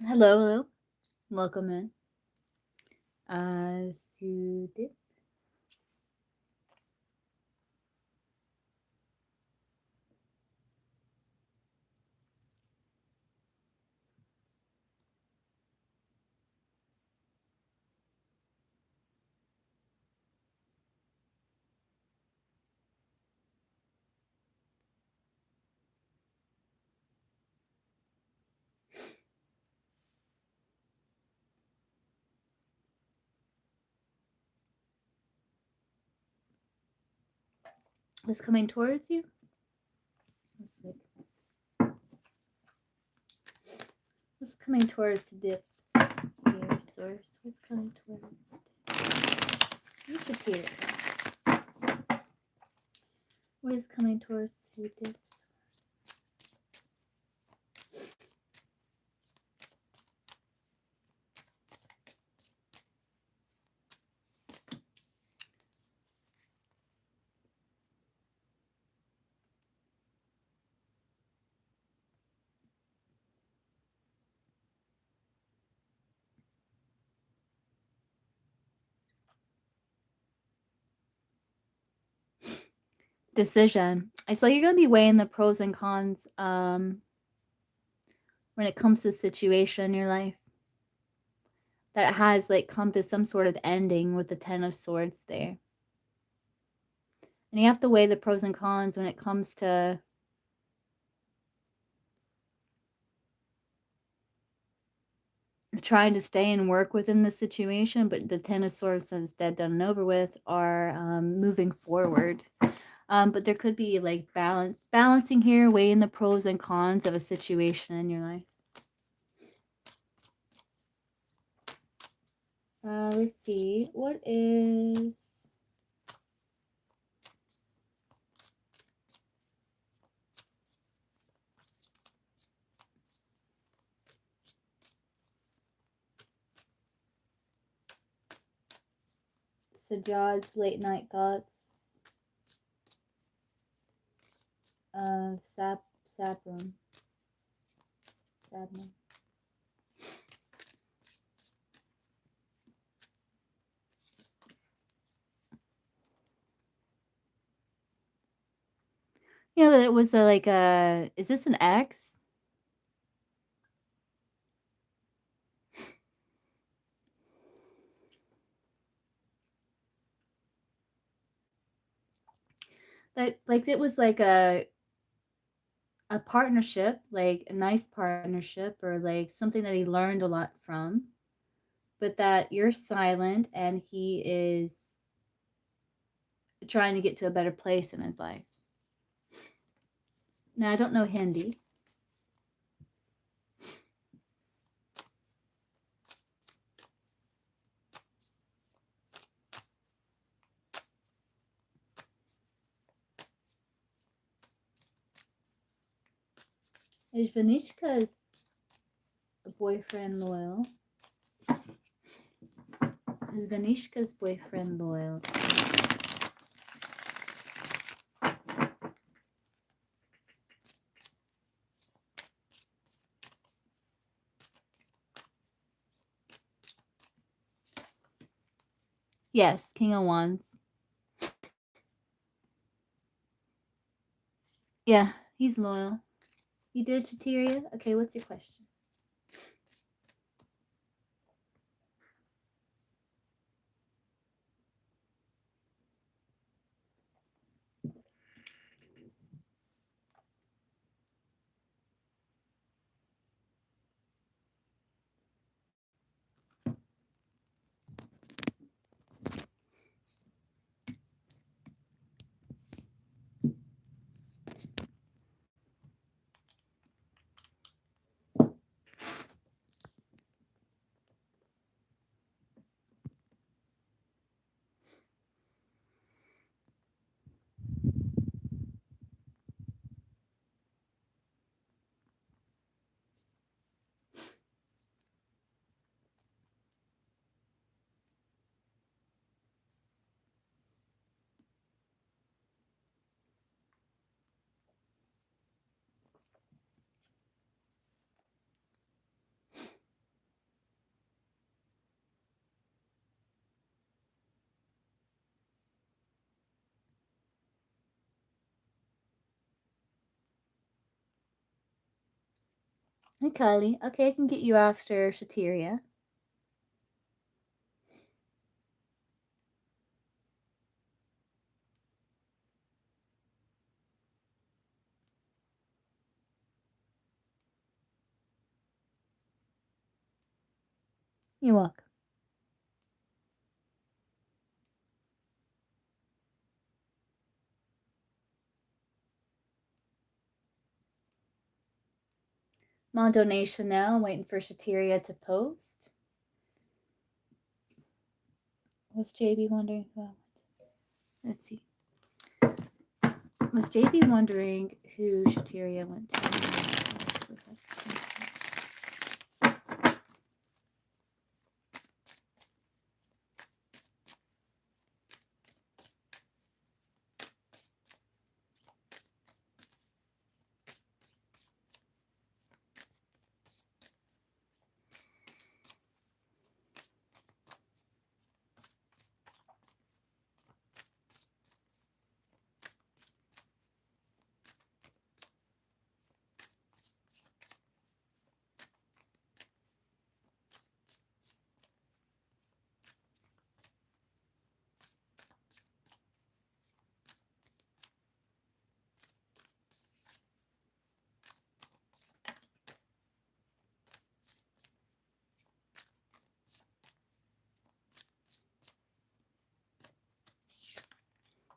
Hello, hello. Welcome in. Sudip. What's coming towards you? Let's see. What's coming towards Dip? Your source. What's coming towards Dip? You should hear it. What is coming towards you, Dip? Decision. It's like you're gonna be weighing the pros and cons when it comes to a situation in your life that has like come to some sort of ending with the Ten of Swords there. And you have to weigh the pros and cons when it comes to trying to stay and work within the situation, but the Ten of Swords, since dead, done, and over with, are moving forward. But there could be like balancing here, weighing the pros and cons of a situation in your life. Let's see. What is... Sajad's late night thoughts of Sapram. Sadman. You know that it was is this an X? That like it was like a partnership, like a nice partnership, or like something that he learned a lot from, but that you're silent and he is trying to get to a better place in his life. Now, I don't know Hindi. Is Vanishka's boyfriend loyal? Is Vanishka's boyfriend loyal? Yes, King of Wands. Yeah, he's loyal. You did, Chateria? Okay, what's your question? Hey, Kylie. Okay, I can get you after Shateria. You're welcome. I'm on donation now. I'm waiting for Shateria to post. Was JB wondering who? Let's see. Was JB wondering who Shateria went to?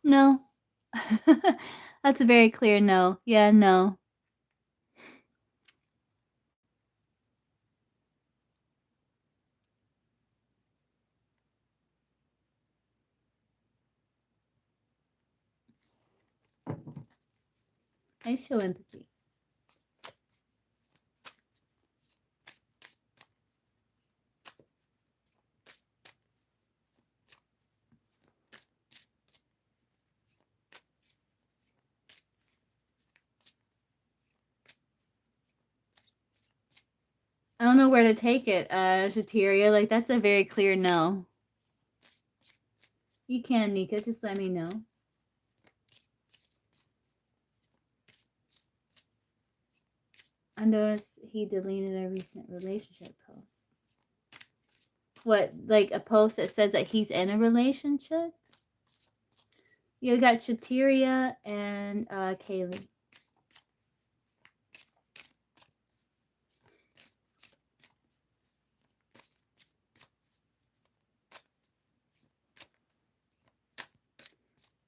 No. That's a very clear no. Yeah, no. I show empathy. I don't know where to take it, Shateria. Like, that's a very clear no. You can, Nika. Just let me know. I noticed he deleted a recent relationship post. What, like a post that says that he's in a relationship? You got Shateria and Kaylee.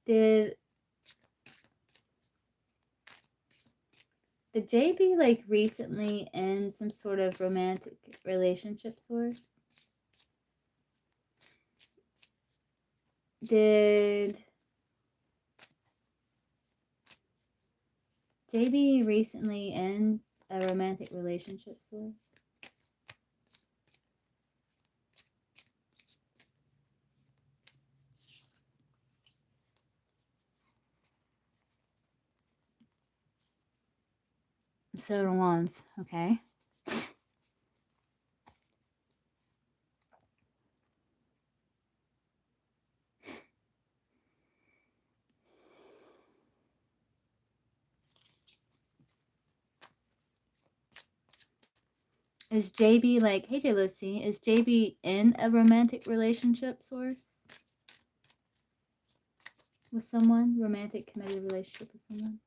Did JB like recently end some sort of romantic relationship source? Did JB recently end a romantic relationship source? Several wands, okay. Is JB like, hey J Lucy, is JB in a romantic relationship source? With someone? Romantic committed relationship with someone?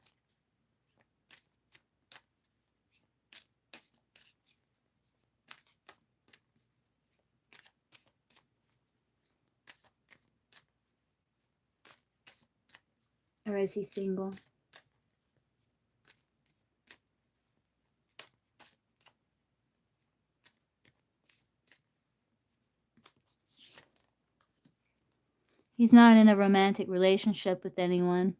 Or is he single? He's not in a romantic relationship with anyone.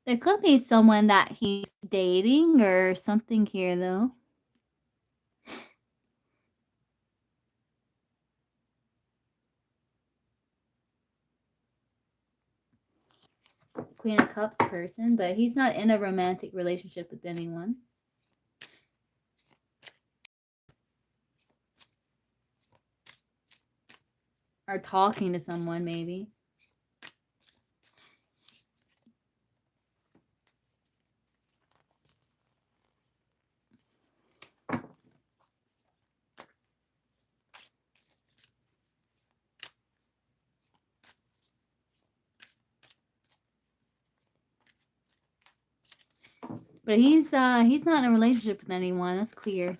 There could be someone that he's dating or something here, though. Queen of Cups person, but he's not in a romantic relationship with anyone. Or talking to someone, maybe. But he's not in a relationship with anyone. That's clear.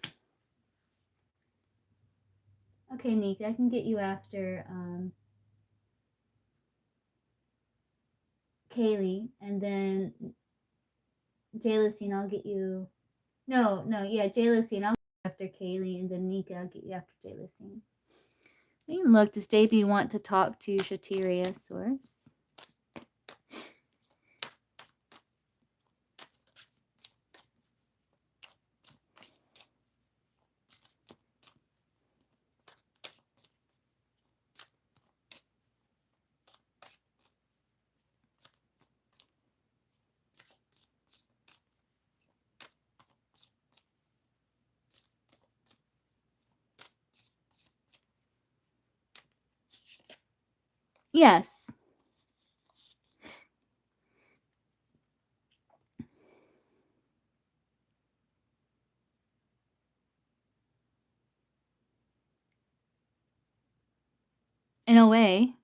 Okay, Nick, I can get you after Kaylee, and then Jalocine, I'll get you. No, yeah, Jalocine, I'll get you after Kaylee, and then Nika, I'll get you after Jalocine. You can look. Does JB want to talk to Shateria Source? Yes. In a way.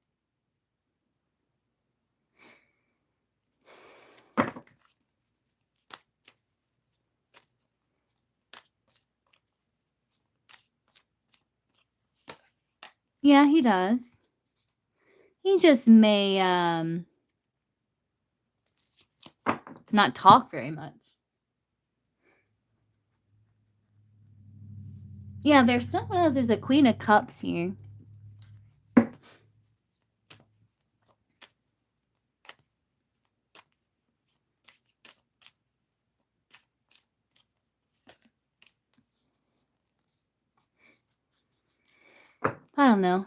Yeah, he does. He just may not talk very much. Yeah, there's someone else. There's a Queen of Cups here. I don't know.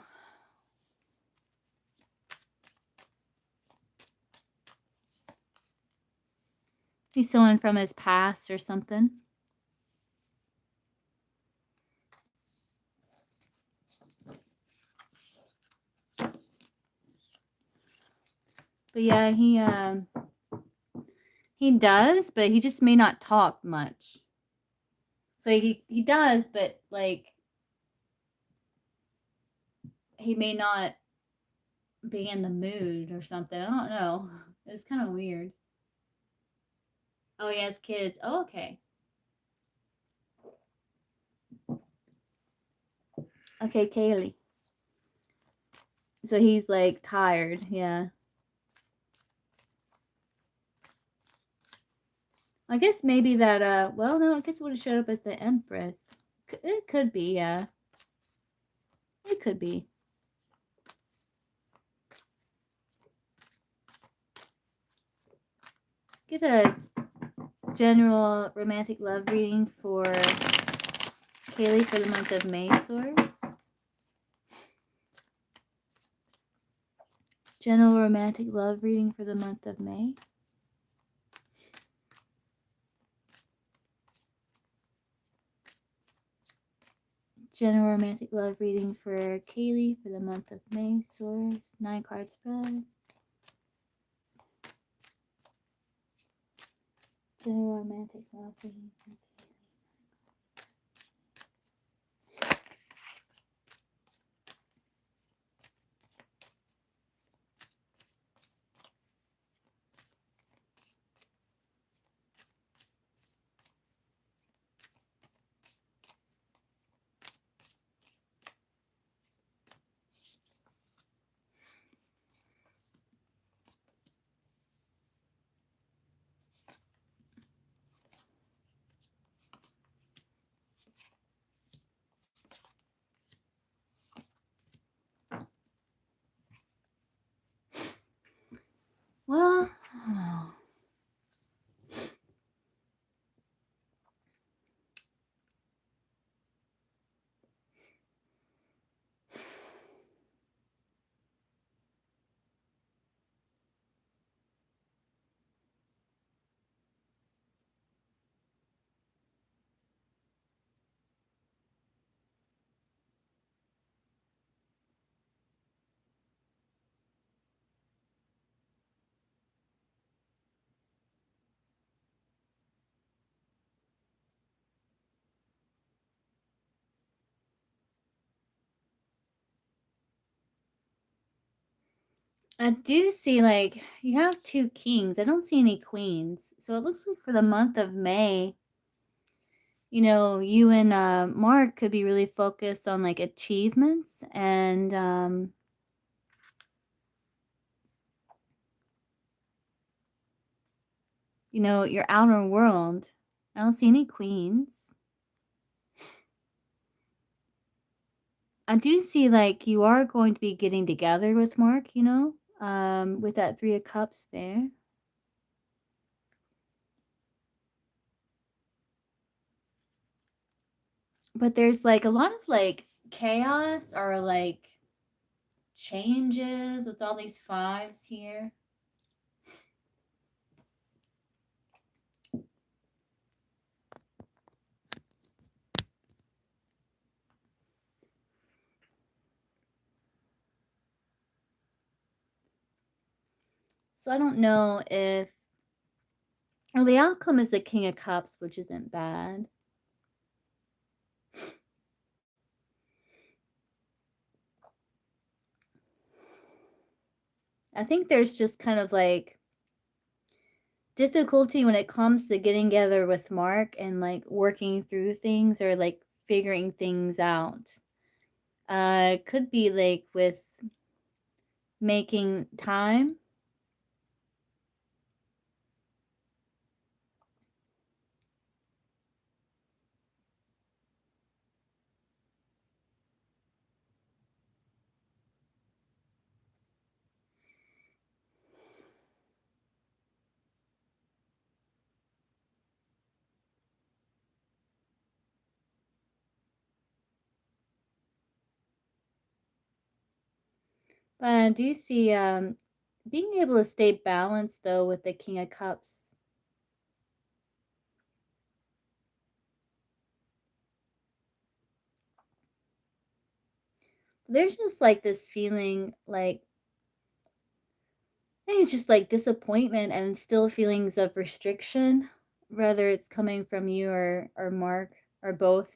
He's someone from his past or something. But yeah, he does, but he just may not talk much. So he does, but like he may not be in the mood or something. I don't know. It's kind of weird. Oh, he has kids. Oh, okay. Okay, Kaylee. So he's like tired, yeah. I guess maybe that well no, I guess it would have showed up as the Empress. It could be, yeah. It could be. Get a general romantic love reading for Kaylee for the month of May, Source. General romantic love reading for the month of May. General romantic love reading for Kaylee for the month of May, Source. 9-card spread. General romantic love reading for Kaylee. I do see like you have two kings. I don't see any queens. So it looks like for the month of May, you and Mark could be really focused on like achievements and your outer world. I don't see any queens. I do see like you are going to be getting together with Mark, with that 3 of Cups there. But there's like a lot of like chaos or like changes with all these 5s here. So I don't know if, well, the outcome is the King of Cups, which isn't bad. I think there's just kind of like difficulty when it comes to getting together with Mark and like working through things or like figuring things out. Could be like with making time. But I do see being able to stay balanced though with the King of Cups. There's just like this feeling like I think it's just like disappointment and still feelings of restriction, whether it's coming from you or Mark or both.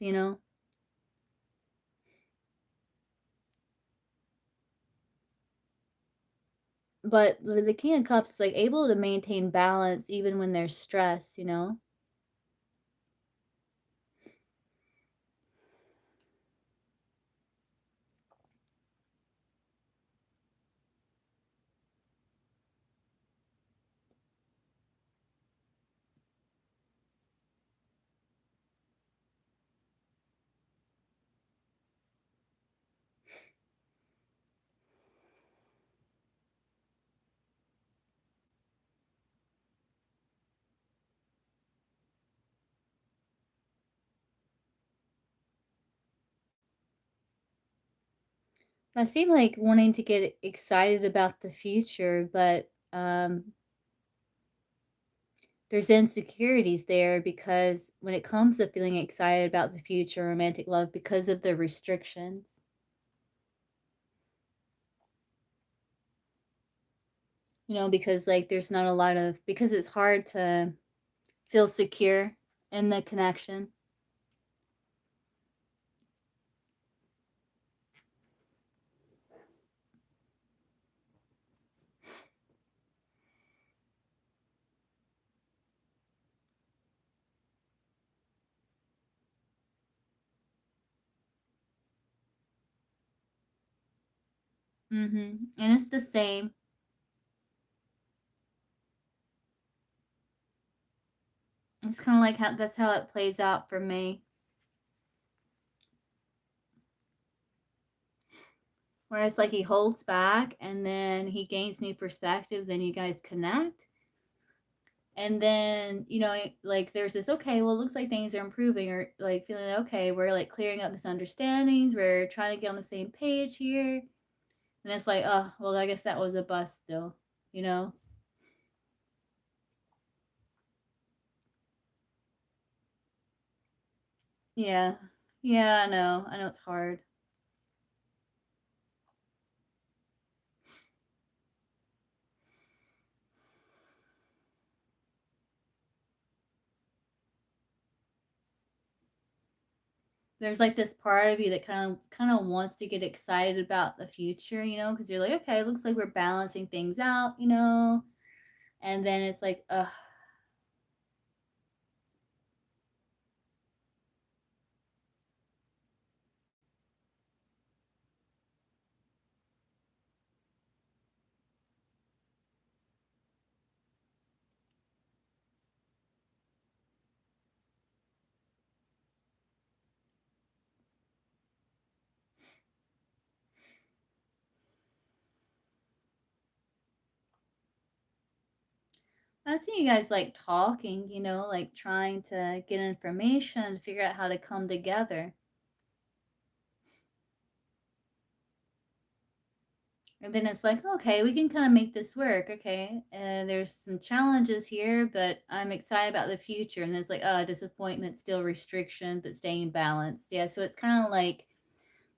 But with the King of Cups, like able to maintain balance even when there's stress. I seem like wanting to get excited about the future, but there's insecurities there because when it comes to feeling excited about the future, romantic love, because of the restrictions. Because like there's not a lot of, because it's hard to feel secure in the connection. And it's the same. It's kind of like that's how it plays out for me. Whereas like he holds back and then he gains new perspective, then you guys connect. And then, like there's this, okay, well, it looks like things are improving or like feeling okay. We're like clearing up misunderstandings. We're trying to get on the same page here. And it's like, oh, well, I guess that was a bust still, you know? Yeah. Yeah, I know. I know it's hard. there's like this part of you that kind of wants to get excited about the future, because you're like, okay, it looks like we're balancing things out, and then it's like, ugh. I see you guys like talking, like trying to get information, figure out how to come together. And then it's like, okay, we can kind of make this work. Okay. There's some challenges here, but I'm excited about the future. And it's like, disappointment, still restriction, but staying balanced. Yeah. So it's kind of like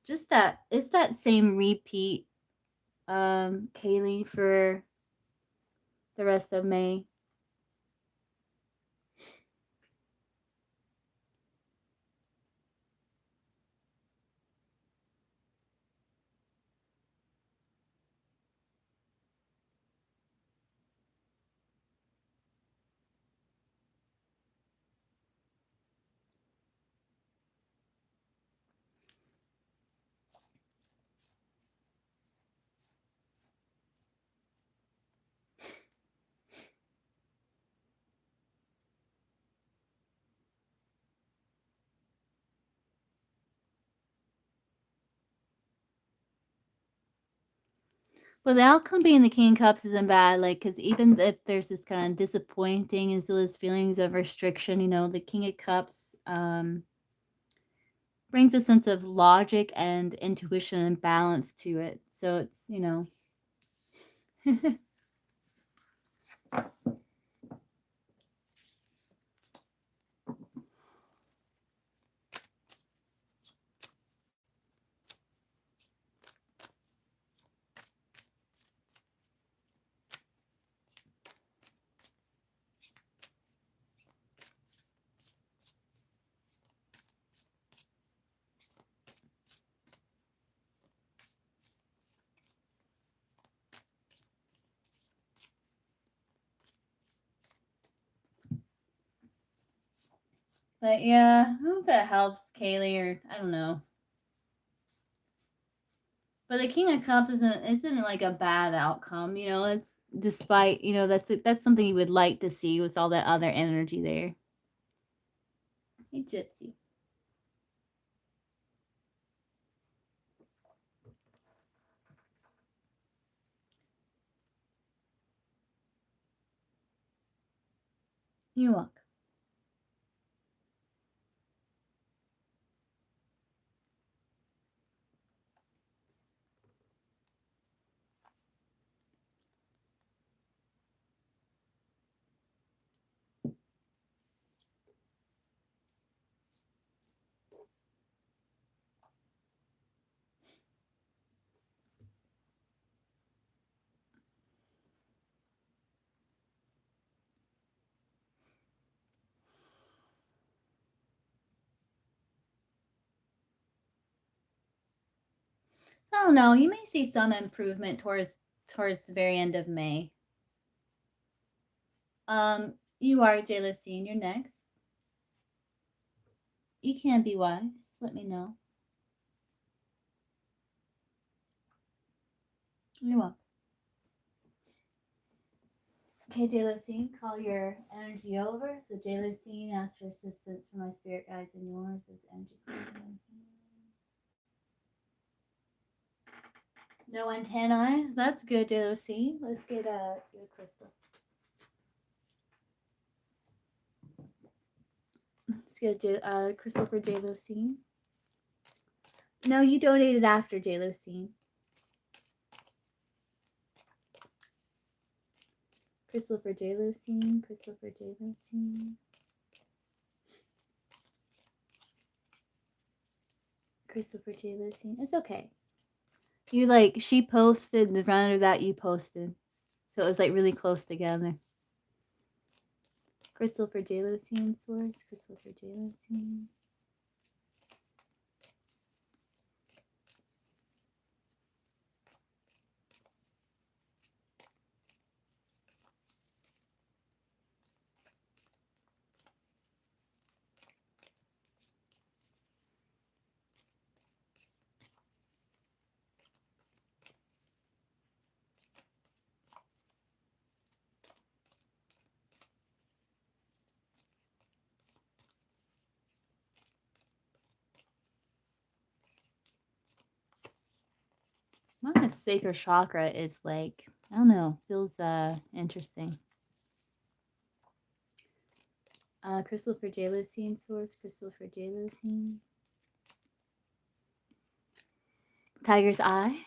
just that, it's that same repeat, Kaylee, for the rest of May. But the outcome being the King of Cups isn't bad, like, because even if there's this kind of disappointing and still this feelings of restriction, the King of Cups brings a sense of logic and intuition and balance to it. So it's, but yeah, I hope that helps, Kaylee, or I don't know. But the King of Cups isn't like a bad outcome, It's despite that's something you would like to see with all that other energy there. Hey, Gypsy. You're welcome. I don't know. You may see some improvement towards the very end of May. You are Jalocine. You're next. You can be wise. Just let me know. You're welcome. Okay, Jalocine, call your energy over. So Jalocine, ask for assistance from my spirit guides and yours. This energy. No antennae. That's good, Jalocine. Let's get a crystal. Let's get a crystal for Jalocine. No, you donated after Jalocine. Crystal for Jalocine. Crystal for Jalocine. Crystal for Jalocine. It's okay. She posted the round of that you posted. So it was like really close together. Crystal for Jalocine source. Crystal for Jalocine. sacral chakra is like, I don't know, feels interesting. Crystal for J-leucine source, crystal for J-leucine. Tiger's eye.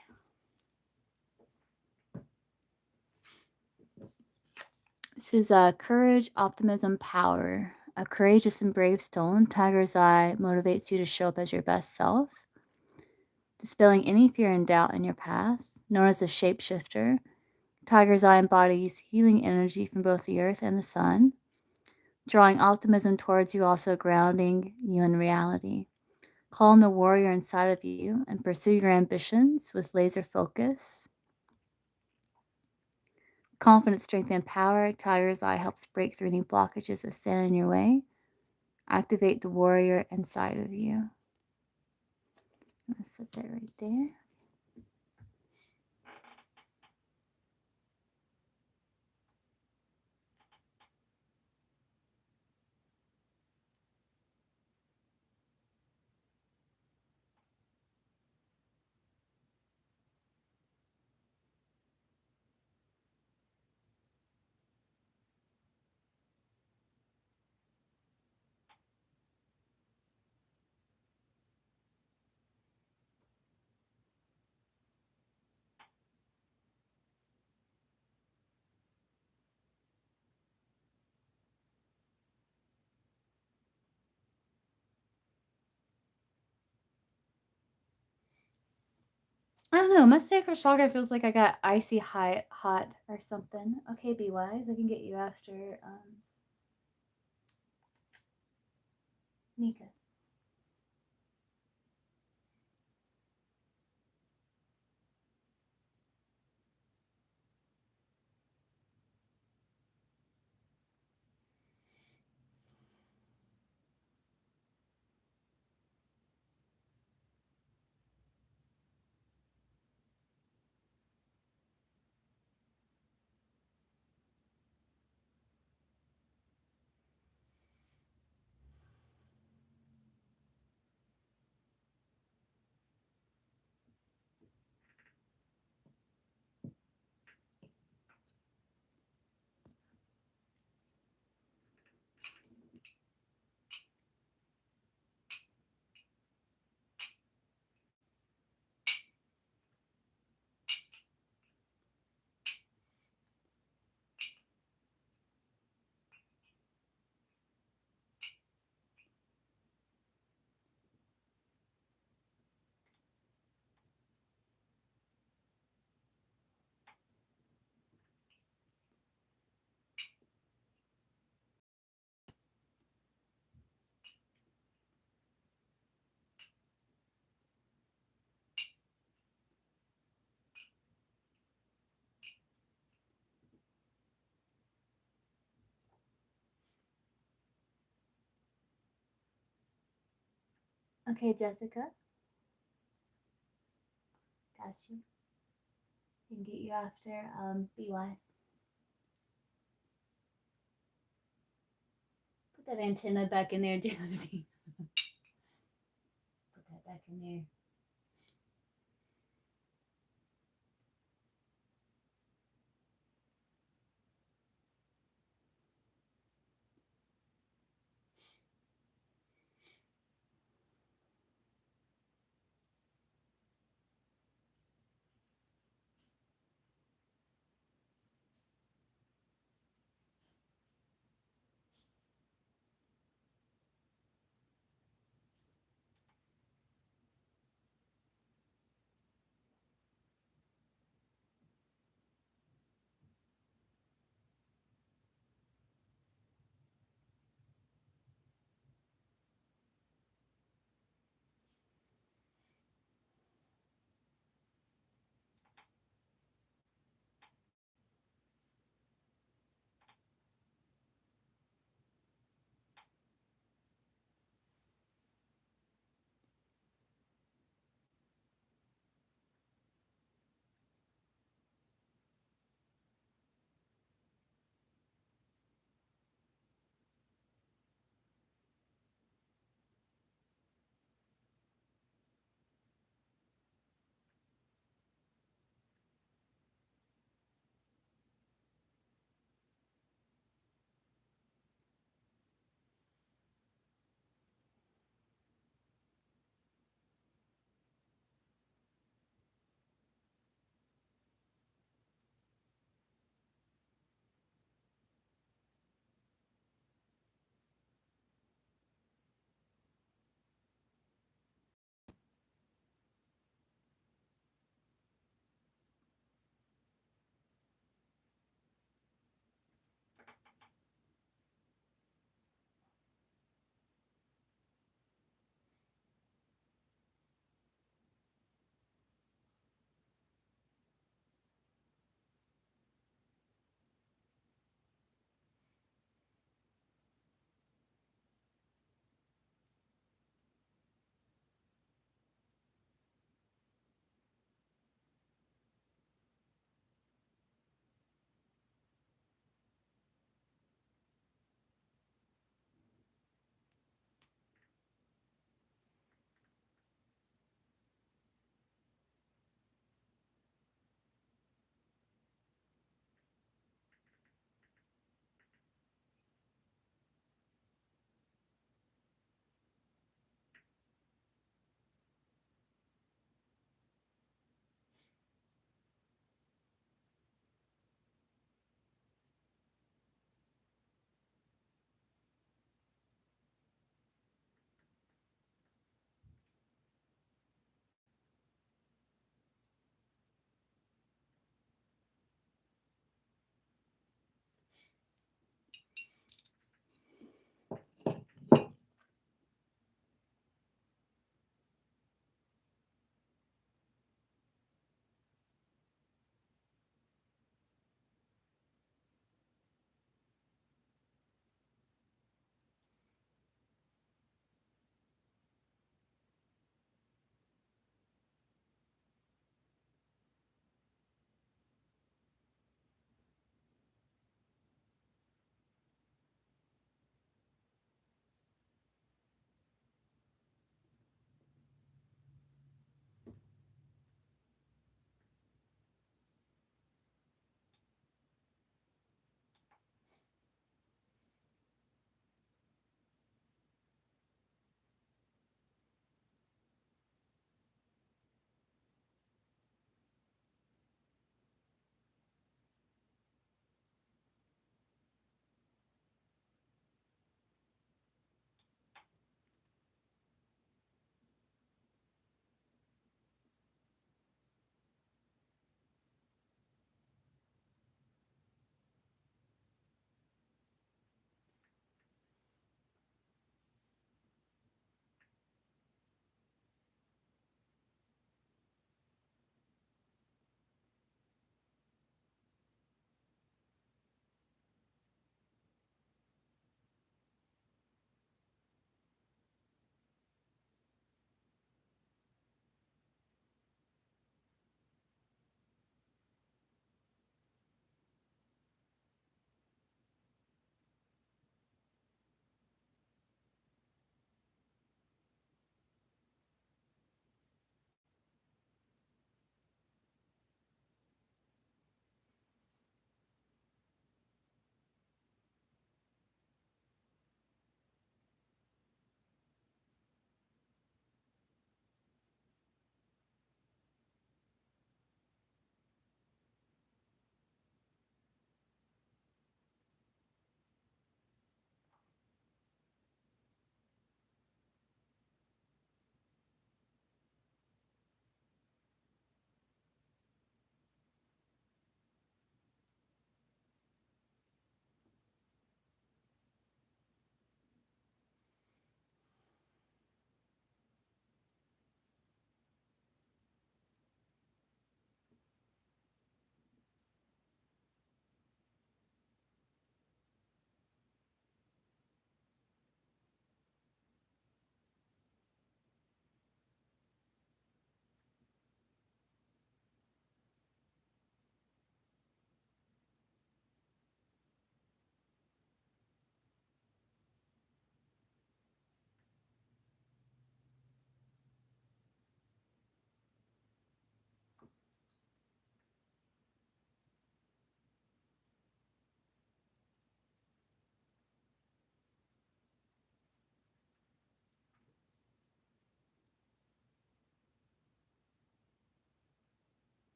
This is courage, optimism, power. A courageous and brave stone, tiger's eye motivates you to show up as your best self, dispelling any fear and doubt in your path. Known as a shapeshifter, tiger's eye embodies healing energy from both the earth and the sun, drawing optimism towards you, also grounding you in reality. Call on the warrior inside of you and pursue your ambitions with laser focus. Confidence, strength, and power. Tiger's eye helps break through any blockages that stand in your way. Activate the warrior inside of you. I'm going to set that right there. I don't know. My sacral chakra feels like I got icy hot or something. Okay, be wise. I can get you after Nika. Okay, Jessica. Got you. Can get you after be wise. Put that antenna back in there, Josie. Put that back in there.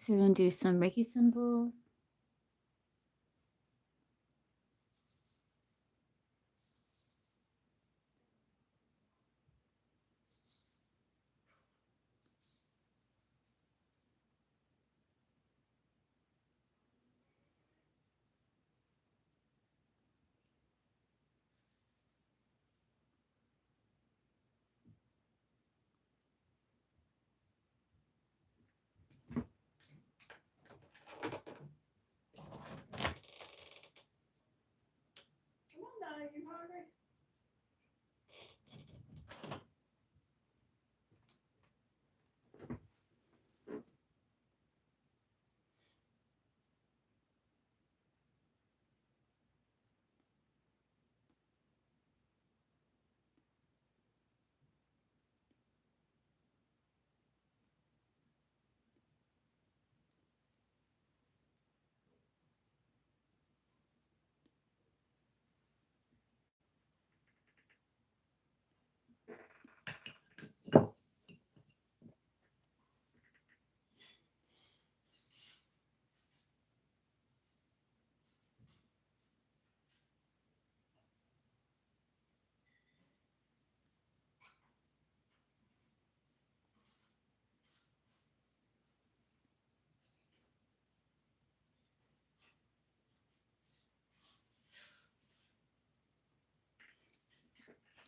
So we're going to do some Reiki symbols.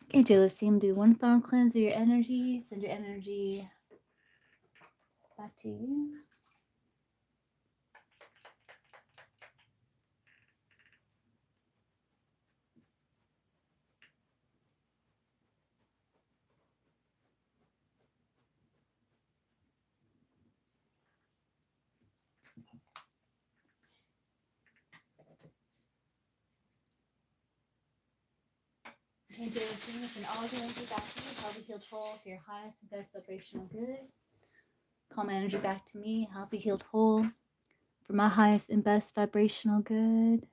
Okay, Joe, let's see him do one final cleanse of your energy. Send your energy back to you. Okay, Joe, send all the energy back to you. Healthy, healed, whole, for your highest and best vibrational good. Call my energy back to me. Healthy, healed, whole, for my highest and best vibrational good.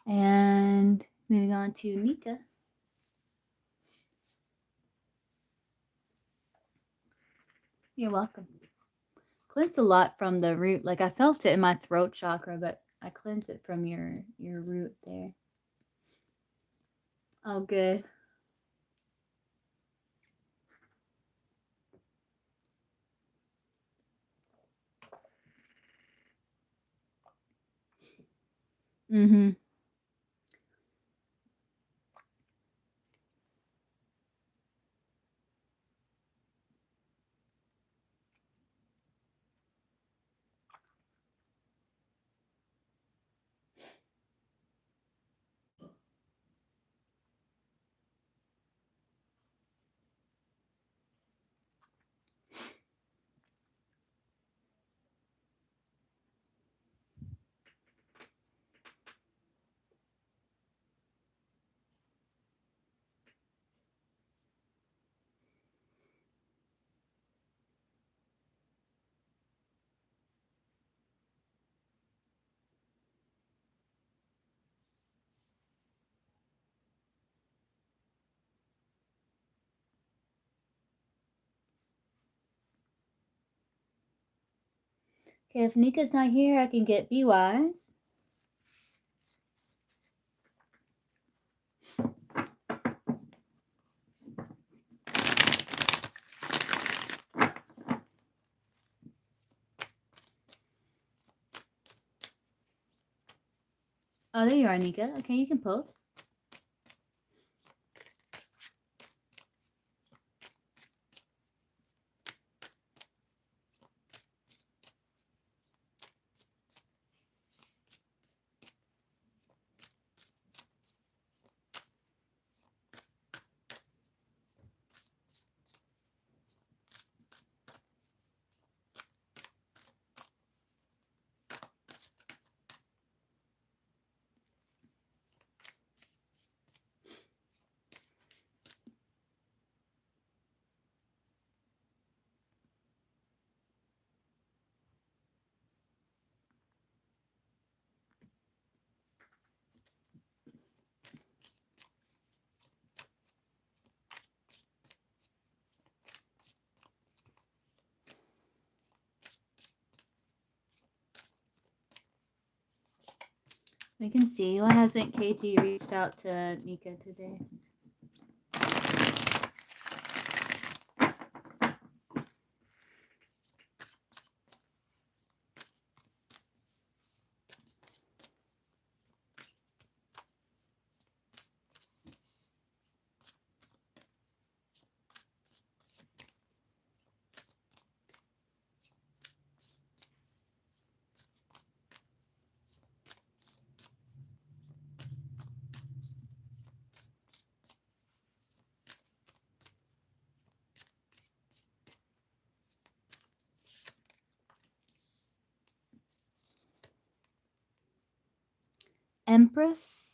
And moving on to Nika. You're welcome. Cleanse a lot from the root. Like I felt it in my throat chakra, but I cleanse it from your root there. Oh, good. Mm-hmm. Okay, if Nika's not here, I can get Be Wise. Oh, there you are, Nika. Okay, you can post. We can see. Why hasn't KG reached out to Nika today? Empress.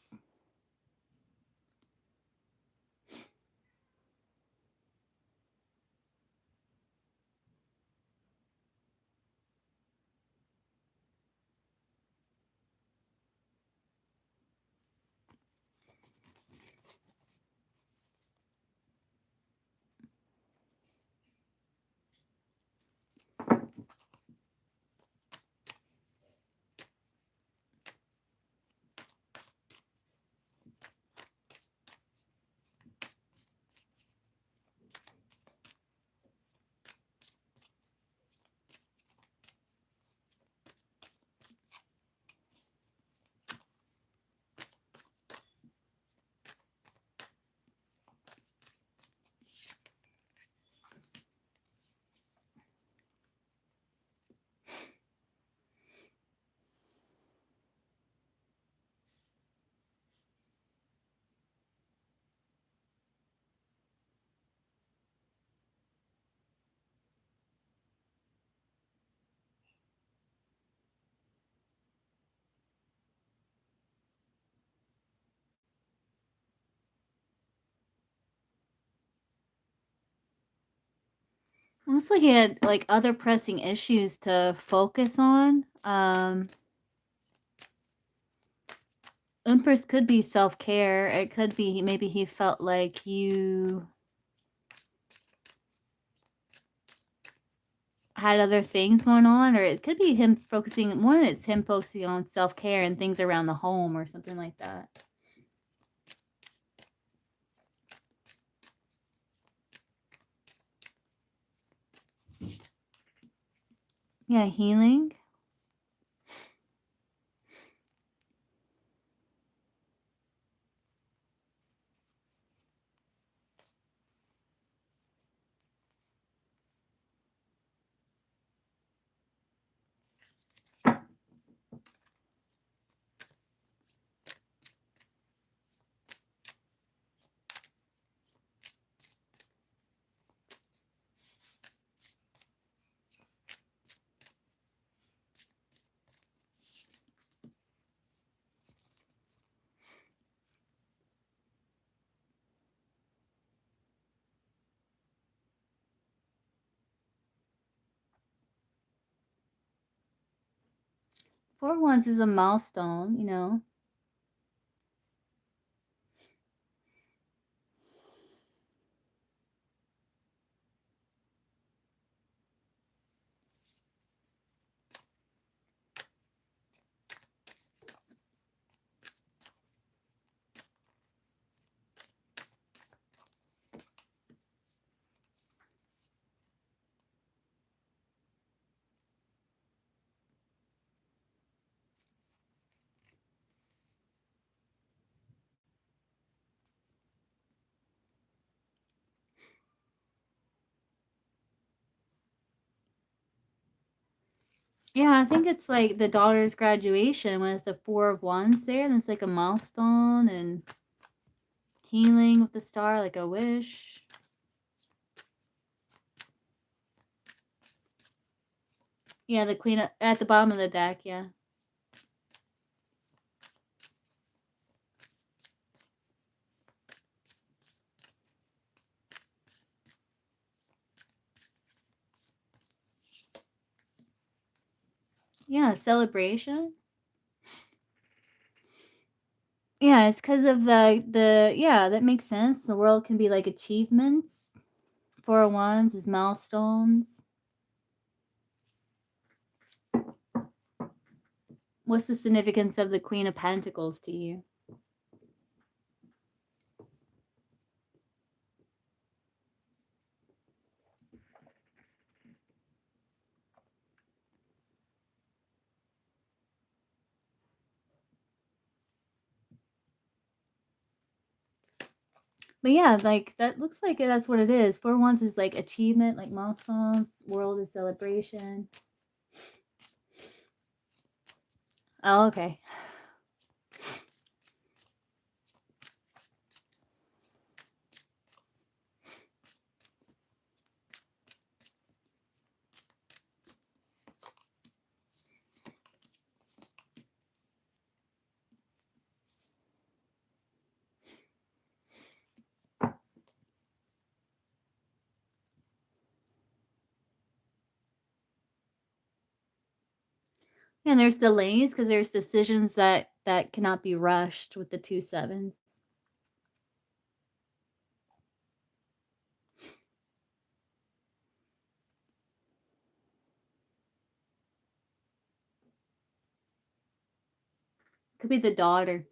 Looks like he had like other pressing issues to focus on. Empress could be self-care. It could be maybe he felt like you had other things going on, or it could be him focusing more than it's him focusing on self-care and things around the home or something like that. Yeah, healing. Four Wands is a milestone, you know. Yeah, I think it's like the daughter's graduation with the Four of Wands there, and it's like a milestone and healing with the star, like a wish. Yeah, the Queen at the bottom of the deck, yeah. Yeah, celebration. Yeah, it's because of the yeah, that makes sense. The world can be like achievements. Four of Wands is milestones. What's the significance of the Queen of Pentacles to you? But yeah, like that looks like that's what it is. 4 wands is like achievement, like milestones. World is celebration. Oh, okay. And there's delays because there's decisions that cannot be rushed with the 2 sevens. Could be the daughter.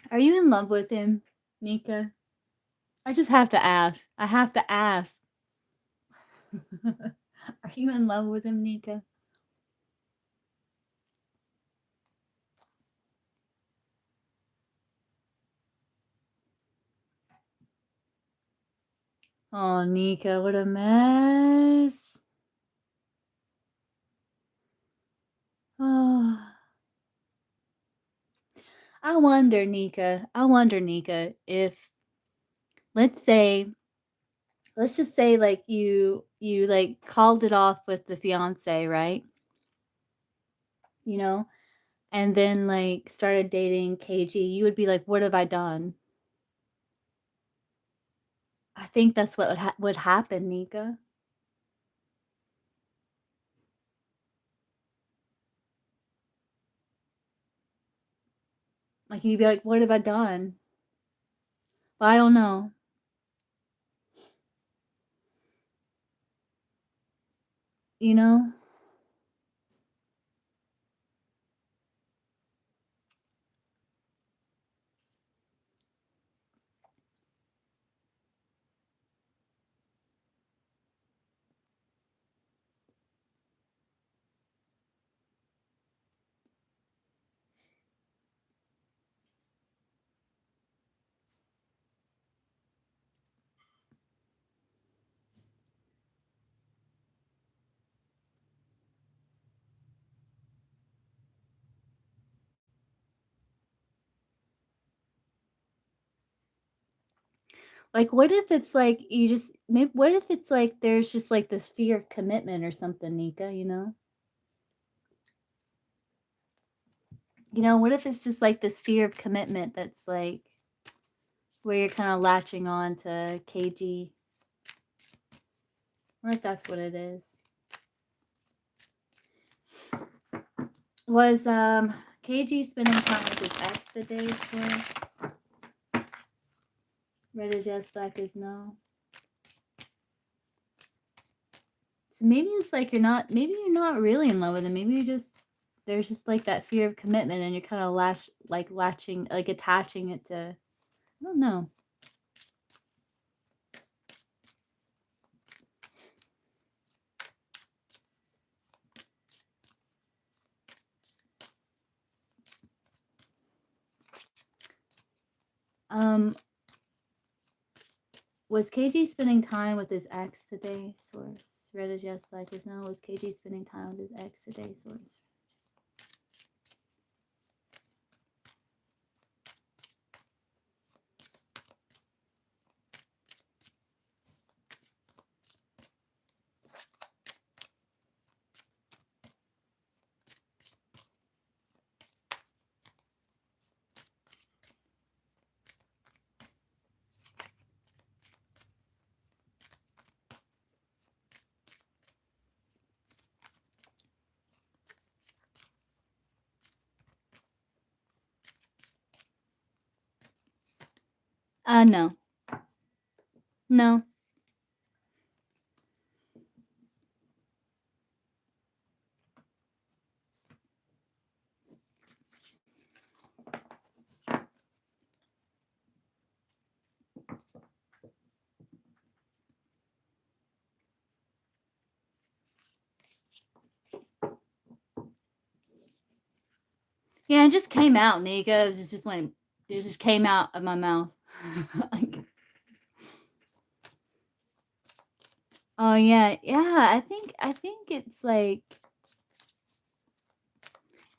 Are you in love with him, Nika? I just have to ask. I have to ask. Are you in love with him, Nika? Oh, Nika, what a mess. Oh. I wonder, Nika, if let's just say like you like called it off with the fiance, right? You know, and then like started dating KG, you would be like, what have I done? I think that's what would happen, Nika. Like you'd be like, what have I done? But I don't know. You know? Like, what if it's like you just maybe what if it's like there's just like this fear of commitment or something, Nika, you know? You know, what if it's just like this fear of commitment that's like where you're kind of latching on to KG? I like that's what it is. Was KG spending time with his ex today for us? Red is yes, black is no. So maybe it's like maybe you're not really in love with him. Maybe you just there's just like that fear of commitment and you're kind of latching, like attaching it to, I don't know. Um, was KG spending time with his ex today? Source. Red is yes, black is no. Was KG spending time with his ex today? Source. No. No. Yeah, it just came out, Nika. It just went. It just came out of my mouth. Like, oh yeah, yeah. I think it's like,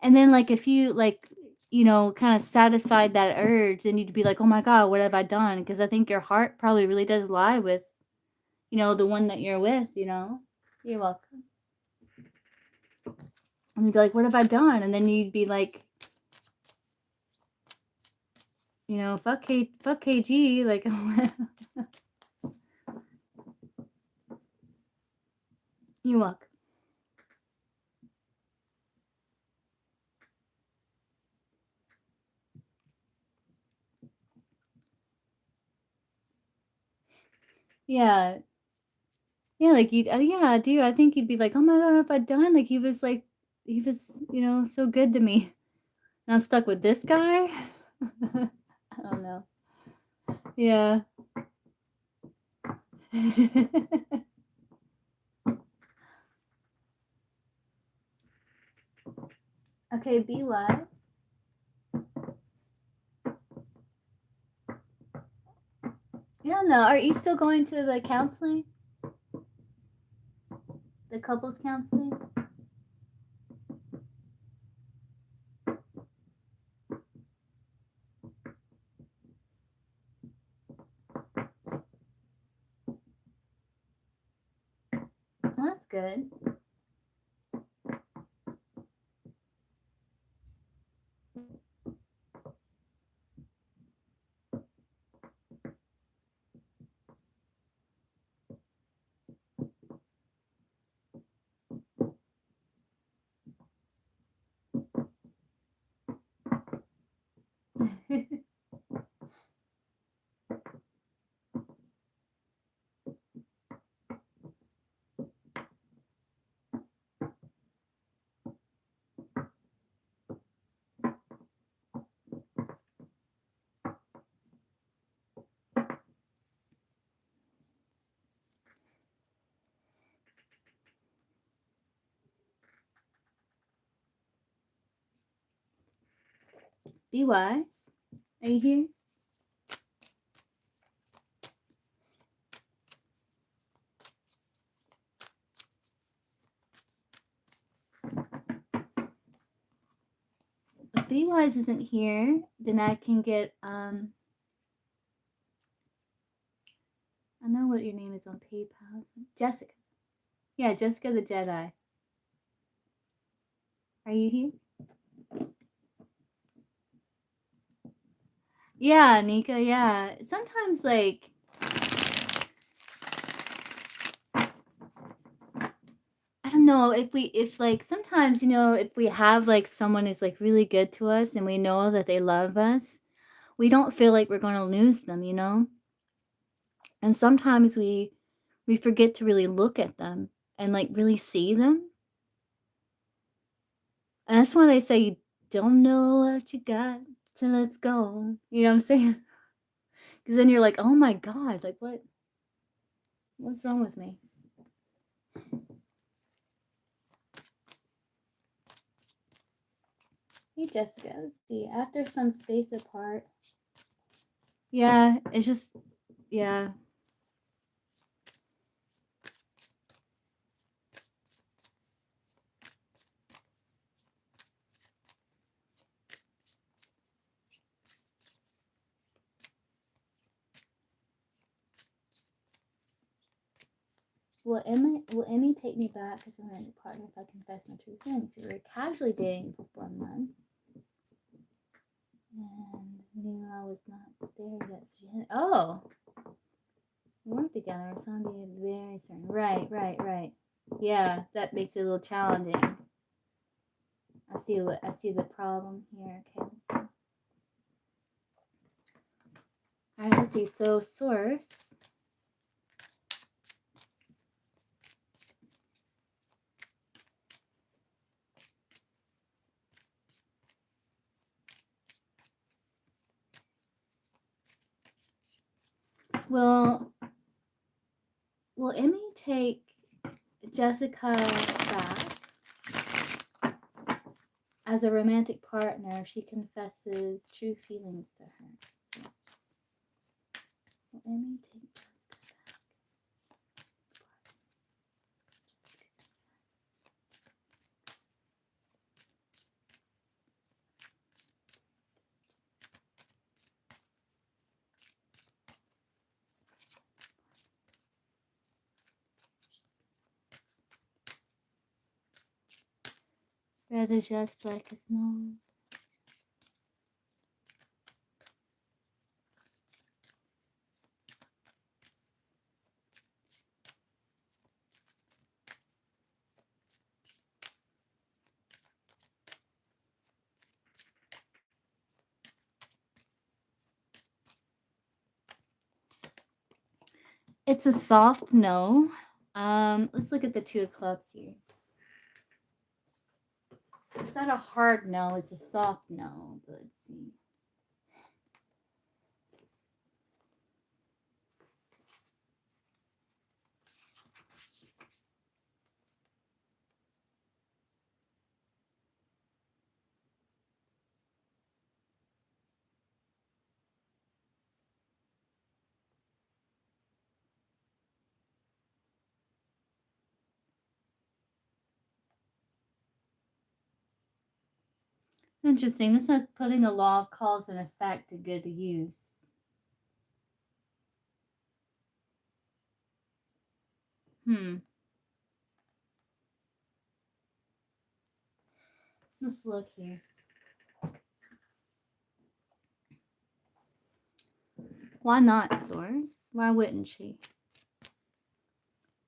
and then like if you like, kind of satisfied that urge, then you'd be like, oh my god, what have I done? Because I think your heart probably really does lie with, the one that you're with. You're welcome. And you'd be like, what have I done? And then you'd be like, fuck KG, like. You're welcome. Yeah. Yeah, like you yeah, dude, I think you'd be like, "Oh my god, what have I done?" Like he was, so good to me. And I'm stuck with this guy? I don't know. Yeah. Okay, be wise. Yeah, no. Are you still going to the counseling? The couples counseling? That's good. Be wise. Are you here? If Be Wise isn't here, then I can get I know what your name is on PayPal. Jessica. Yeah, Jessica the Jedi. Are you here? Yeah, Nika, yeah. Sometimes like I don't know if like sometimes, if we have like someone who's like really good to us and we know that they love us, we don't feel like we're going to lose them. And sometimes we forget to really look at them and like really see them. And that's why they say you don't know what you got till it's gone. You know what I'm saying? Because then you're like, oh my God, like what's wrong with me? Hey Jessica, let's see. After some space apart. Yeah, it's just yeah. Will Emmy take me back as a romantic partner if I confess my true feelings? We were casually dating for 4 months. And knew I was not there yet. So oh. We weren't together, so I'm being very certain. Right. Yeah, that makes it a little challenging. I see the problem here. Okay, let's see. Alright, let's see. So source. Will Emmy take Jessica back as a romantic partner, she confesses true feelings to her. So, let me take this. Red is yes, black is no. It's a soft no. Let's look at the 2 of clubs here. It's not a hard no, it's a soft no. But let's see. Interesting. This is putting the law of cause and effect to good use. Let's look here. Why not, Source? Why wouldn't she?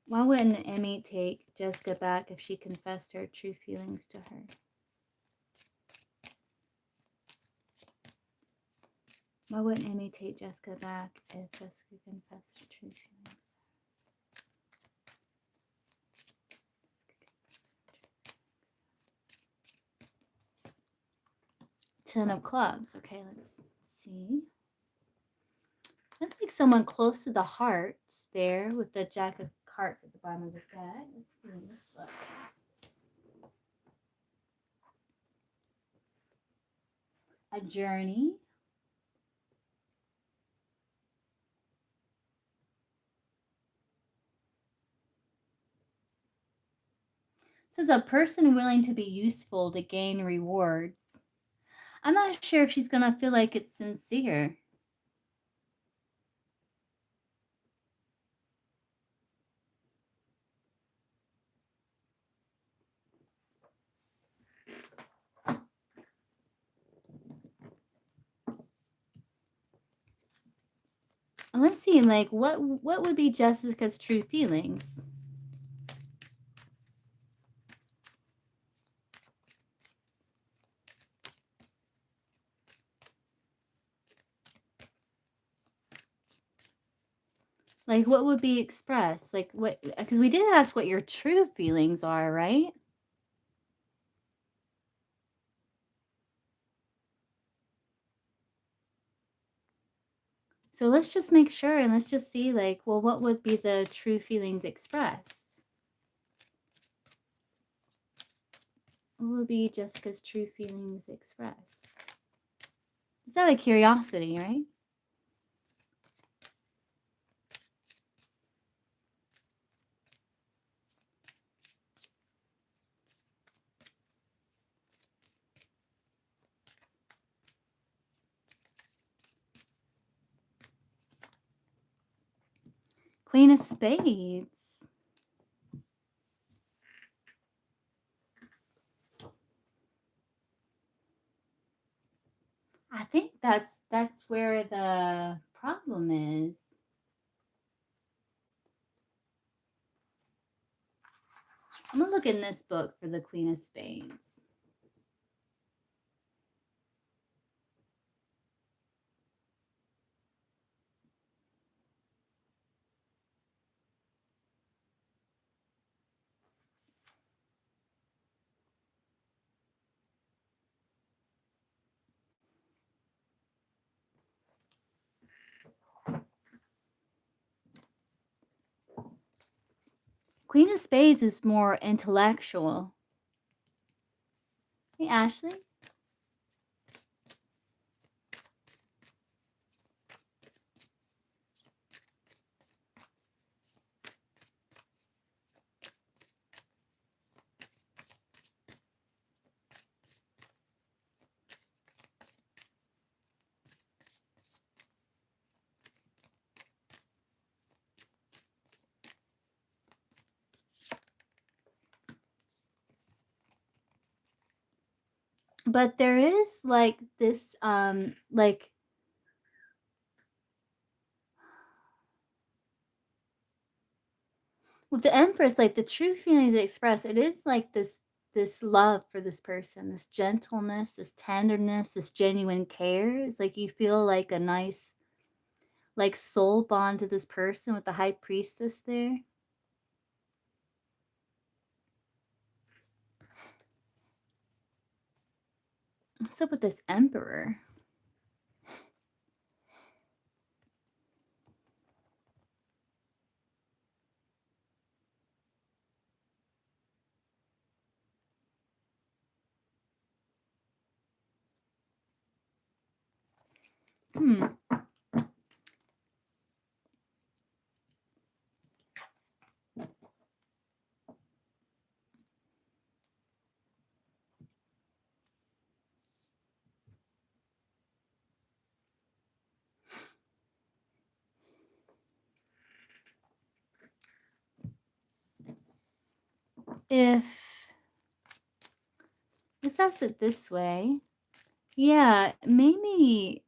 Why wouldn't Emmy take Jessica back if she confessed her true feelings to her? Why wouldn't Emmy take Jessica back if Jessica confessed her true feelings? 10 of clubs. Okay, let's see. That's like someone close to the heart there with the Jack of Hearts at the bottom of the deck. Let's see. Let's look. A journey. This is a person willing to be useful to gain rewards. I'm not sure if she's going to feel like it's sincere. Let's see, like, what would be Jessica's true feelings? Like, what would be expressed? Like, what, because we did ask what your true feelings are, right? So let's just make sure and let's just see, like, well, what would be the true feelings expressed? What would be Jessica's true feelings expressed? It's out of curiosity, right? Queen of Spades. I think that's where the problem is. I'm gonna look in this book for the Queen of Spades. Queen of Spades is more intellectual. Hey, Ashley. But there is like this like with the Empress, like the true feelings expressed, it is like this love for this person, this gentleness, this tenderness, this genuine care. It's like you feel like a nice like soul bond to this person with the high priestess there. What's up with this emperor? Hmm. If let's it this way. Yeah, maybe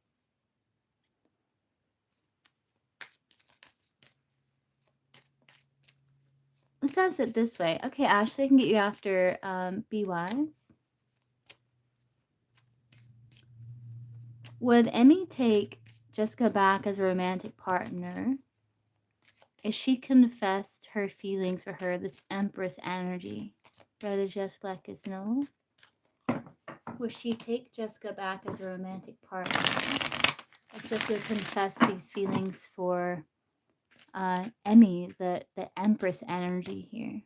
let's ask it this way. Okay, Ashley, I can get you after Be Wise. Would Emmy take Jessica back as a romantic partner if she confessed her feelings for her, this Empress energy? Red is yes, black is no. Would she take Jessica back as a romantic partner if Jessica confessed these feelings for Emmy, the Empress energy here?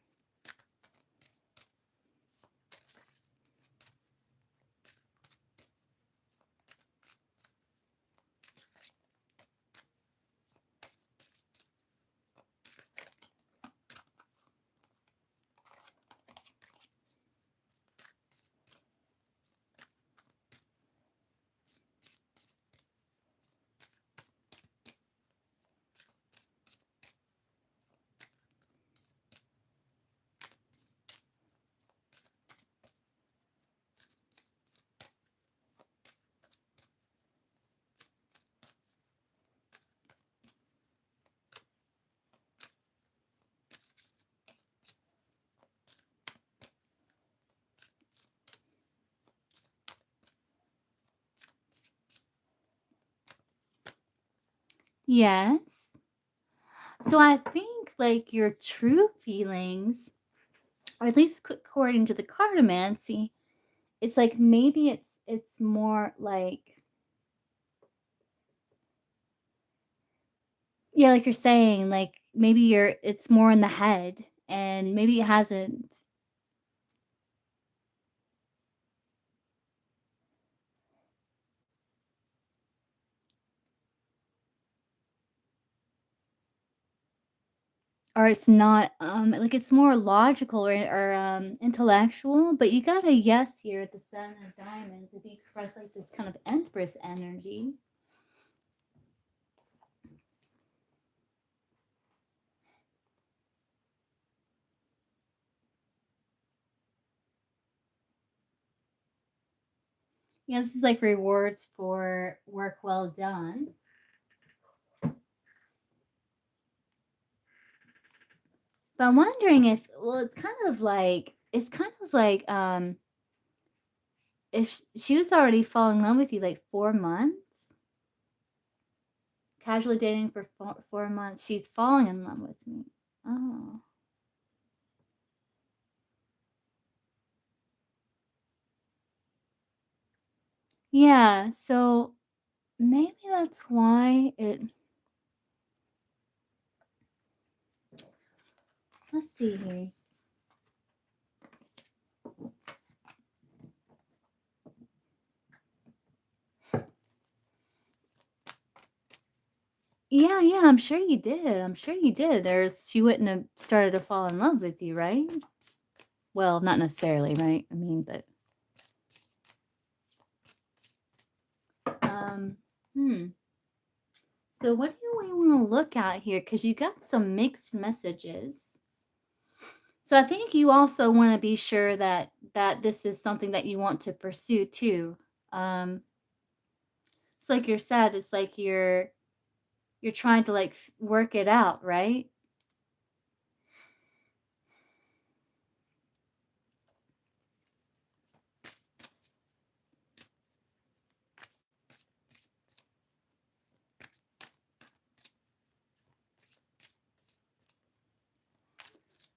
Yes. So I think like your true feelings, or at least according to the cartomancy, it's like maybe it's more like, yeah, like you're saying, like maybe it's more in the head and maybe it hasn't. Or it's not like it's more logical or intellectual, but you got a yes here at the Seven of Diamonds if you express like this kind of Empress energy. Yeah, this is like rewards for work well done. But I'm wondering if, well, it's kind of like if she was already falling in love with you like 4 months, casually dating for 4 months, she's falling in love with me. Oh. Yeah, so maybe that's why it. Let's see here. Yeah, yeah, I'm sure you did. I'm sure you did. There's she wouldn't have started to fall in love with you, right? Well, not necessarily, right? I mean, but um, hmm. So what do we want to look at here? Because you got some mixed messages. So I think you also want to be sure that this is something that you want to pursue too. It's like you're sad. It's like you're trying to like work it out, right?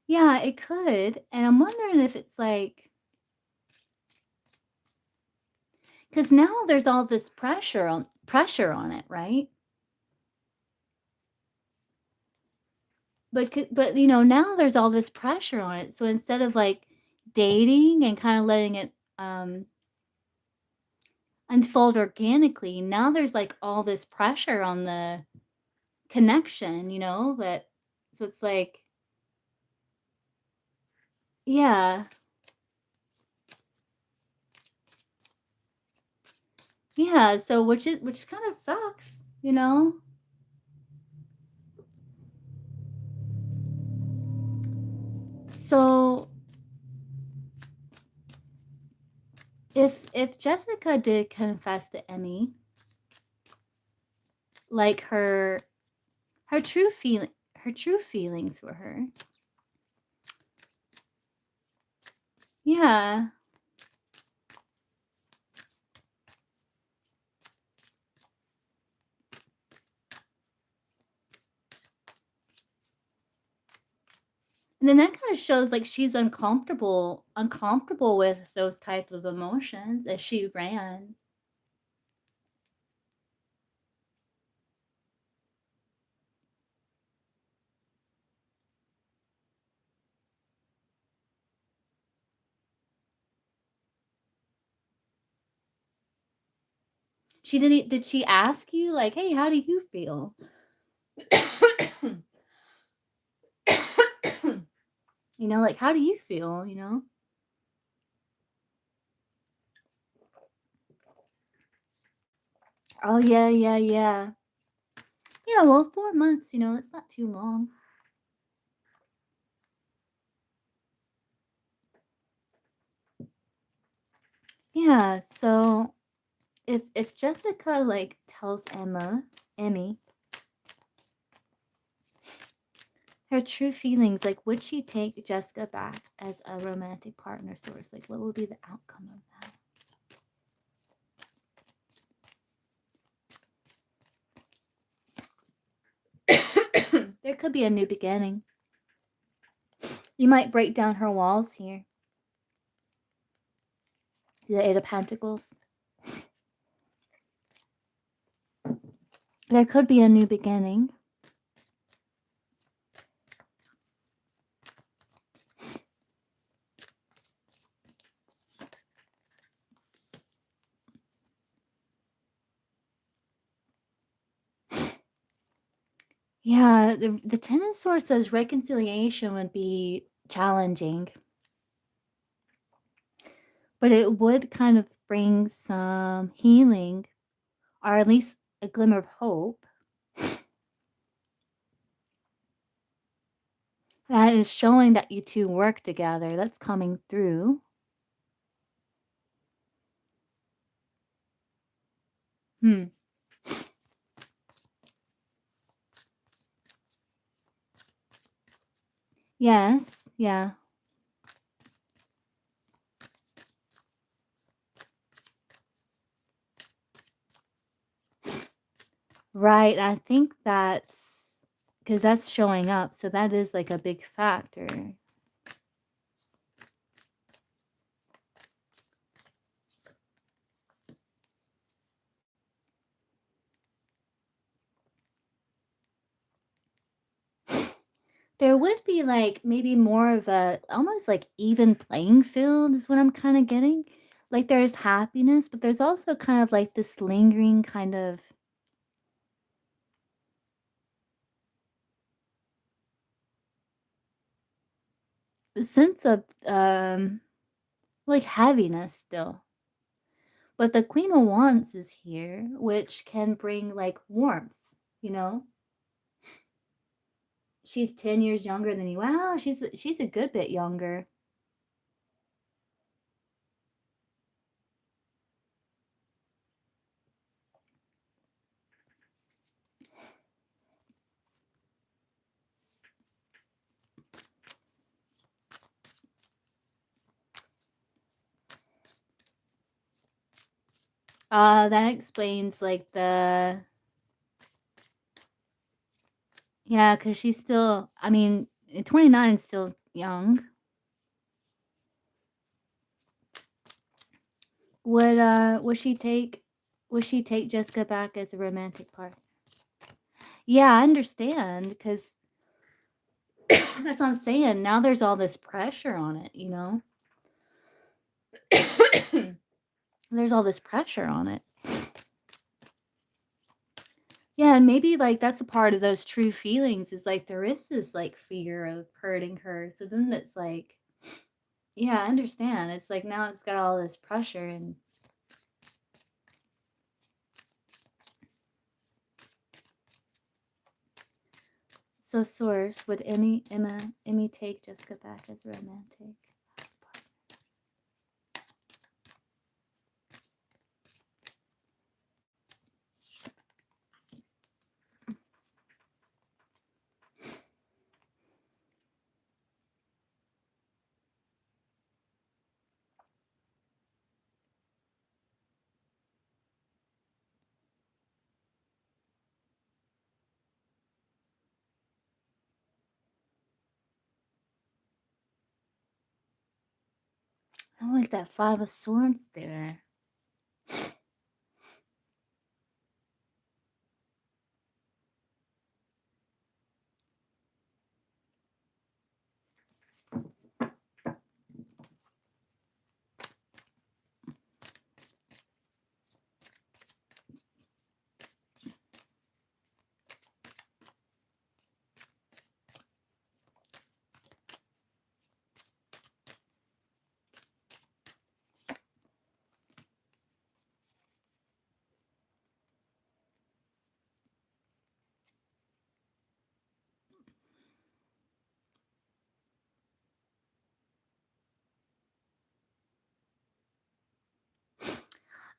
Yeah, it could. And I'm wondering if it's like because now there's all this pressure on it, right? But now there's all this pressure on it. So instead of like dating and kind of letting it unfold organically, now there's like all this pressure on the connection, that so it's like yeah. Yeah, so which kind of sucks, you know? So if Jessica did confess to Emmy, like her true feelings for her. Yeah. And then that kind of shows like she's uncomfortable with those type of emotions as she ran. Did she ask you like, "Hey, how do you feel?" Like, "How do you feel?" Oh, yeah, yeah, yeah. Yeah, well, 4 months, it's not too long. Yeah, so if Jessica, like, tells Emmy, her true feelings, like, would she take Jessica back as a romantic partner source? Like, what would be the outcome of that? There could be a new beginning. You might break down her walls here. The Eight of Pentacles. There could be a new beginning. Yeah, the Ten of Swords says reconciliation would be challenging, but it would kind of bring some healing, or at least a glimmer of hope. That is showing that you two work together. That's coming through. Hmm. Yes. Yeah. Right. I think that's because that's showing up. So that is like a big factor. There would be like maybe more of a almost like even playing field is what I'm kind of getting. Like there's happiness, but there's also kind of like this lingering kind of sense of like heaviness still. But the Queen of Wands is here, which can bring like warmth, you know? She's 10 years younger than you. Wow, she's a good bit younger. That explains like the yeah, because she's still. I mean, 29 is still young. Would she take Jessica back as a romantic part? Yeah, I understand because that's what I'm saying. Now there's all this pressure on it, you know? There's all this pressure on it. Yeah, and maybe like that's a part of those true feelings is like there is this like fear of hurting her. So then it's like, yeah, I understand. It's like now it's got all this pressure and so source would Emmy take Jessica back as romantic? I don't like that 5 of Swords there.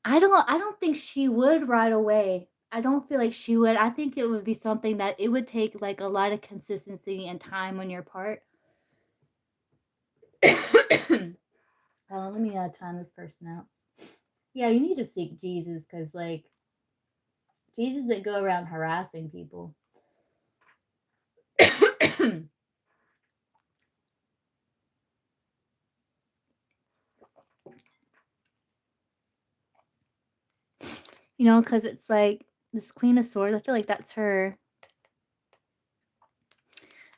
I don't think she would right away. I don't feel like she would. I think it would be something that it would take like a lot of consistency and time on your part. Let me time this person out. Yeah, you need to seek Jesus because like Jesus didn't go around harassing people. You know, because it's like this Queen of Swords. I feel like that's her.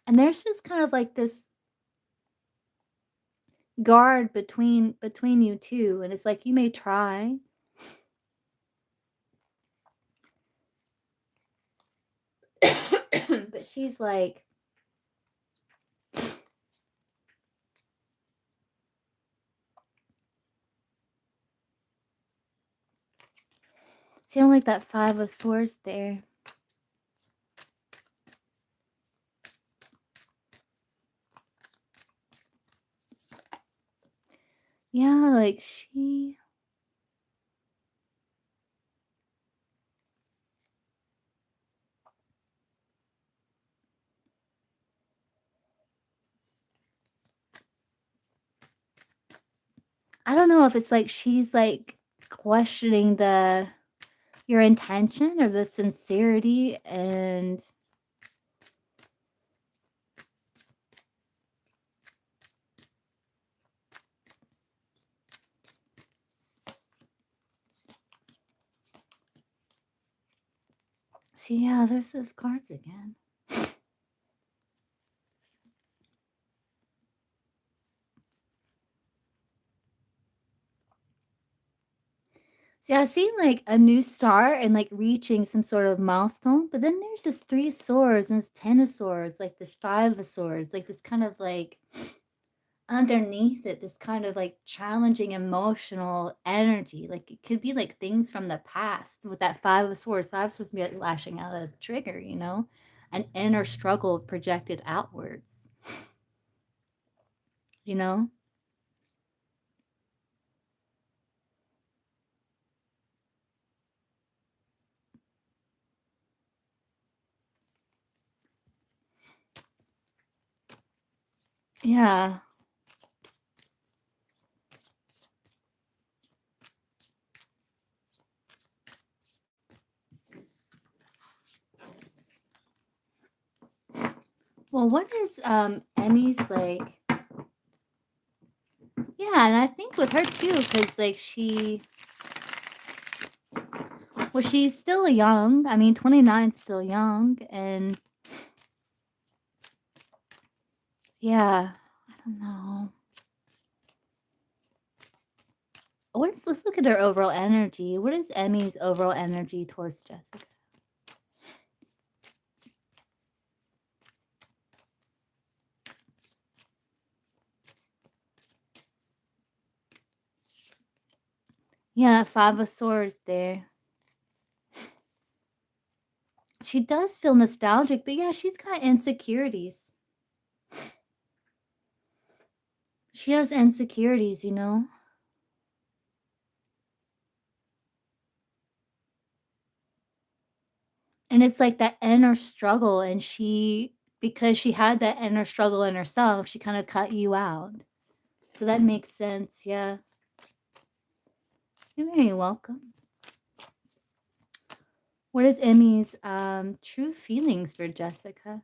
And there's just kind of like this guard between you two, and it's like you may try. But she's like see, I don't like that 5 of Swords there. Yeah, like she I don't know if it's like she's like questioning the your intention or the sincerity and see, yeah, there's those cards again. See, I see like a new start and like reaching some sort of milestone, but then there's this 3 of Swords and this 10 of Swords, like this 5 of Swords, like this kind of like underneath it, this kind of like challenging emotional energy. Like it could be like things from the past with that Five of Swords. Five of Swords be like lashing out at a trigger, you know, an inner struggle projected outwards, you know? Yeah. Well, what is Emmy's like? Yeah, and I think with her too, because like well, she's still young. I mean, 29's still young, and yeah, I don't know. Let's look at their overall energy. What is Emmy's overall energy towards Jessica? Yeah, Five of Swords there. She does feel nostalgic, but yeah, she's got insecurities. She has insecurities, you know? And it's like that inner struggle, and because she had that inner struggle in herself, she kind of cut you out. So that makes sense, yeah. You're very welcome. What is Emmy's true feelings for Jessica?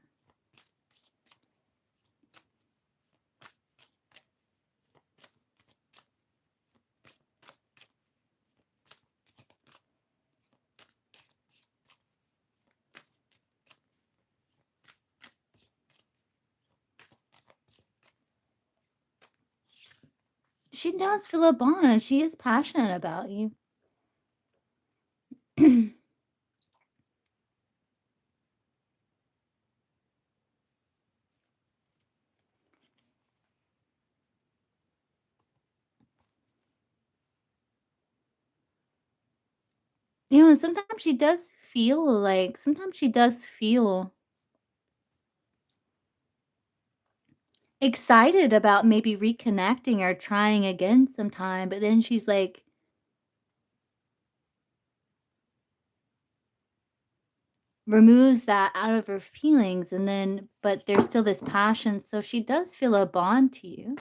She does feel a bond. She is passionate about you. You know, sometimes she does feel excited about maybe reconnecting or trying again sometime, but then she's like removes that out of her feelings, and then but there's still this passion, so she does feel a bond to you.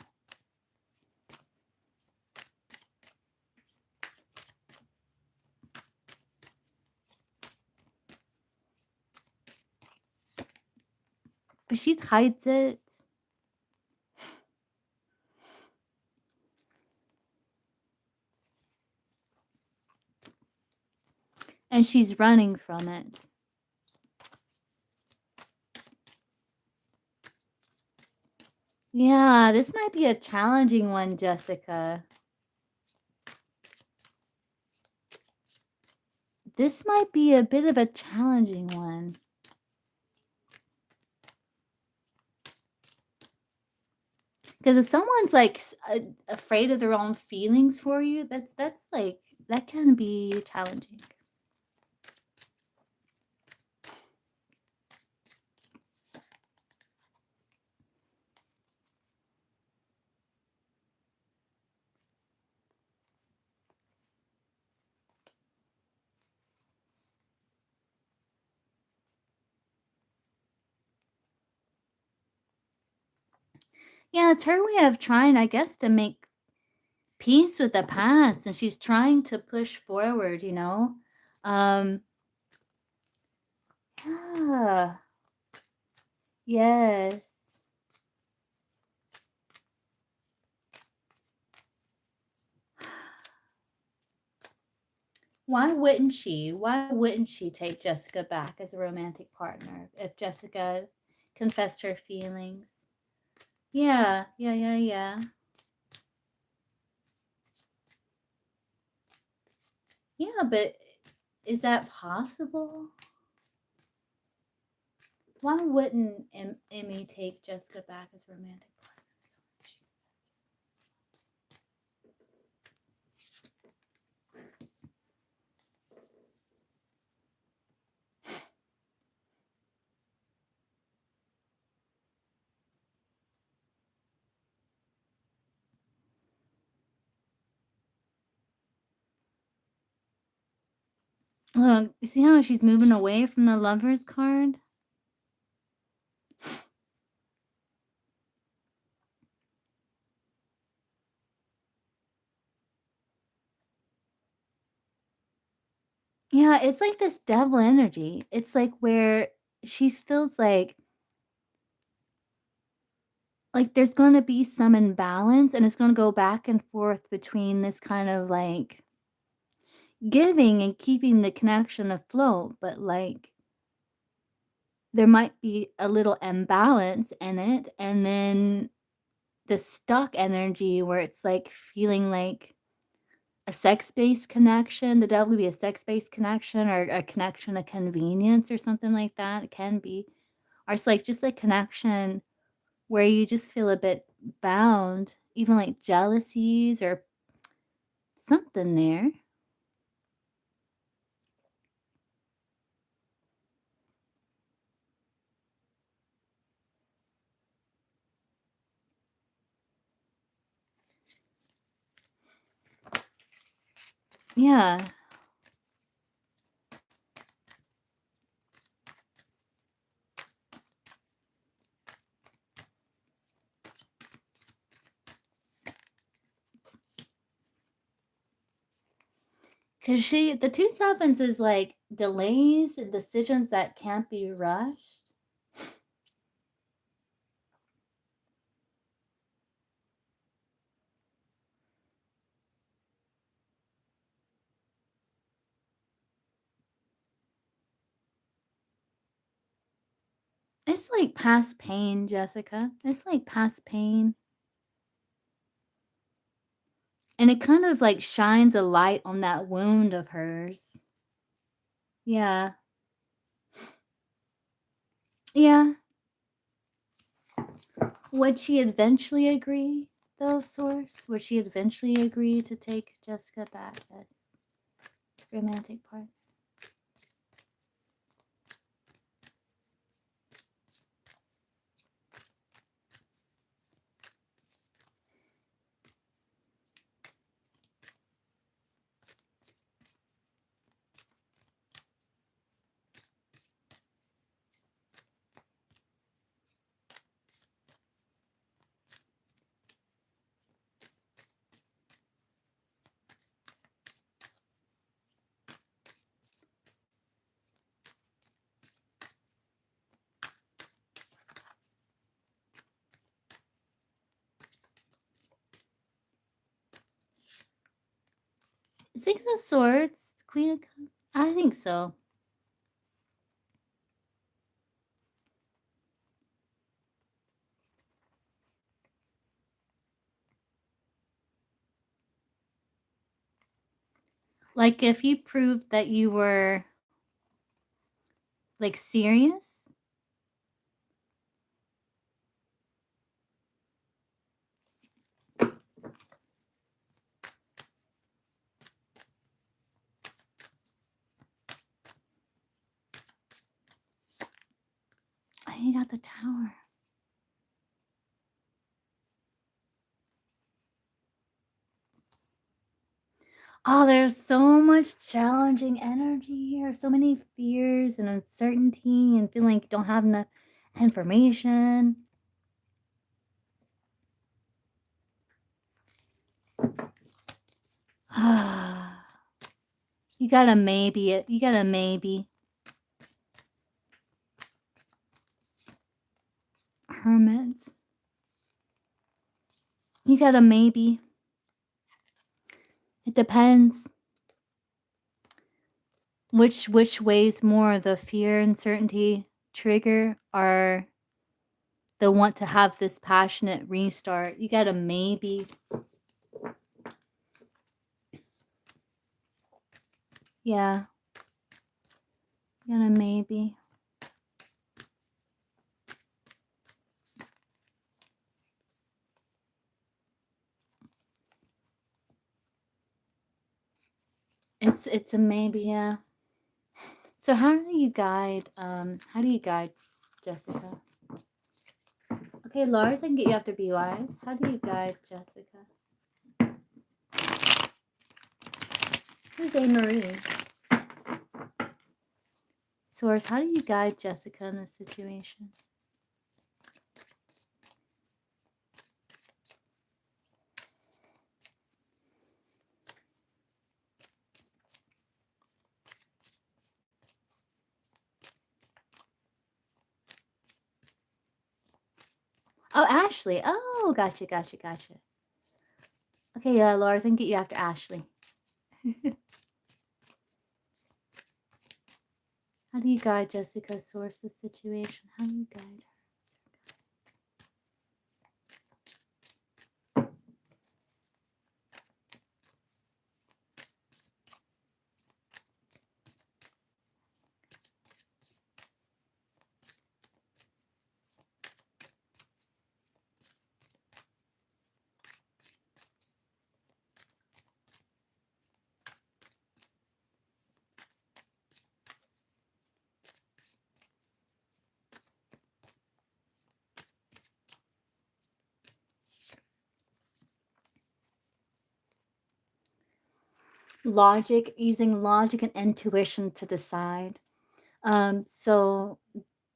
But she hides it. And she's running from it. Yeah, this might be a challenging one, Jessica. This might be a bit of a challenging one. Because if someone's like afraid of their own feelings for you, that's like that can be challenging. Yeah, it's her way of trying, I guess, to make peace with the past, and she's trying to push forward, you know? Um, yeah. Yes. Why wouldn't she? Why wouldn't she take Jessica back as a romantic partner if Jessica confessed her feelings? Yeah, yeah, yeah, yeah. Yeah, but is that possible? Why wouldn't Emmy take Jessica back as romantic partners? Look, you see how she's moving away from the Lover's card? Yeah, it's like this devil energy. It's like where she feels like there's gonna be some imbalance, and it's gonna go back and forth between this kind of, like, giving and keeping the connection afloat, but, like, there might be a little imbalance in it, and then the stuck energy where it's, like, feeling like a sex-based connection. The devil would be a sex-based connection or a connection of convenience or something like that. It can be. Or it's, like, just a connection where you just feel a bit bound, even, like, jealousies or something there. Yeah. 'Cause the 2 sevens is, like, delays and decisions that can't be rushed. It's like past pain, Jessica. It's like past pain. And it kind of, like, shines a light on that wound of hers. Yeah. Yeah. Would she eventually agree, though, Source? Would she eventually agree to take Jessica back as romantic partner? 6 of Swords, Queen of Cups. I think so. Like, if you proved that you were, like, serious? Oh, you got the Tower. Oh, there's so much challenging energy here, so many fears and uncertainty and feeling like you don't have enough information. You gotta maybe it. You gotta maybe. Hermits. You gotta maybe. It depends. Which weighs more, the fear, uncertainty trigger, or the want to have this passionate restart? You gotta maybe. Yeah. You gotta maybe. It's a maybe, yeah. So how do you guide Jessica? Okay, Lars, I can get you after Be Wise. How do you guide Jessica? Who's A. Marie? Source, how do you guide Jessica in this situation? Oh, Ashley. Oh, gotcha, gotcha, gotcha. Okay, Laura, I think get you after Ashley. How do you guide Jessica source this situation? How do you guide her? Logic, using logic and intuition to decide. So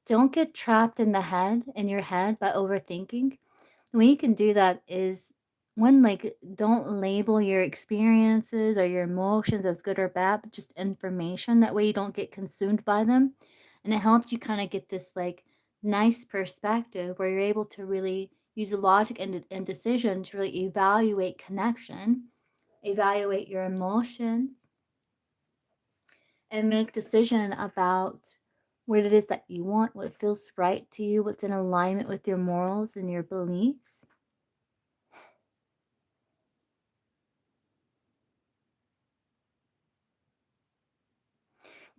don't get trapped in your head by overthinking. The way you can do that is one, like, don't label your experiences or your emotions as good or bad, but just information. That way you don't get consumed by them. And it helps you kind of get this like nice perspective where you're able to really use logic and decision to really evaluate connection, evaluate your emotions, and make decision about what it is that you want, what feels right to you, what's in alignment with your morals and your beliefs.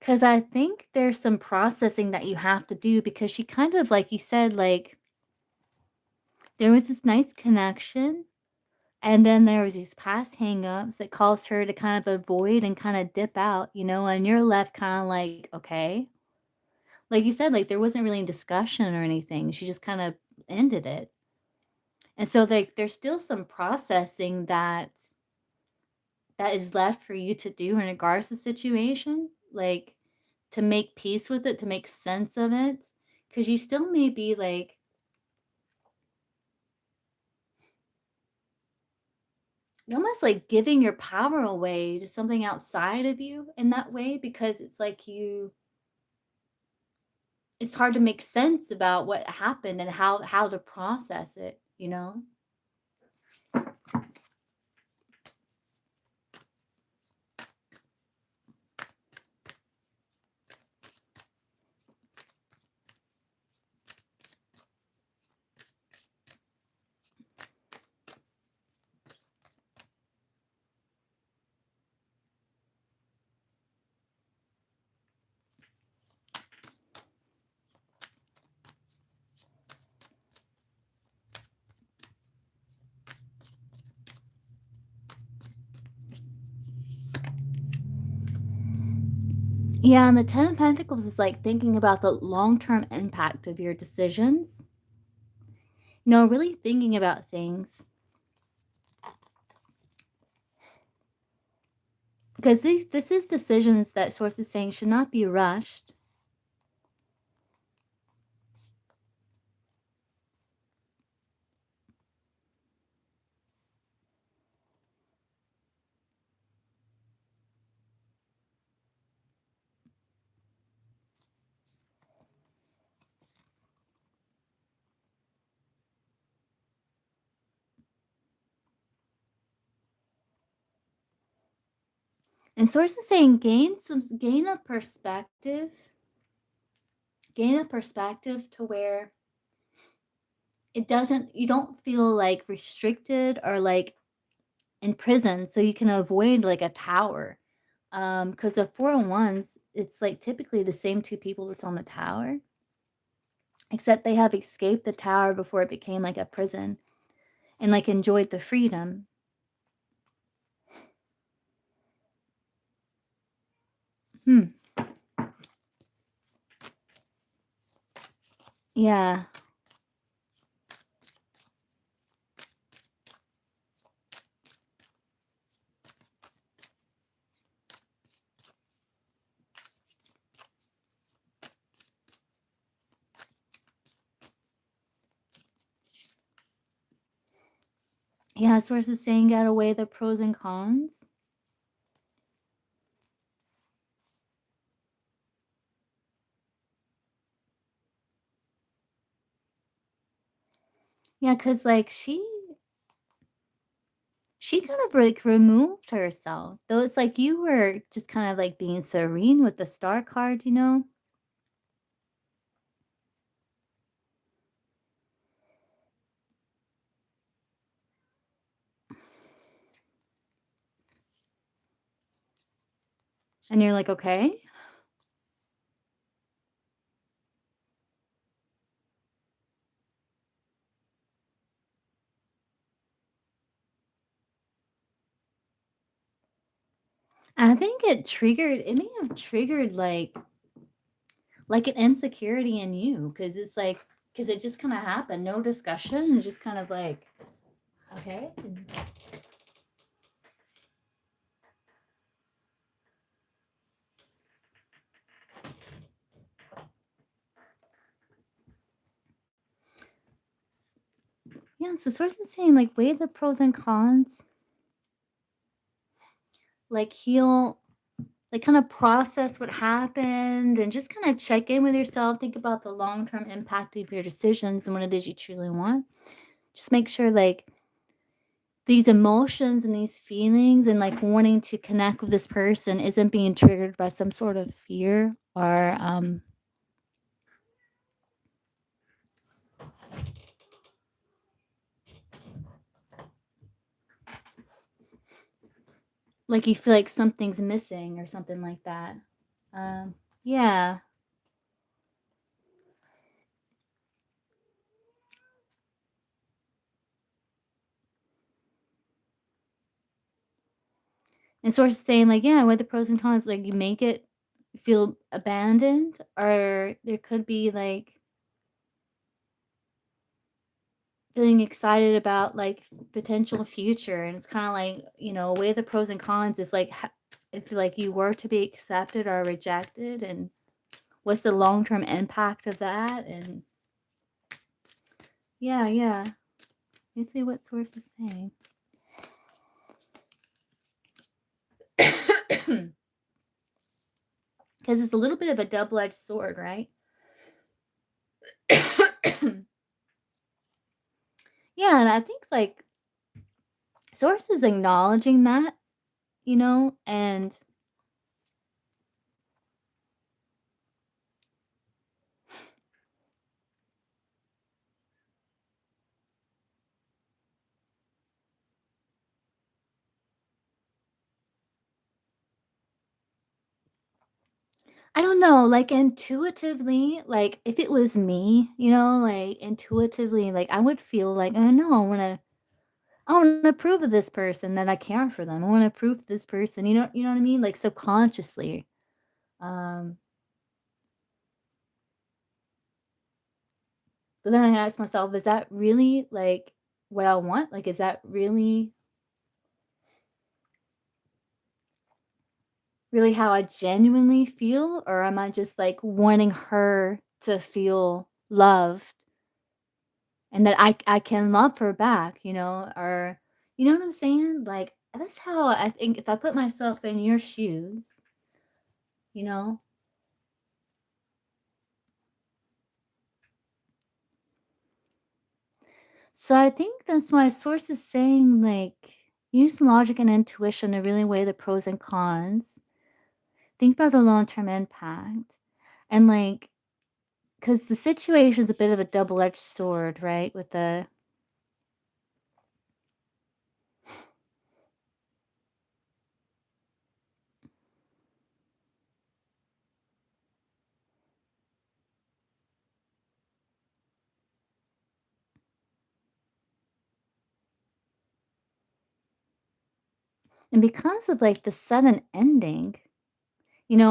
Because I think there's some processing that you have to do because she kind of, like you said, like there was this nice connection. And then there was these past hangups that caused her to kind of avoid and kind of dip out, and you're left kind of like, okay. Like you said, like there wasn't really a discussion or anything. She just kind of ended it. And so like there's still some processing that is left for you to do in regards to the situation, like to make peace with it, to make sense of it. Cause you still may be like almost like giving your power away to something outside of you in that way because it's like it's hard to make sense about what happened and how to process it. Yeah, and the 10 of Pentacles is like thinking about the long-term impact of your decisions. Really thinking about things. Because this is decisions that Source is saying should not be rushed. And Source is saying gain a perspective. Gain a perspective to where you don't feel like restricted or like in prison, so you can avoid like a tower. Because the 401s, it's like typically the same two people that's on the tower, except they have escaped the tower before it became like a prison and like enjoyed the freedom. Yeah. Yeah, sources saying gotta weigh the pros and cons. Yeah, cause like, she kind of, like, removed herself, though it's like you were just kind of, like, being serene with the star card, you know? And you're like, "Okay." I think it may have triggered, like, an insecurity in you, cause it's like, cause it just kinda happened, no discussion, it's just kind of like, "Okay." Yeah, so source is saying, like, weigh the pros and cons, like, heal, like, kinda process what happened and just kinda check in with yourself, think about the long-term impact of your decisions and what it is you truly want. Just make sure, like, these emotions and these feelings and, like, wanting to connect with this person isn't being triggered by some sort of fear or, like, you feel like something's missing or something like that. Um, yeah. And source is saying, like, yeah, what the pros and cons, like, you make it feel abandoned, or there could be, like, feeling excited about, like, potential future, and it's kinda like, weigh the pros and cons if, like, if, like, you were to be accepted or rejected, and what's the long-term impact of that, and yeah, yeah. Let's see what source is saying. 'Cause it's a little bit of a double-edged sword, right? Yeah, and I think, like, source is acknowledging that, and I don't know, like, intuitively, like, if it was me, like, intuitively, like, I would feel like, "Oh, no, I wanna prove to this person that I care for them. I wanna prove to this person," you know what I mean? Like, subconsciously. Um, but then I ask myself, "Is that really, like, what I want? Like, is that really how I genuinely feel, or am I just, like, wanting her to feel loved and that I can love her back, or you know what I'm saying? Like, that's how I think if I put myself in your shoes, you know? So I think that's why source is saying, like, use logic and intuition to really weigh the pros and cons. Think about the long-term impact, and, like, because the situation's a bit of a double-edged sword, right? With the and because of, like, the sudden ending,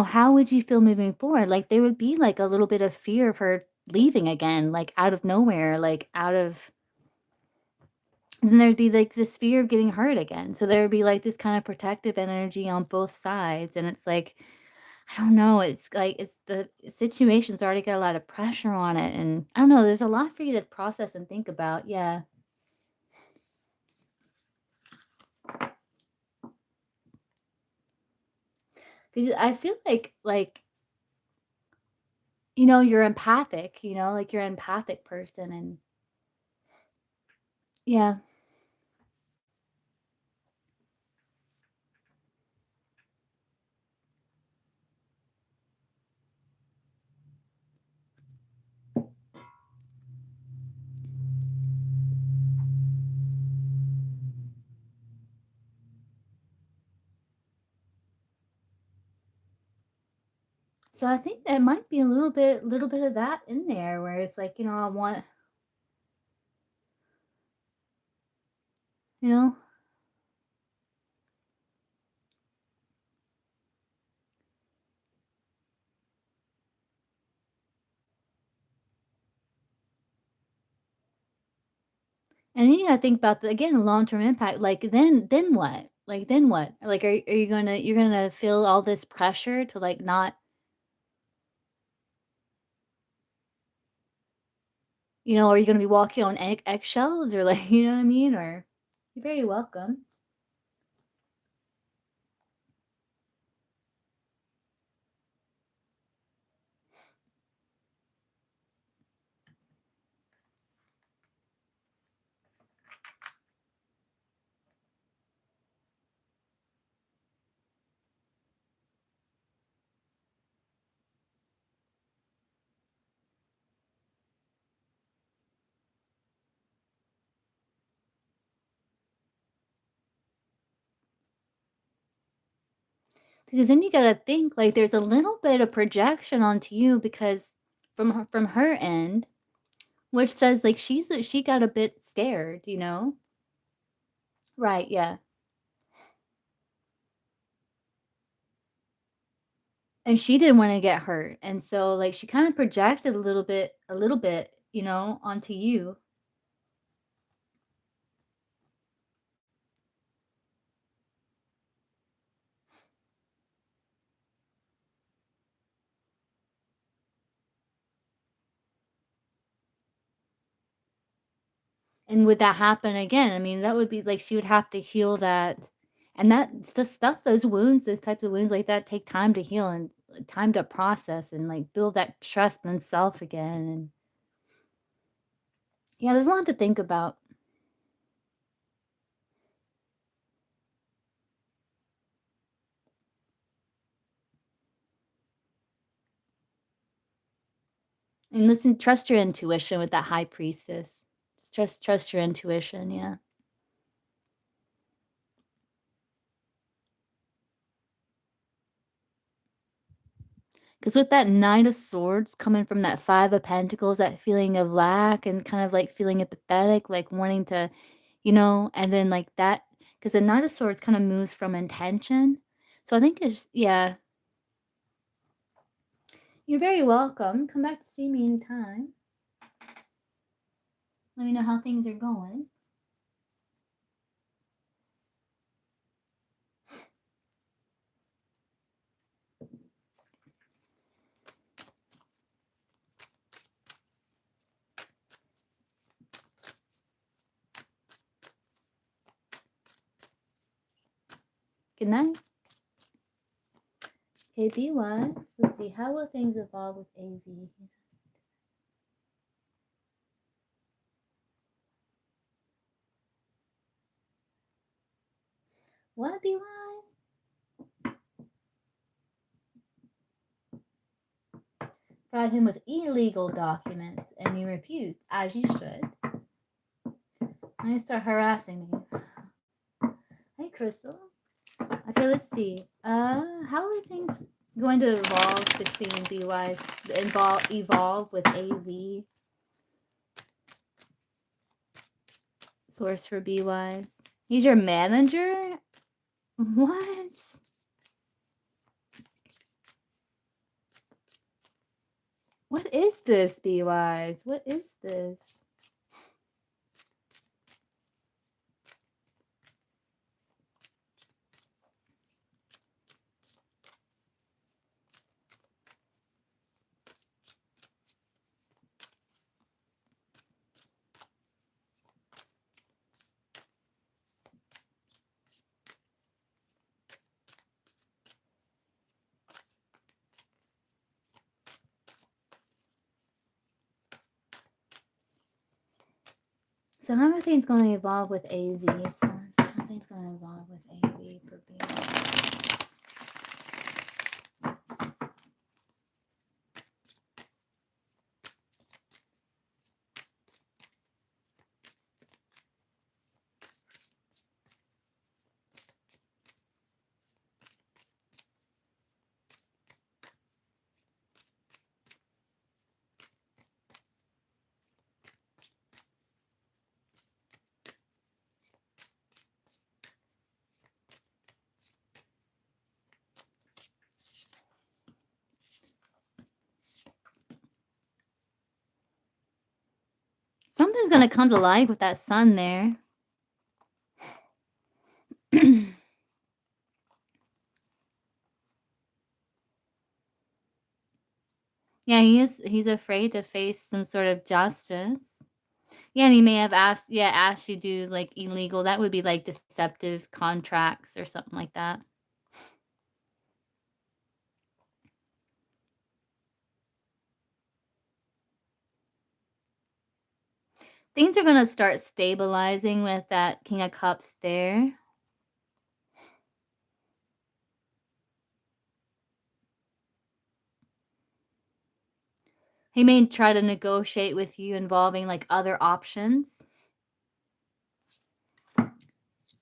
how would you feel moving forward? Like, there would be, like, a little bit of fear of her leaving again, like, out of nowhere, like, out of and then there'd be, like, this fear of getting hurt again. So there would be, like, this kind of protective energy on both sides, and it's like, I don't know, it's like it's the situation's already got a lot of pressure on it, and I don't know, there's a lot for you to process and think about, yeah. 'Cause I feel like, you're empathic, like you're an empathic person and yeah. So I think there might be a little bit of that in there where it's like, I want, you know? And then you gotta think about the again, long-term impact, like, then what? Like, then what? Like, are you you're gonna feel all this pressure to, like, not are you gonna be walking on eggshells or, like, you know what I mean? Or you're very welcome. Because then you gotta think, like, there's a little bit of projection onto you because from her end, which says, like, she got a bit scared, you know? Right, yeah. And she didn't wanna get hurt, and so, like, she kinda projected a little bit, onto you. And would that happen again? I mean, that would be like she would have to heal that and that's the stuff those wounds, those types of wounds like that take time to heal and time to process and, like, build that trust in self again, and yeah, there's a lot to think about. And listen, trust your intuition with that high priestess. Trust your intuition, yeah. 'Cause with that Knight of Swords coming from that Five of Pentacles, that feeling of lack and kind of, like, feeling empathetic, like, wanting to and then, like, that because the Knight of Swords kinda moves from intention. So I think it's yeah. You're very welcome. Come back to see me anytime. Let me know how things are going. Good night. Okay, be wise. Let's see. How will things evolve with AV? What, be wise? Provide him with illegal documents, and you refused, as you should. I'm gonna start harassing me. Hey, Crystal. Okay, let's see. How are things going to evolve between BY's evolve with AV? Source for BY's. He's your manager? What? What is this, BY's? What is this? So how are things going to evolve with AV? So how are things going to evolve with AV for being? Something's going to come to light with that sun there. Yeah, he's afraid to face some sort of justice. Yeah, and he may have asked you to do like illegal. That would be like deceptive contracts or something like that. Things are going to start stabilizing with that King of Cups there. He may try to negotiate with you involving like other options.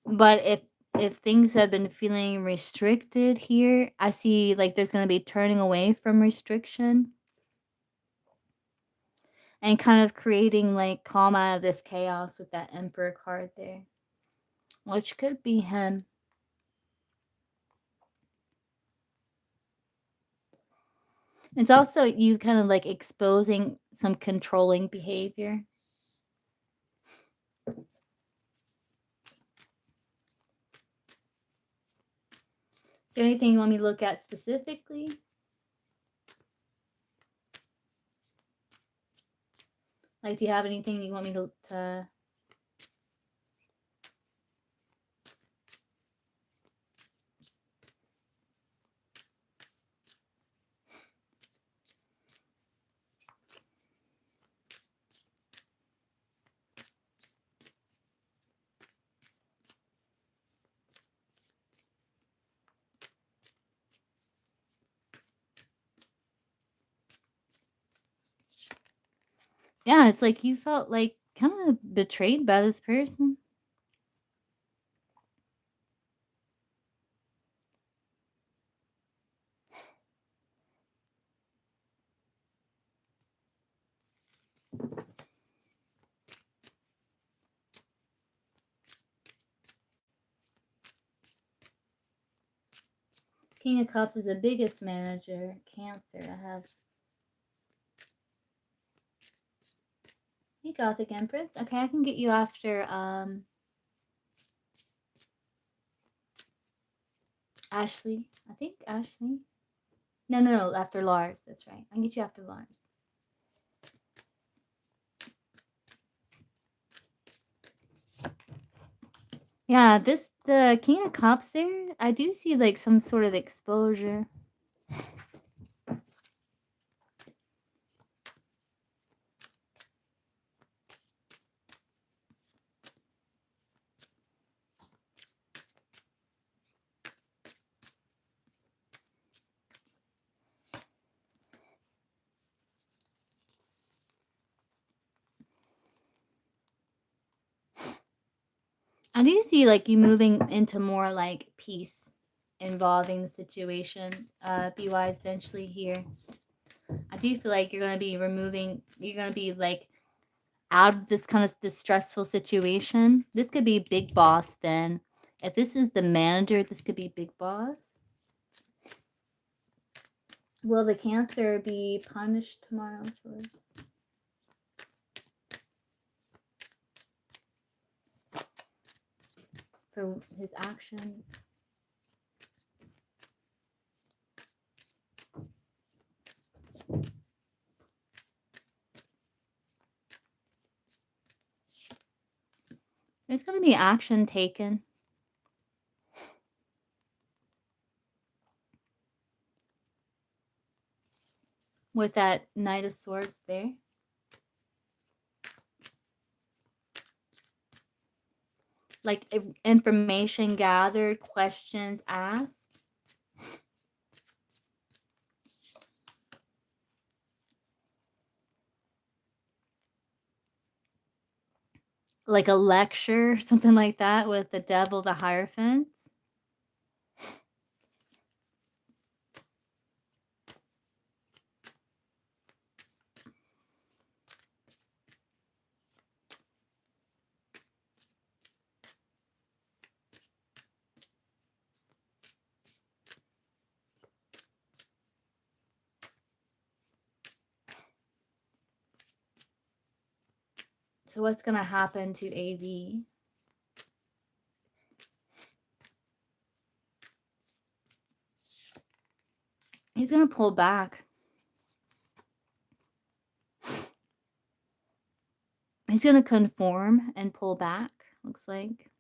But if things have been feeling restricted here, I see like there's going to be turning away from restriction and kind of creating like calm out of this chaos with that Emperor card there, which could be him. It's also you kind of like exposing some controlling behavior. Is there anything you want me to look at specifically? Like, do you have anything you want me to Yeah, it's like you felt like kind of betrayed by this person. King of Cups is the biggest manager. Cancer. I have. Hey, Gothic Empress. Okay, I can get you after Ashley. I think Ashley. No, after Lars. That's right. I can get you after Lars. Yeah, the King of Cups there, I do see like some sort of exposure. I do see like you moving into more like peace involving the situation. Be wise eventually here. I do feel like you're gonna be like out of this kind of this stressful situation. This could be Big Boss then. If this is the manager, this could be Big Boss. Will the Cancer be punished tomorrow, Source? For his actions? There's going to be action taken. With that Knight of Swords there. like information gathered, questions asked. Like a lecture, something like that, with the devil, the Hierophant. So what's going to happen to AV? He's going to pull back. He's going to conform and pull back, looks like.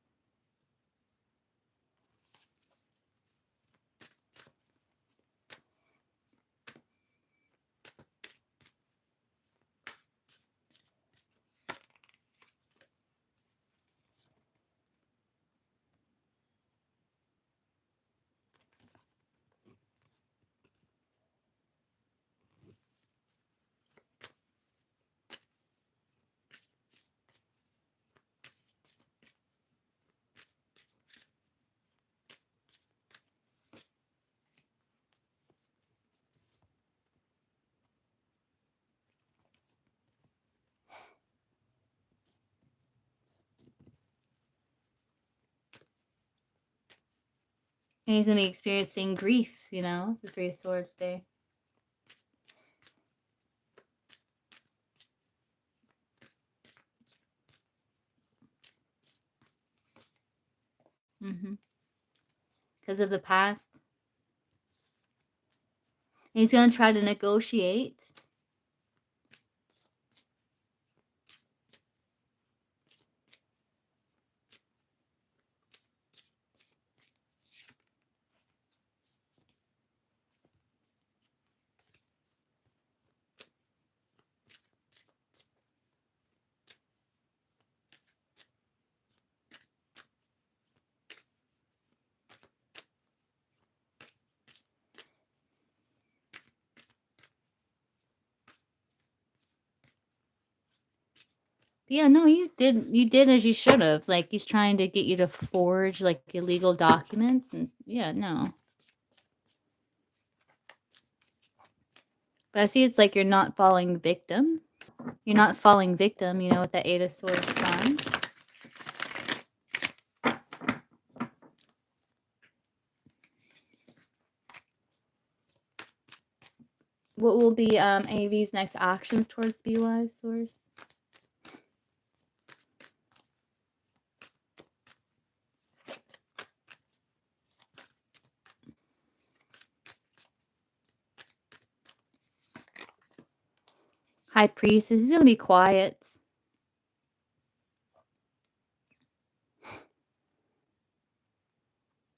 And he's going to be experiencing grief, you know, the Three of Swords there. Because of the past. And he's going to try to negotiate. Yeah, no, you did as you should have. Like, he's trying to get you to forge like illegal documents, and yeah, no. But I see it's like you're not falling victim. You're not falling victim, you know, with the Eight of Swords Sun. What will be AV's next actions towards BY Source? High Priestess, he's going to be quiet.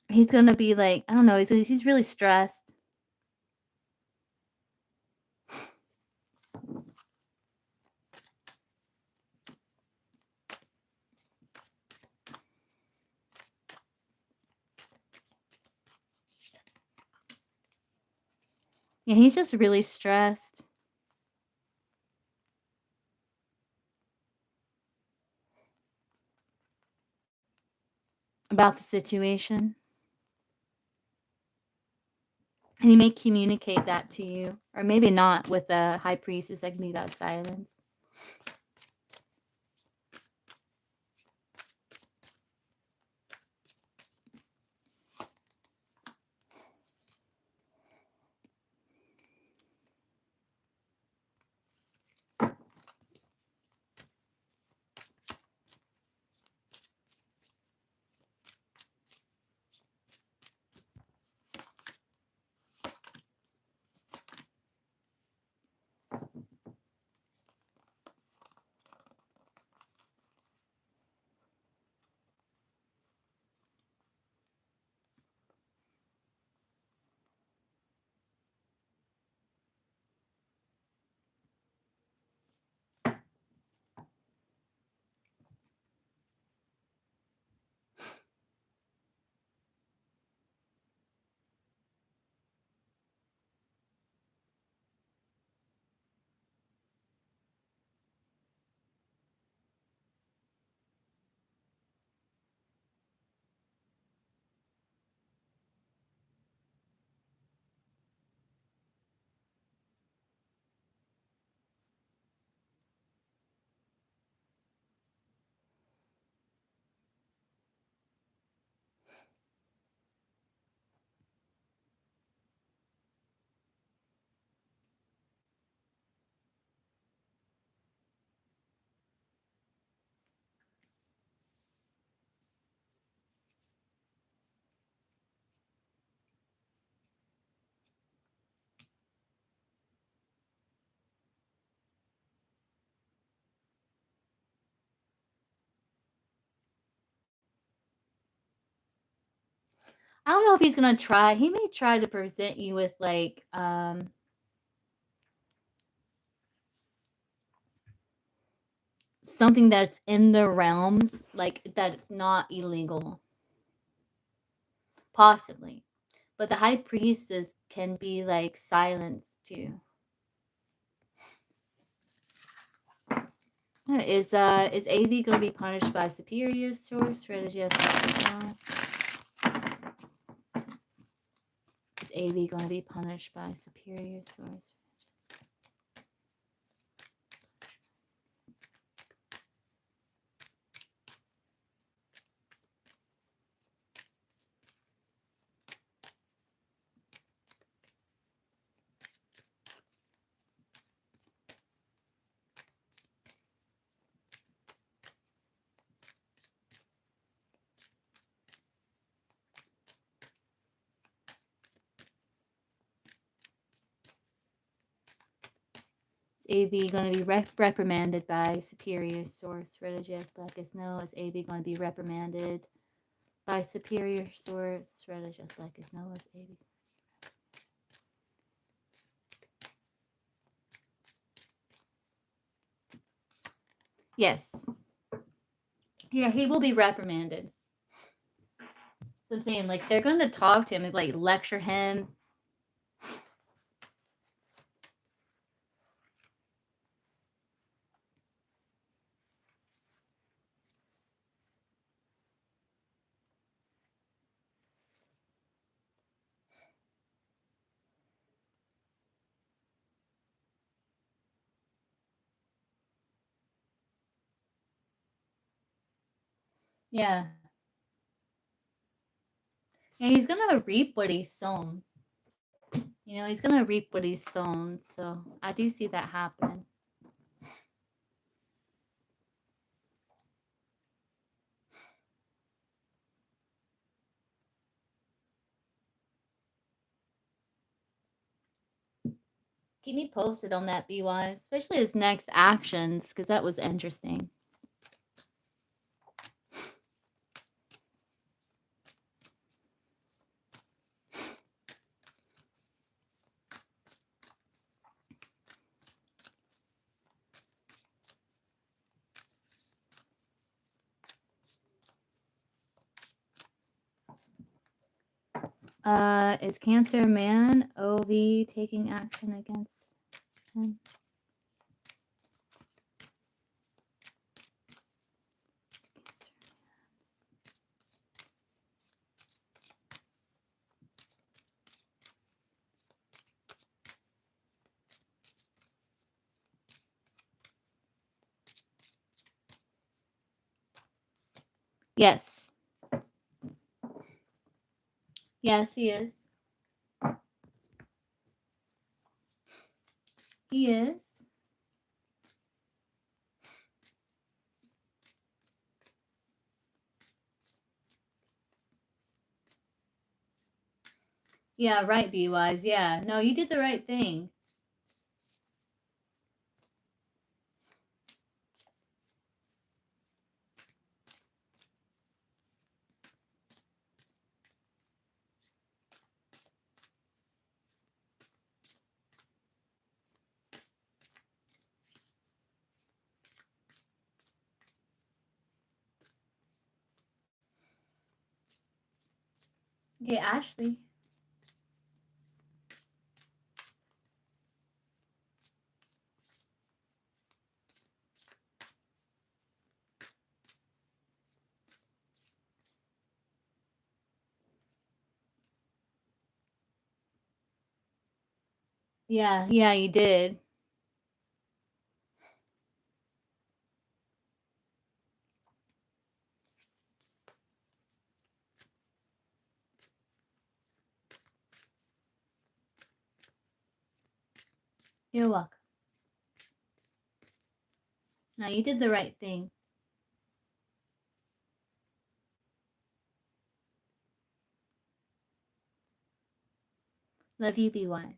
He's going to be like, I don't know, he's really stressed. Yeah, he's just really stressed about the situation. And he may communicate that to you. Or maybe not with the High Priestess. That can be about silence. I don't know if he's gonna try. He may try to present you with like something that's in the realms, like that's not illegal. Possibly. But the high priestess can be like silenced too. Is AV gonna be punished by superior source strategy? No. Is AV gonna be punished by superior source? AV going to be reprimanded by superior source? Religious Black is no. Is AV going to be reprimanded by superior source? Religious Black is no. Is AV? Yes. Yeah, he will be reprimanded. So I'm saying, like, they're going to talk to him and, like, lecture him. Yeah. And he's going to reap what he's sown. You know, he's going to reap what he's sown. So I do see that happening. Keep me posted on that, BY, especially his next actions, because that was interesting. Is Cancer Man OV taking action against him? Yes. Yes, he is. He is. Yeah, right, B-Wise. Yeah. No, you did the right thing. Okay, Ashley. Yeah, you did. You're welcome. No, you did the right thing. Love you, B-Wise.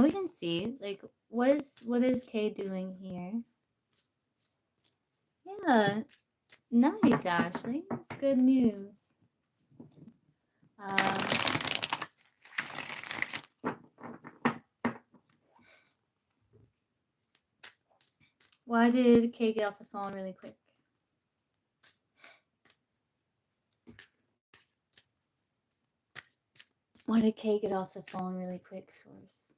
we can see. Like, what is Kay doing here? Yeah, nice, Ashley. That's good news. Um, why did Kay get off the phone really quick? Why did Kay get off the phone really quick, Source?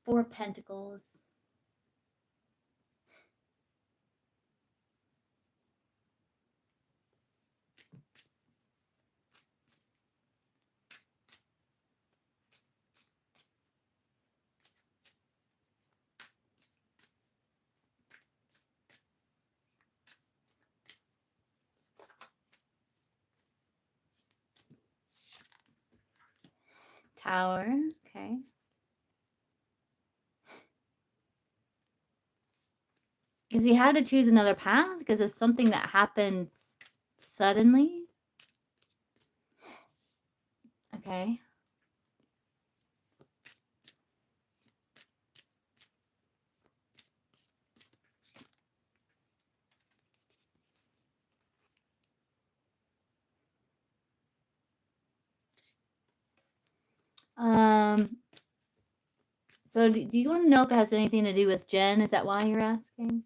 Four Pentacles. Tower. Okay. Because he had to choose another path because it's something that happens suddenly. Okay. So do you want to know if it has anything to do with Jen? Is that why you're asking?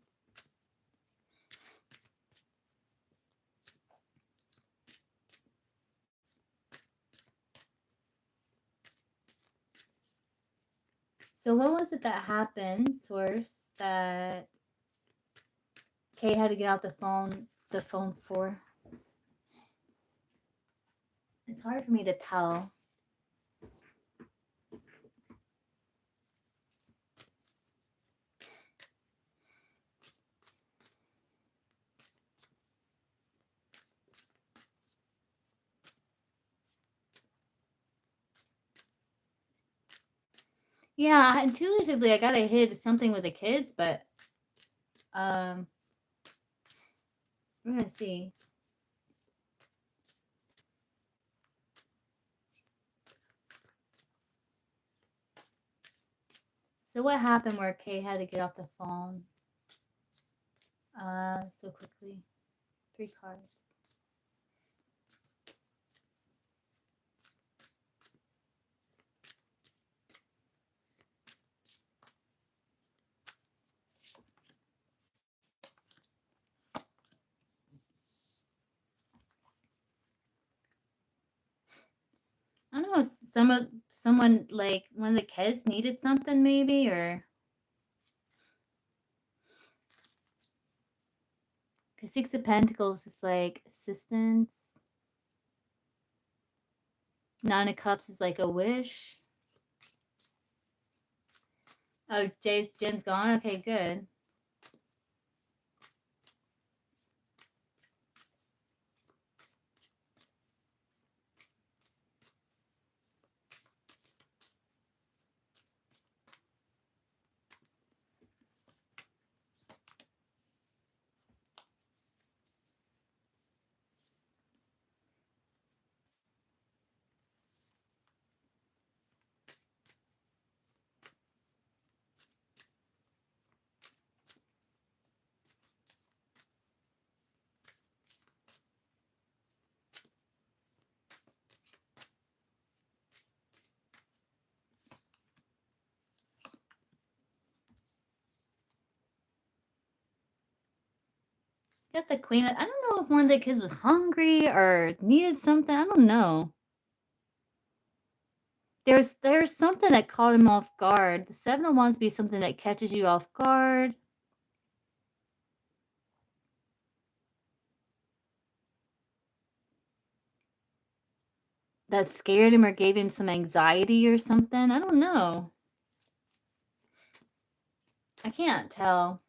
So what was it that happened, Source, that Kay had to get out the phone for? It's hard for me to tell. Yeah, intuitively I gotta hit something with the kids, but we're gonna see. So what happened where Kay had to get off the phone so quickly? 3 cards. I don't know, someone like one of the kids needed something maybe, or because 6 of Pentacles is like assistance. 9 of Cups is like a wish. Oh, Jen's gone? Okay, good. Got the Queen. I don't know if one of the kids was hungry or needed something. I don't know. There's something that caught him off guard. The Seven of Wands be something that catches you off guard. That scared him or gave him some anxiety or something. I don't know. I can't tell.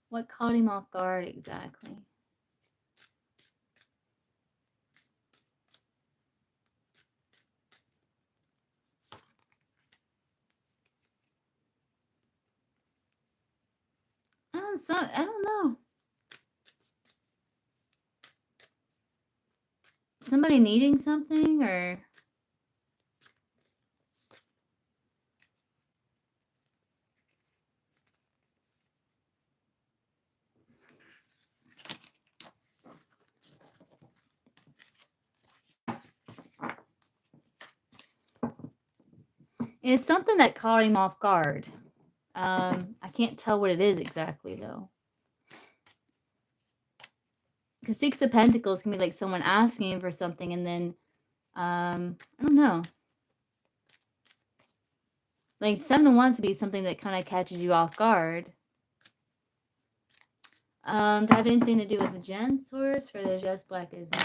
What caught him off guard exactly? I don't know. Somebody needing something or... It's something that caught him off guard. I can't tell what it is exactly, though. Because Six of Pentacles can be like someone asking for something and then, I don't know. Like Seven of Wands to be something that kind of catches you off guard. To have anything to do with the Gen source for the Just Black is no.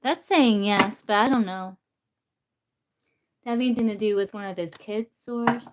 That's saying yes, but I don't know. To have anything to do with one of his kids' source.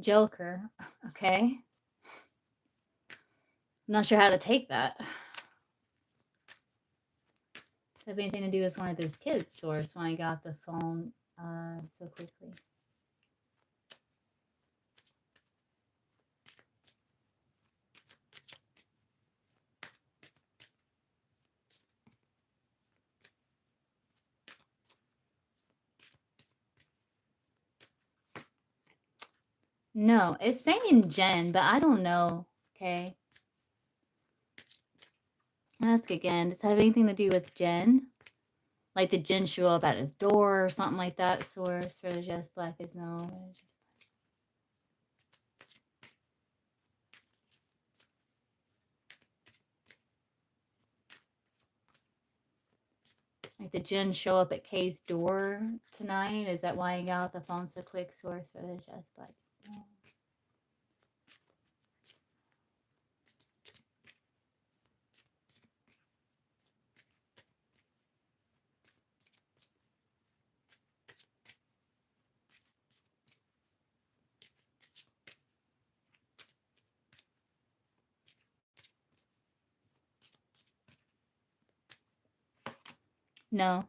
Joker. Okay. Not sure how to take that. Have anything to do with one of his kids' source when I got the phone so quickly. No, it's saying Jen, but I don't know. Okay. Ask again. Does it have anything to do with Jen? Like the Jen show up at his door or something like that? Source for the Just Black is no. Like, did Jen show up at Kay's door tonight? Is that why he got off the phone so quick? Source for the just black. No.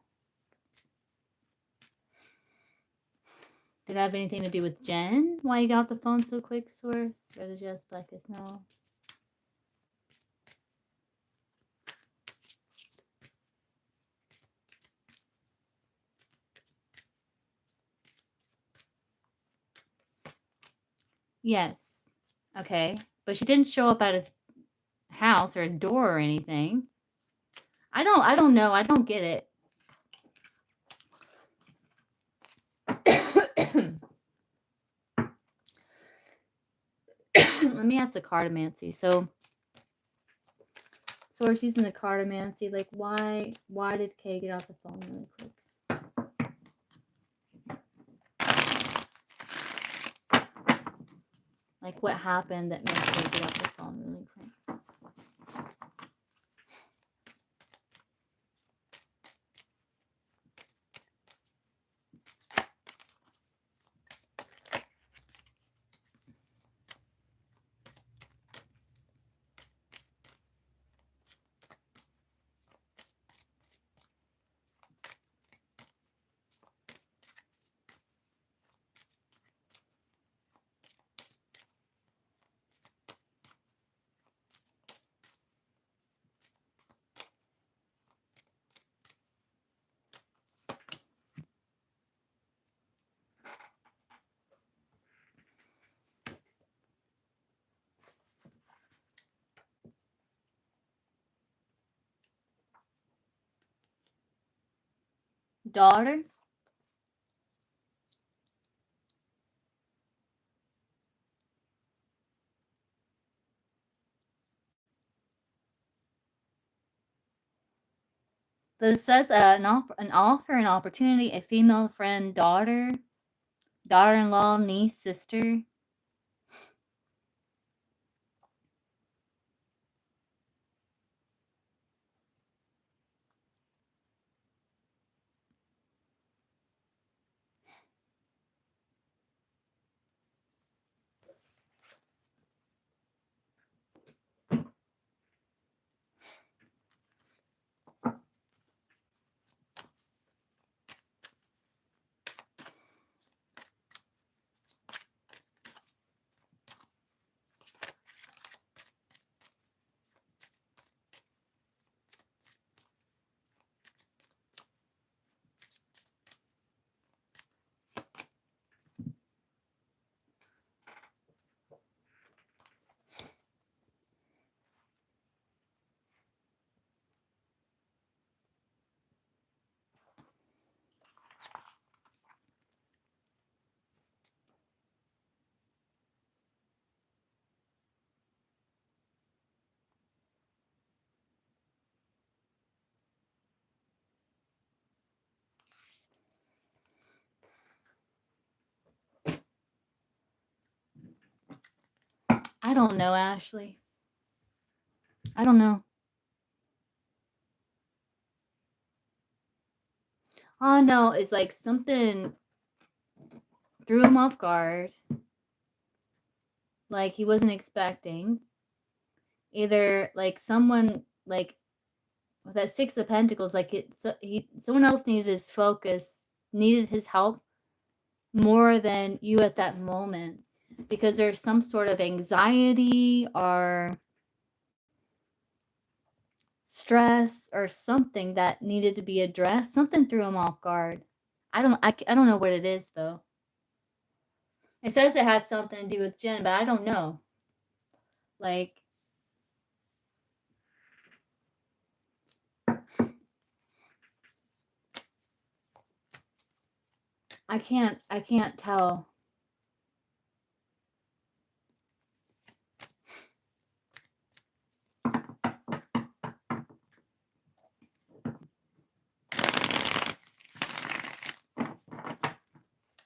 Did it have anything to do with Jen? Why you got off the phone so quick, Source? Or the just blackest? No. Yes. Okay. But she didn't show up at his house or his door or anything. I don't know. I don't get it. Let me ask the cartomancy. So Source using the cartomancy, like why did Kay get off the phone really quick? Like what happened that made Kay get off the phone really quick? Daughter? This says an offer, an opportunity, a female friend, daughter, daughter-in-law, niece, sister. I don't know, Ashley. I don't know. All I know is like something threw him off guard. Like he wasn't expecting. Either like someone like with that Six of Pentacles, like someone else needed his focus, needed his help more than you at that moment, because there's some sort of anxiety or stress or something that needed to be addressed. Something threw him off guard. I don't know what it is though. It says it has something to do with Jen, but I don't know. Like I can't tell.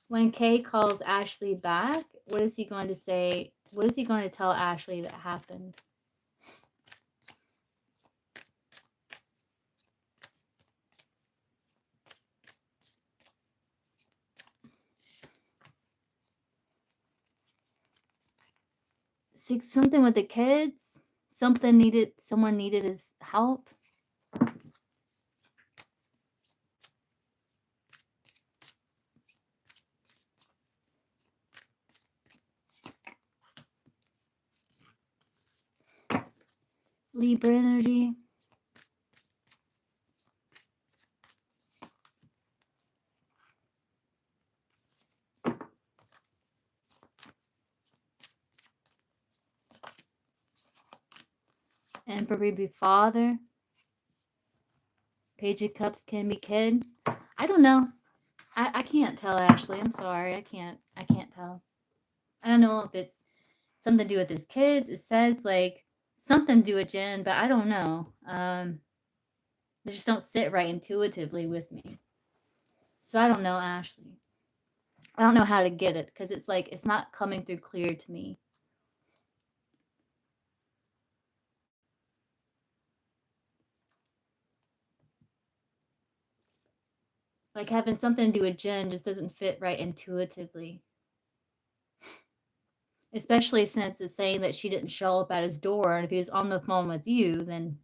When Kay calls Ashley back, what is he going to say? What is he going to tell Ashley that happened? Something with the kids? Someone needed his help? Libra energy. Emperor be father. Page of Cups can be kid. I don't know. I can't tell, Ashley. I'm sorry. I can't tell. I don't know if it's something to do with his kids. It says like something to do with Jen, but I don't know. They just don't sit right intuitively with me. So I don't know, Ashley. I don't know how to get it because it's like it's not coming through clear to me. Like having something to do with Jen just doesn't fit right intuitively. Especially since it's saying that she didn't show up at his door, and if he was on the phone with you, then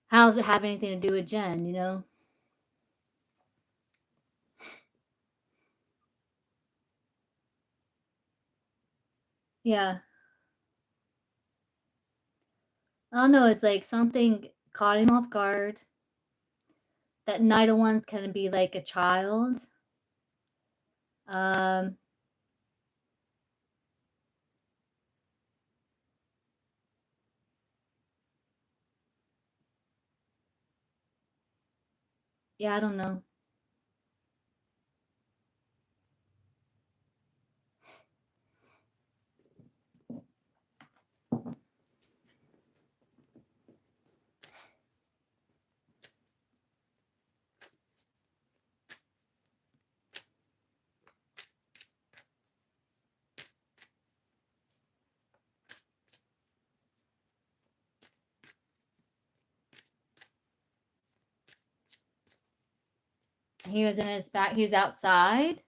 how does it have anything to do with Jen, you know? Yeah. I don't know, it's like something caught him off guard. That Night of Wands can be like a child. Um, yeah, I don't know. He was in his back, he was outside.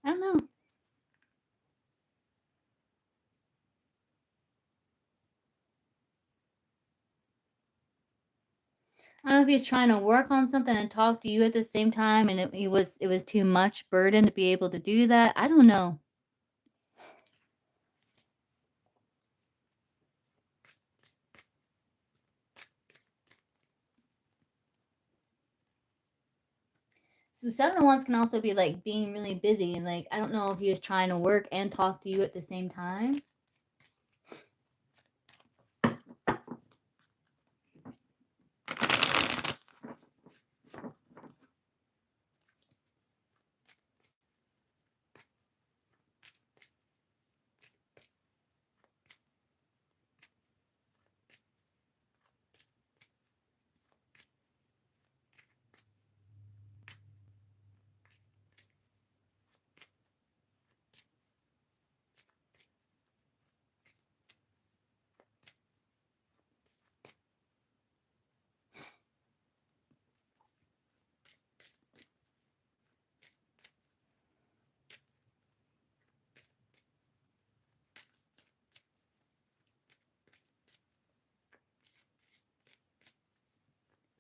I don't know. I don't know if he's trying to work on something and talk to you at the same time, and it was too much burden to be able to do that. I don't know. So Seven of Wands can also be like being really busy, and like I don't know if he was trying to work and talk to you at the same time.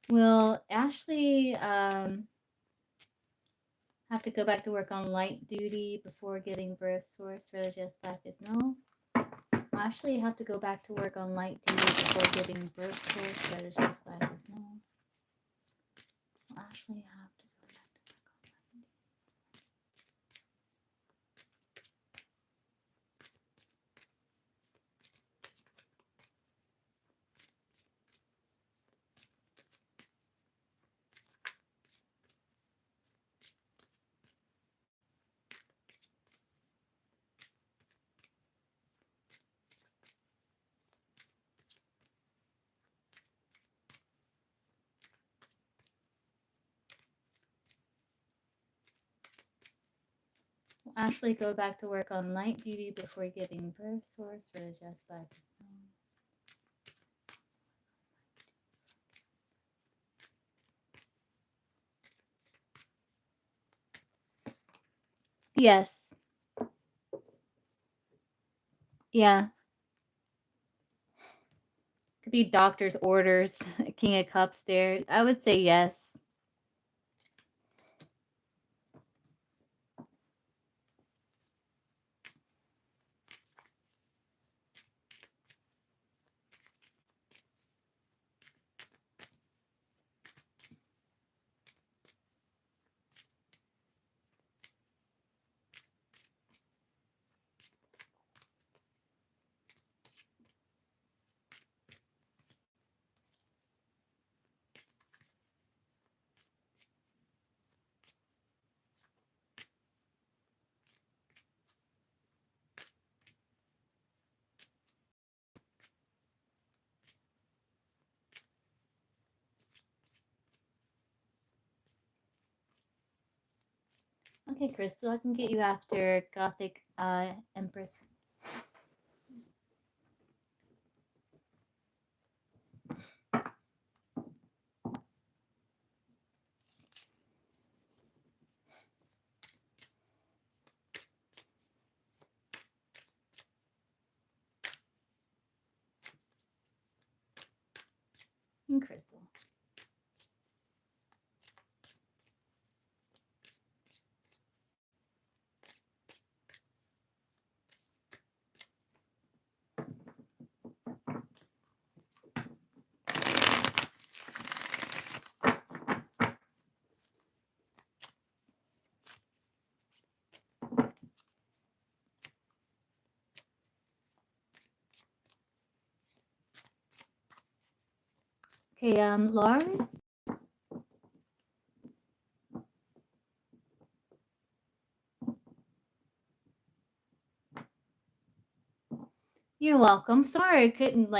Will Ashley have to go back to work on light duty before getting birth source? Religious back is no. Actually, you have to go back to work on light duty before giving birth. Source registers by his name. Actually, you have to go back to work on light duty. Ashley, go back to work on light duty before giving birth. Source readjust by his name. Yes. Yeah. Could be doctor's orders. King of Cups there. I would say yes. Okay, Crystal, I can get you after Gothic Empress. And Crystal. Okay, Lars. You're welcome. Sorry, I couldn't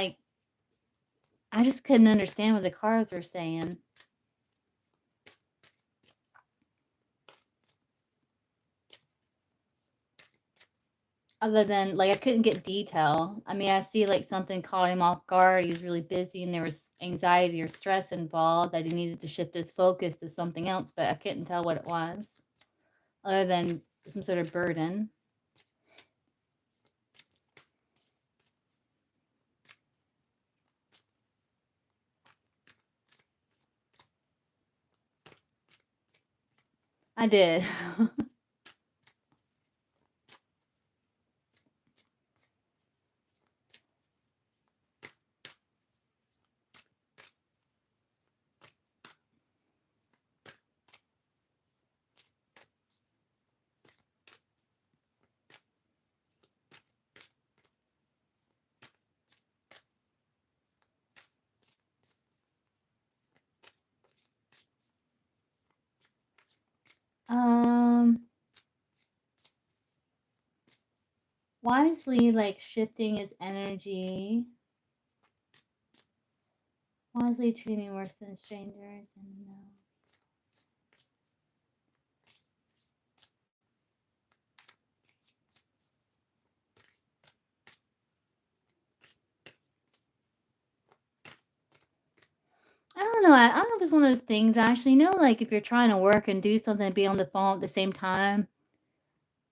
I just couldn't understand what the cards were saying. Other than I couldn't get detail. I mean, I see something caught him off guard. He was really busy and there was anxiety or stress involved that he needed to shift his focus to something else, but I couldn't tell what it was. Other than some sort of burden. I did. Wisely shifting his energy. Wisely treating worse than strangers and no. I don't know. I don't know if it's one of those things, actually. If you're trying to work and do something and be on the phone at the same time,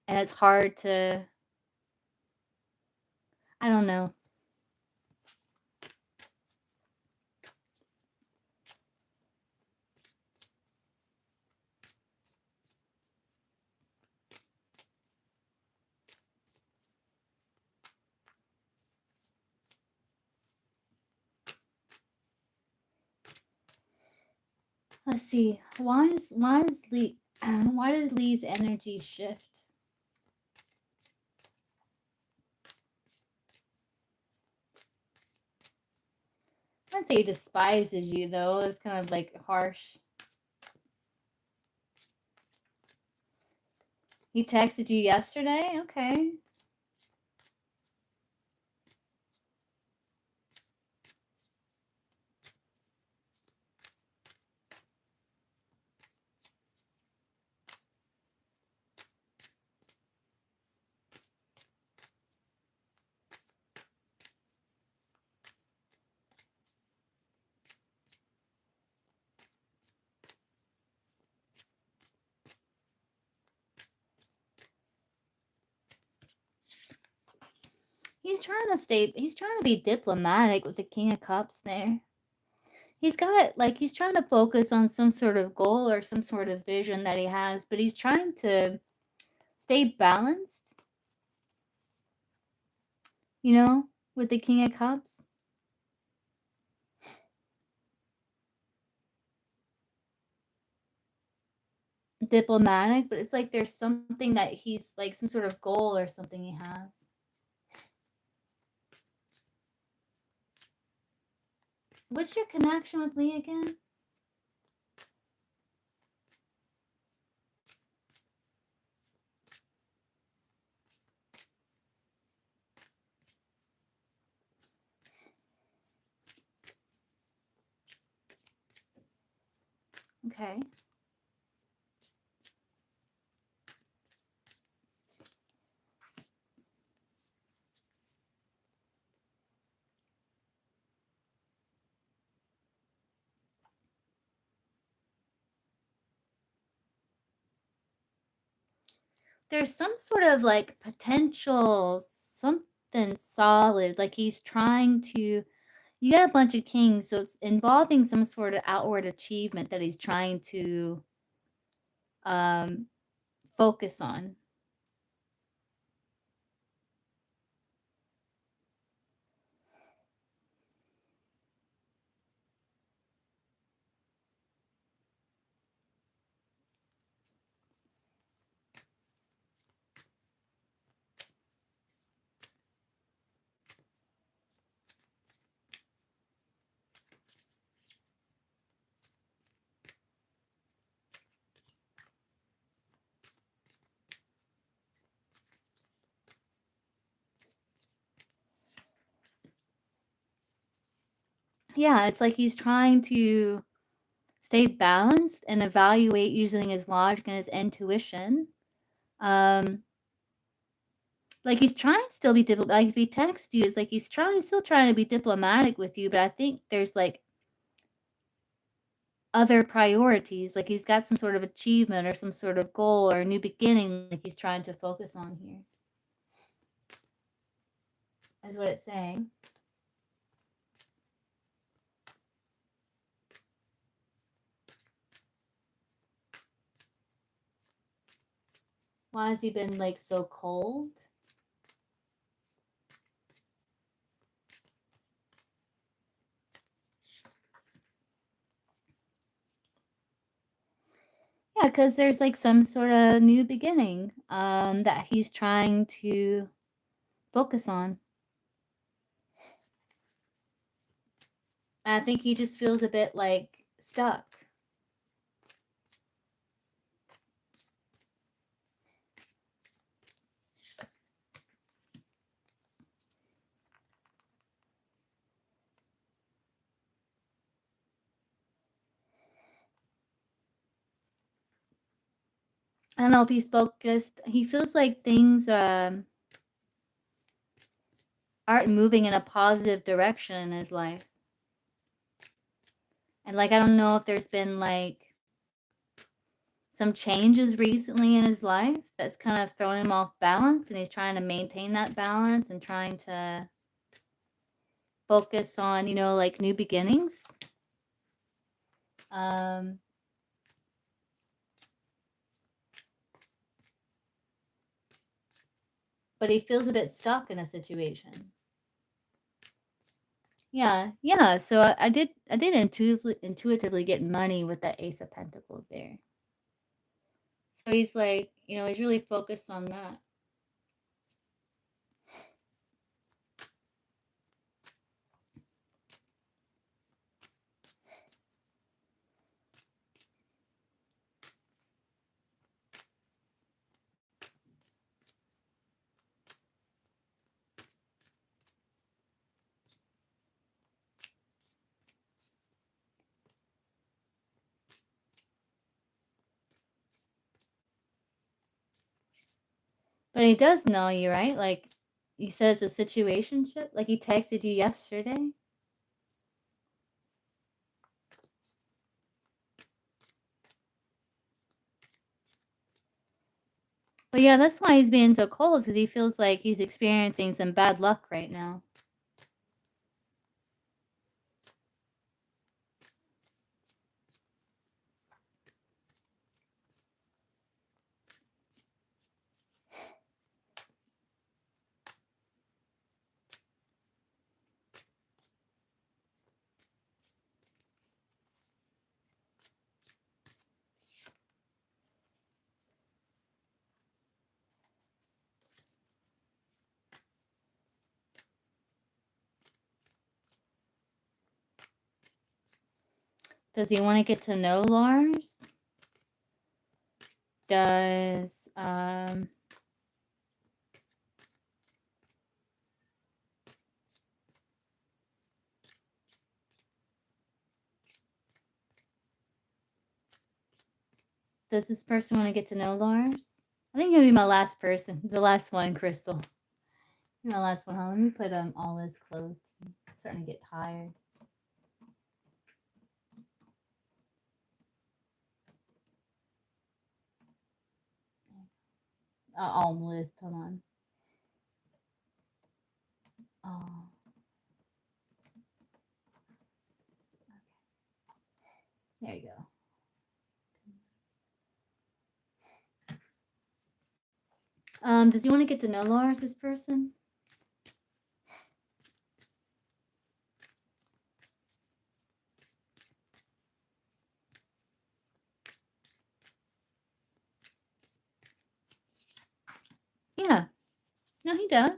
and it's hard to. I don't know. Let's see. Why is Lee why did Lee's energy shift? I'd say he despises you though. It's kind of like harsh. He texted you yesterday? Okay. He's trying to be diplomatic with the King of Cups there. He's trying to focus on some sort of goal or some sort of vision that he has, but he's trying to stay balanced, you know, with the King of Cups. Diplomatic, but it's like there's something that he's like some sort of goal or something he has. What's your connection with Lee again? Okay. There's some sort of like potential something solid. Like he's trying to you got a bunch of kings, so it's involving some sort of outward achievement that he's trying to um focus on. Yeah, it's like he's trying to stay balanced and evaluate using his logic and his intuition. Um, like he's trying to still be like if he texts you, it's like he's still trying to be diplomatic with you, but I think there's like other priorities. Like he's got some sort of achievement or some sort of goal or a new beginning like he's trying to focus on here. Is what it's saying. Why has he been like so cold? Yeah, because there's like some sort of new beginning that he's trying to focus on. And I think he just feels a bit like stuck. I don't know if he's focused. He feels like things aren't moving in a positive direction in his life. And like I don't know if there's been like some changes recently in his life that's kind of thrown him off balance, and he's trying to maintain that balance and trying to focus on, like new beginnings. Um, but he feels a bit stuck in a situation. Yeah, yeah. So I did intuitively get money with that Ace of Pentacles there. So he's like, he's really focused on that. But he does know you, right? Like you said, it's a situationship. Like he texted you yesterday. But yeah, that's why he's being so cold, because he feels like he's experiencing some bad luck right now. Does he want to get to know Lars? Does does this person want to get to know Lars? I think he'll be my last person. The last one, Crystal. My last one. Let me put all this closed. I'm starting to get tired. List. Hold on. Oh. There you go. Does he want to get to know Lars, this person? Yeah. No, he does.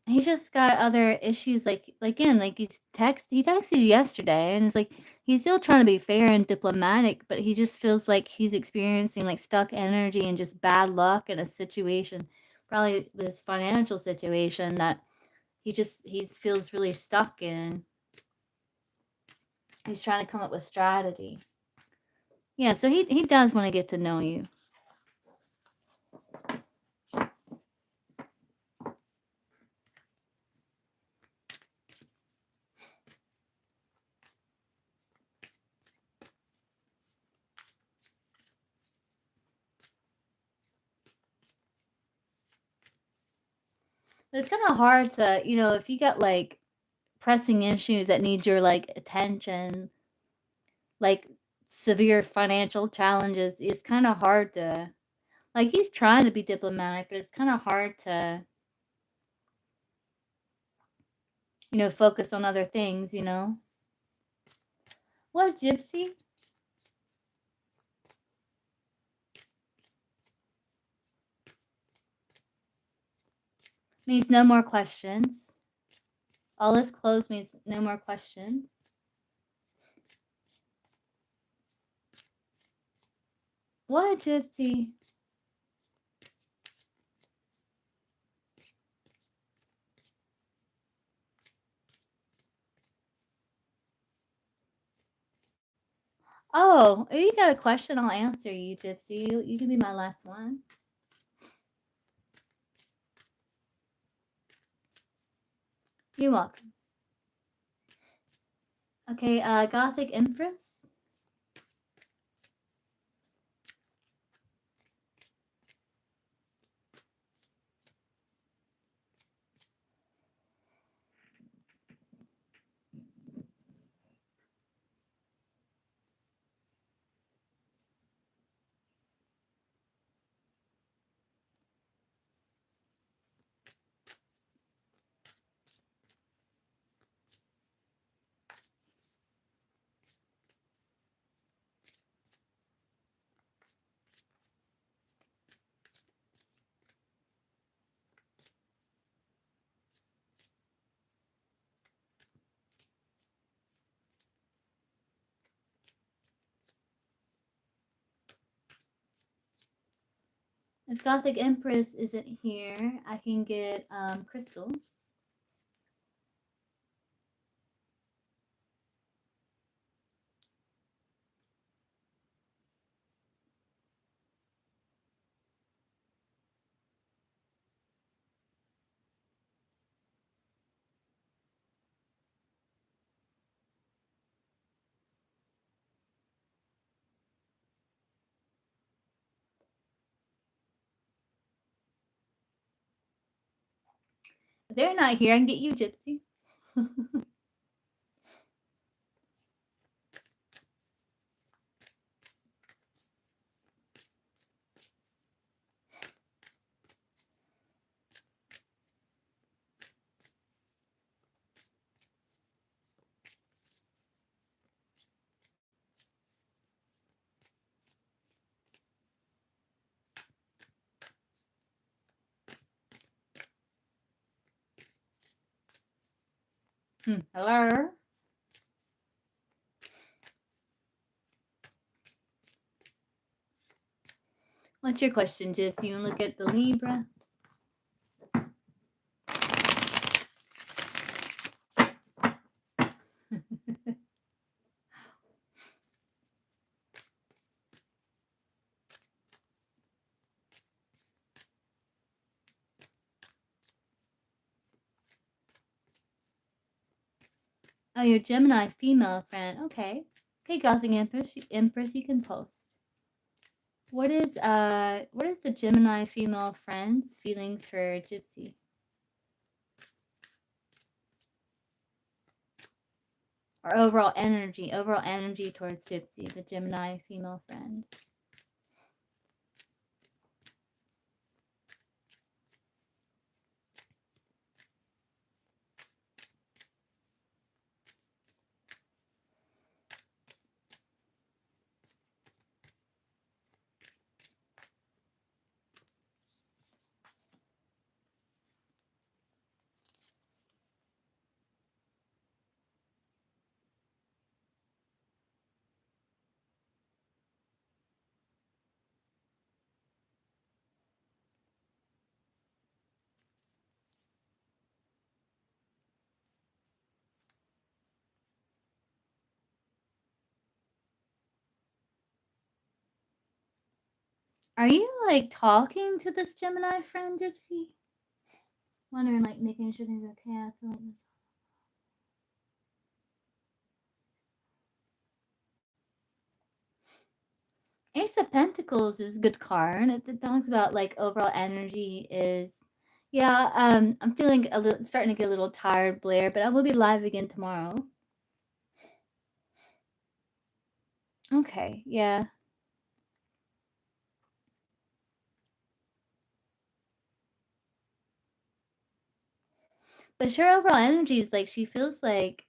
He's just got other issues, like again, like he texted you yesterday, and it's like he's still trying to be fair and diplomatic, but he just feels like he's experiencing like stuck energy and just bad luck in a situation, probably this financial situation that he feels really stuck in. He's trying to come up with strategy. Yeah, so he does want to get to know you. But it's kind of hard to, if you got like pressing issues that need your like attention, like severe financial challenges, it's kind of hard to, like, he's trying to be diplomatic, but it's kind of hard to, focus on other things. What, Gypsy? Means no more questions. All is closed means no more questions. What, Gypsy? Oh, if you got a question, I'll answer you, Gypsy. You can be my last one. You're welcome. Okay, Gothic Empress. If Gothic Empress isn't here, I can get Crystal. If they're not here, I can get you, Gypsy. Hello? What's your question, Gypsy? You want to look at the Libra? Oh, your Gemini female friend. Okay. Okay, Gothic Empress, you can post. What is the Gemini female friend's feelings for Gypsy? Or overall energy towards Gypsy, the Gemini female friend. Are you like talking to this Gemini friend, Gypsy? Wondering, like, making sure things are okay. I feel like this. Ace of Pentacles is a good card. It talks about like overall energy is. Yeah, I'm feeling starting to get a little tired, Blair, but I will be live again tomorrow. Okay, yeah. But sure, overall energy is like she feels like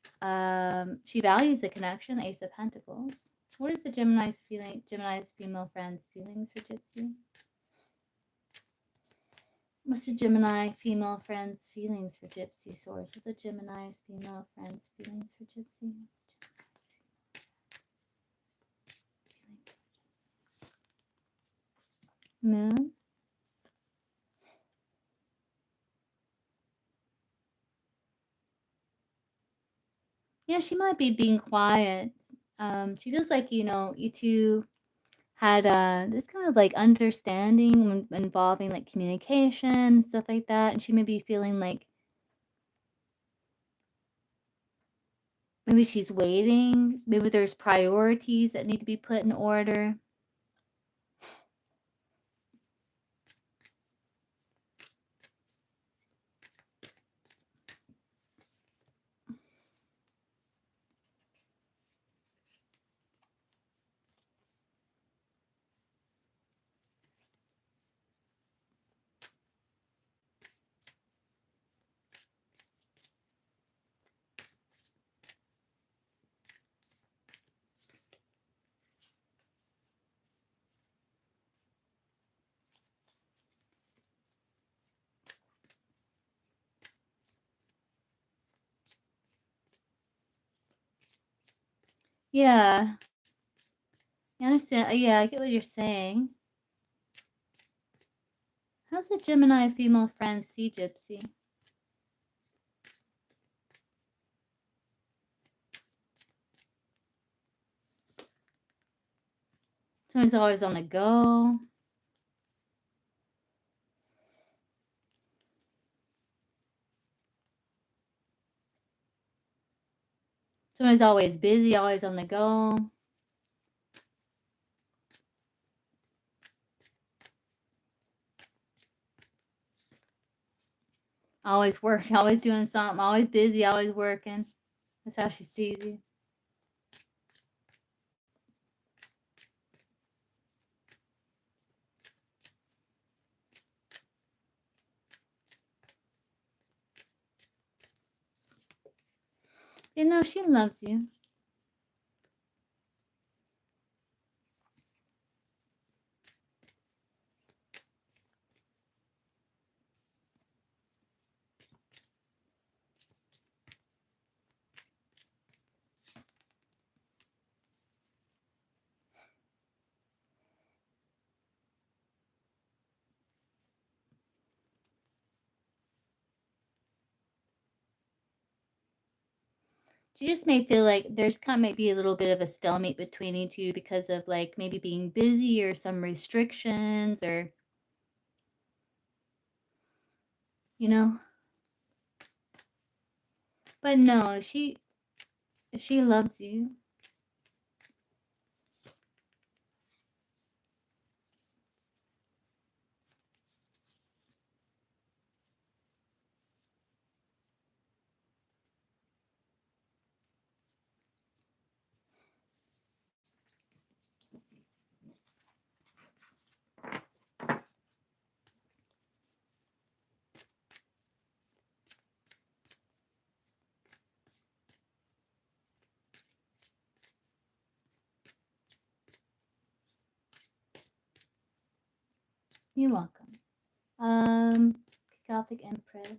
she values the connection, Ace of Pentacles. What is the Gemini's female friend's feelings for Gypsy? What's the Gemini female friend's feelings for Gypsy Source? What's the Gemini's female friend's feelings for Gypsy? Moon? Yeah, she might be being quiet. She feels like, you two had this kind of like understanding involving like communication, stuff like that. And she may be feeling like maybe she's waiting. Maybe there's priorities that need to be put in order. Yeah. I understand. Yeah, I get what you're saying. How's a Gemini female friend, Sea Gypsy? Someone's always on the go. Someone's always busy, always on the go. Always working, always doing something, always busy, always working. That's how she sees you. You know, she loves you. She just may feel like there's kind of might be a little bit of a stalemate between you two because of like maybe being busy or some restrictions or, you know. But no, she loves you. You're welcome. Gothic Empress.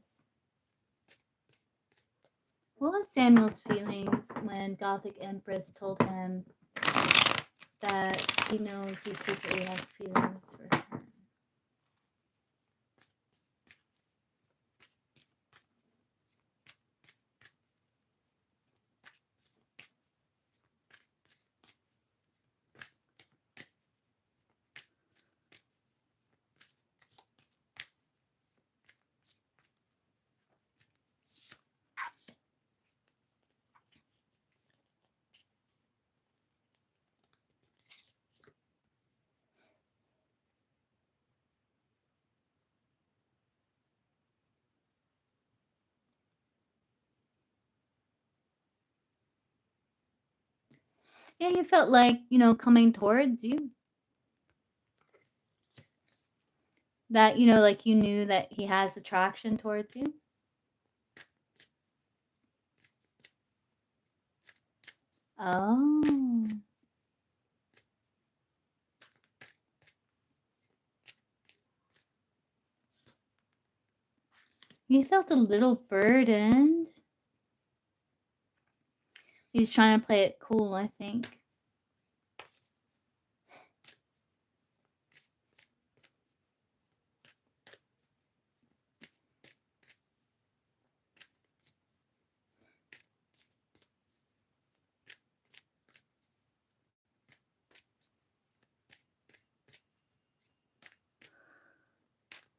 What was Samuel's feelings when Gothic Empress told him that he knows he secretly has feelings for her? Yeah, he felt like, you know, coming towards you. That, you know, like you knew that he has attraction towards you. Oh. You felt a little burdened. He's trying to play it cool, I think.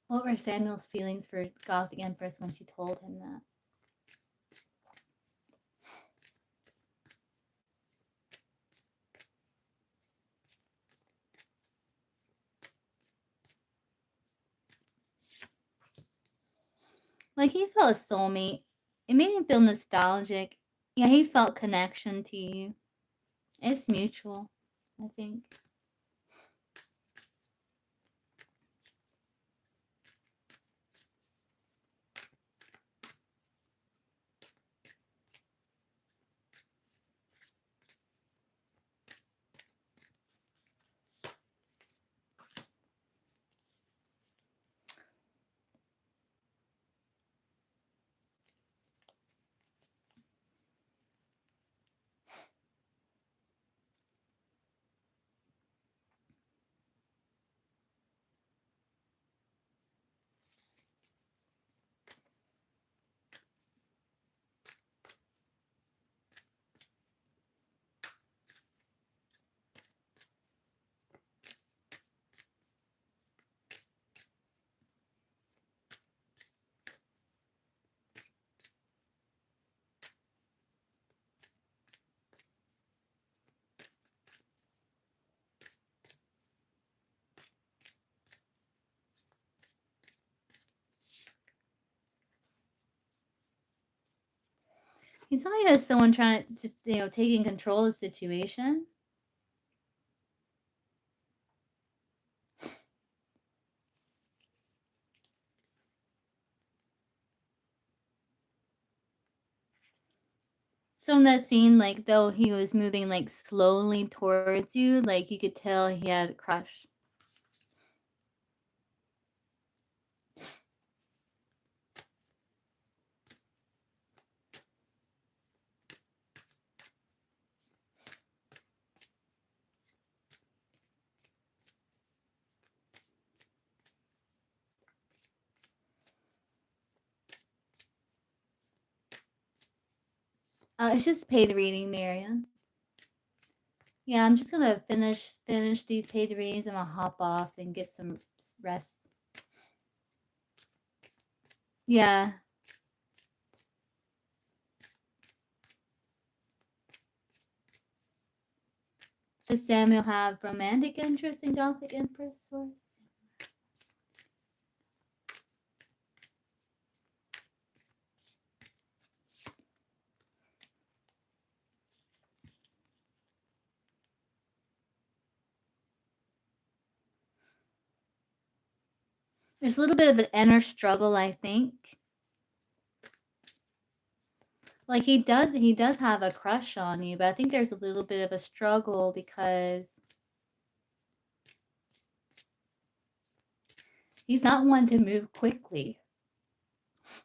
What were Samuel's feelings for Gothic Empress when she told him that? Like he felt a soulmate. It made him feel nostalgic. Yeah, he felt connection to you. It's mutual, I think. He saw you as someone trying to, taking control of the situation. So in that scene, like, though he was moving, like, slowly towards you, like, you could tell he had a crush. It's just paid reading, Marion. Yeah, I'm just gonna finish these paid readings. I'm gonna hop off and get some rest. Yeah. Does Samuel have romantic interest in Gothic Empress source? There's a little bit of an inner struggle, I think. Like he does have a crush on you, but I think there's a little bit of a struggle because he's not one to move quickly.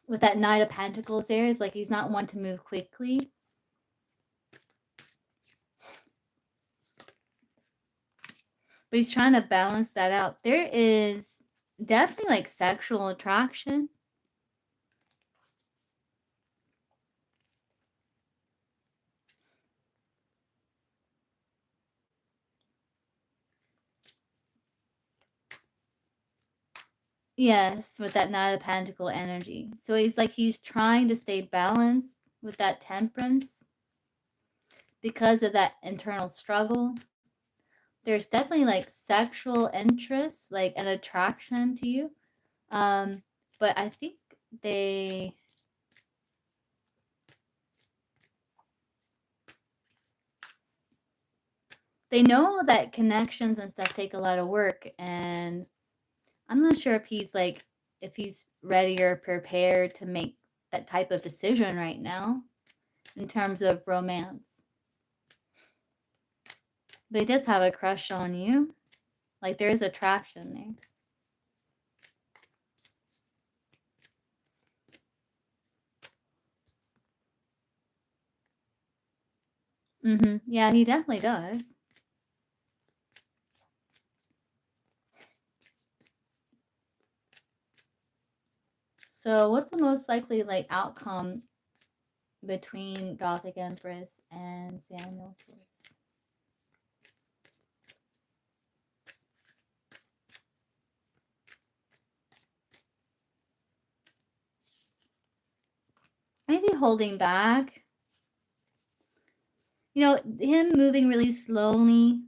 With that Knight of Pentacles there, it's like he's not one to move quickly. But he's trying to balance that out. There is definitely like sexual attraction. Yes, with that Knight of Pentacle energy. So he's trying to stay balanced with that temperance because of that internal struggle. There's definitely like sexual interest, like an attraction to you. But I think they know that connections and stuff take a lot of work, and I'm not sure if he's ready or prepared to make that type of decision right now in terms of romance. But he does have a crush on you. Like there is attraction there. Yeah, he definitely does. So what's the most likely like outcome between Gothic Empress and Samuel Source? Maybe holding back. You know, him moving really slowly.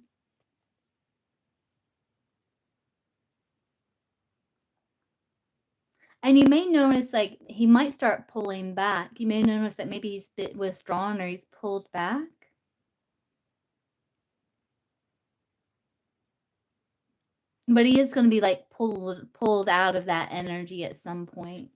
And you may notice like he might start pulling back. You may notice that maybe he's a bit withdrawn or he's pulled back. But he is going to be like pulled out of that energy at some point.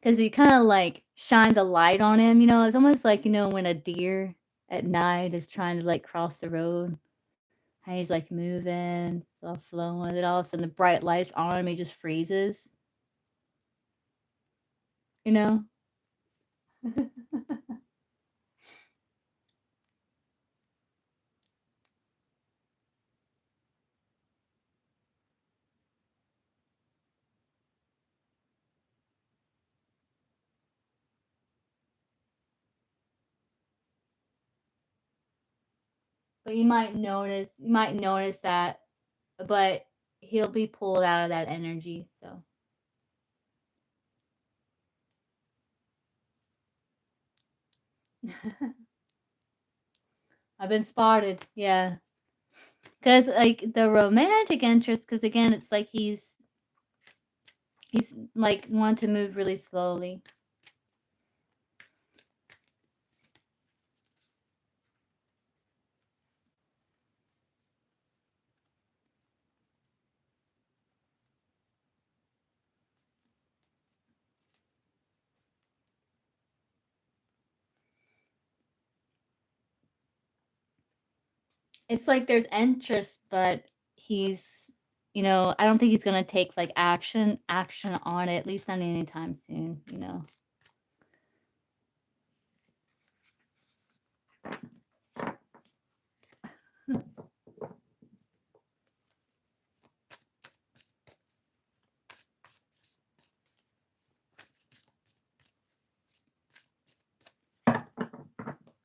Because you kind of like shine the light on him. You know, it's almost like, you know, when a deer at night is trying to like cross the road. How he's like moving, all flowing with it. All of a sudden, the bright lights on him, he just freezes. You know? But you might notice that, but he'll be pulled out of that energy. So I've been spotted. Yeah. Because, like, the romantic interest, because again, it's like he's like wanting to move really slowly. It's like there's interest, but he's, I don't think he's gonna take like action on it, at least not anytime soon.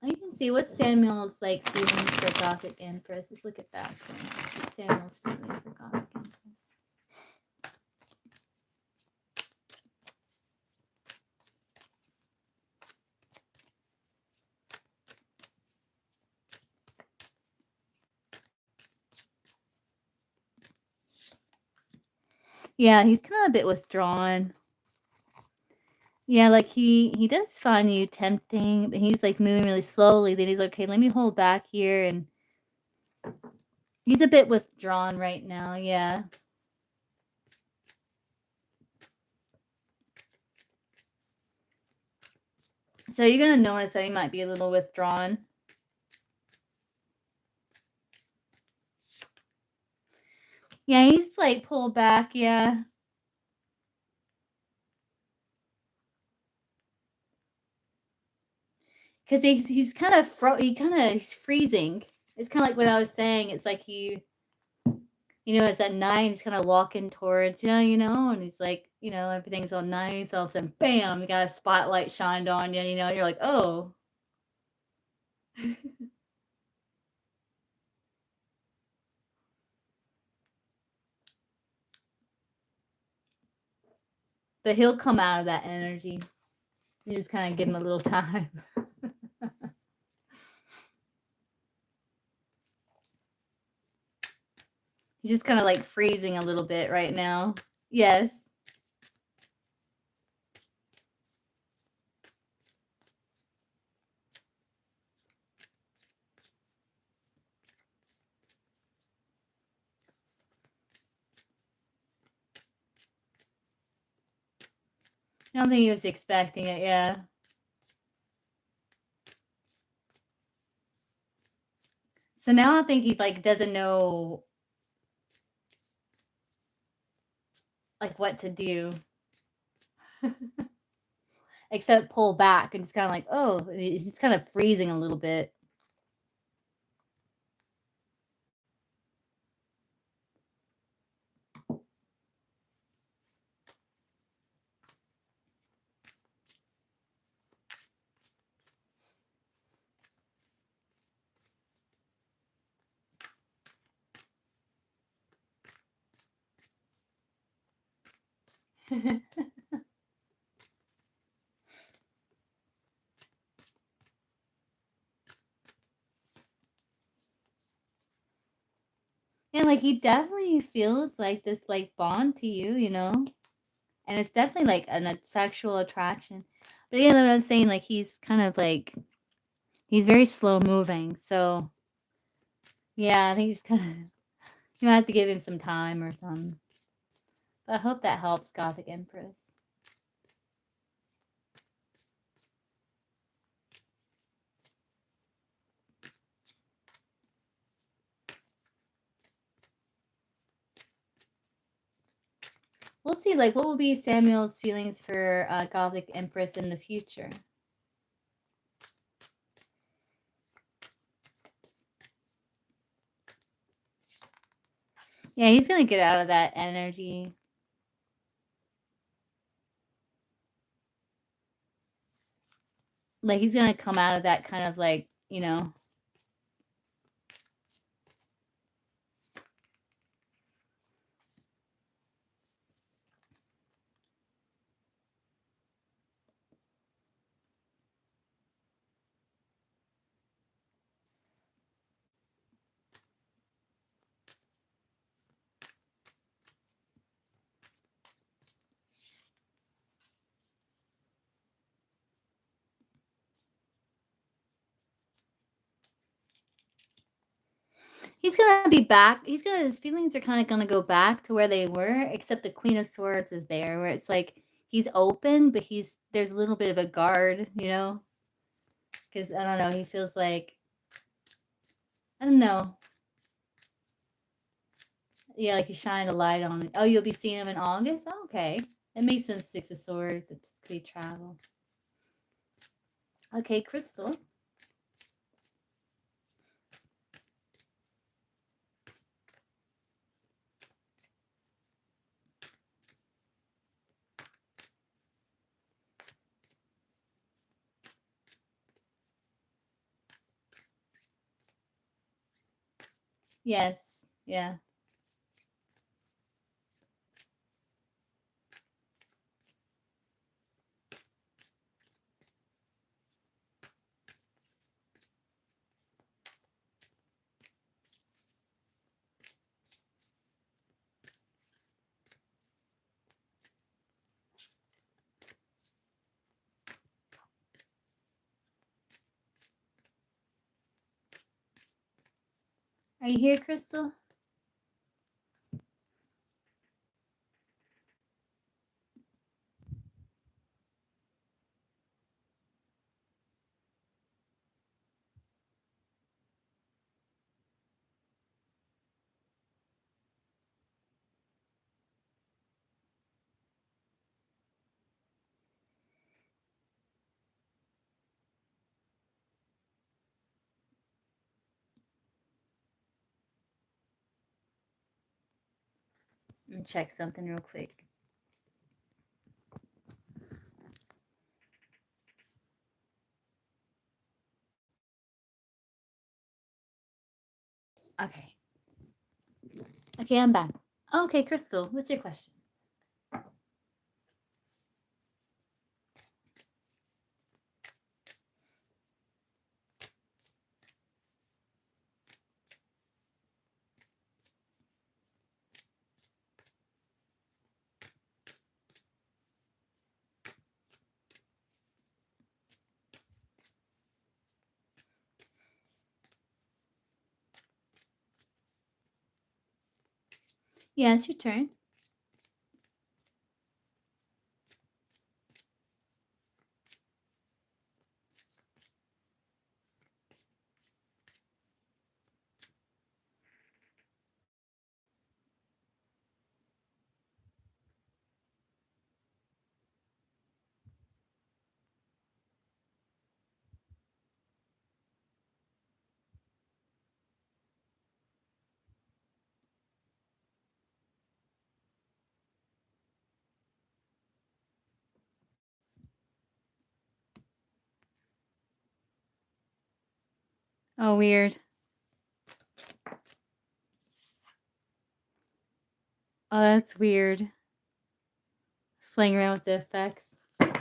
You can see what Samuel's like feelings for Gothic Empress. Let's look at that. Samuel's feelings for Gothic Empress. Yeah, he's kind of a bit withdrawn. Yeah, like he does find you tempting, but he's like moving really slowly. Then he's like, okay, let me hold back here, and he's a bit withdrawn right now. Yeah. So you're gonna notice that he might be a little withdrawn. Yeah, he's like pulled back. Yeah. Because he's kind of he's freezing. It's kind of like what I was saying. It's like it's at night. He's kind of walking towards and he's like, everything's all nice. All of a sudden, bam! You got a spotlight shined on you. And you're like, oh. But he'll come out of that energy. You just kind of give him a little time. He's just kind of like freezing a little bit right now. Yes. I don't think he was expecting it. Yeah. So now I think he like doesn't know like what to do. Except pull back, and it's kind of like, oh, he's kind of freezing a little bit. And like he definitely feels like this like bond to you. And it's definitely like a sexual attraction. But you know what I'm saying? Like he's kind of like he's very slow moving. So yeah, I think he's kind of you might have to give him some time or something. But I hope that helps, Gothic Empress. We'll see. Like, what will be Samuel's feelings for Gothic Empress in the future? Yeah, he's gonna get out of that energy. Like he's gonna come out of that kind of like. He's gonna be back. His feelings are kind of gonna go back to where they were, except the Queen of Swords is there, where it's like he's open, but there's a little bit of a guard, you know, because I don't know. He feels like I don't know. Yeah, like he shined a light on it. Oh, you'll be seeing him in August. Oh, okay, it makes sense. Six of Swords. It could be travel. Okay, Crystal. Yes. Yeah. Are you here, Crystal? Let me check something real quick. Okay. Okay, I'm back. Okay, Crystal, what's your question? Yeah, it's your turn. Oh, weird. Oh, that's weird. Playing around with the effects. Oh,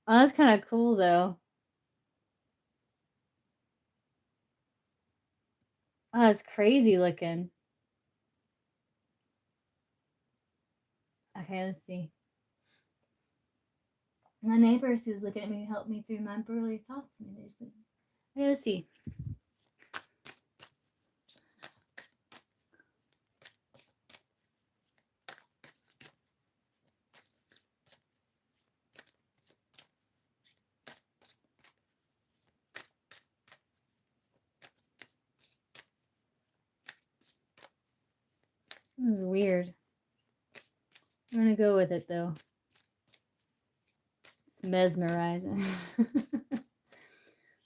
that's kind of cool, though. Oh, that's crazy looking. Okay, let's see. My neighbors who's looking at me helped me through my early thoughts. Okay, let's see. This is weird. I'm gonna go with it though. It's mesmerizing.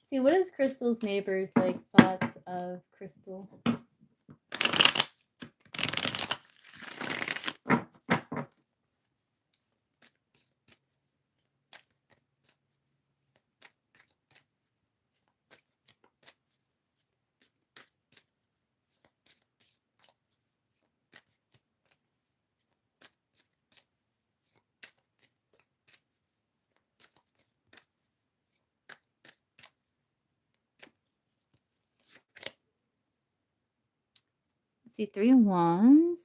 See, what is Crystal's neighbors like thoughts of Crystal? Let's see, 3 of Wands.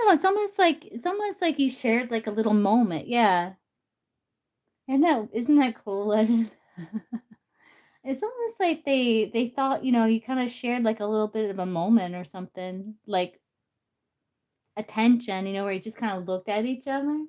No, it's almost like you shared, like, a little moment, yeah. Isn't that cool, Legend? It's almost like they thought, you kinda shared, like, a little bit of a moment or something, like, attention, where you just kinda looked at each other.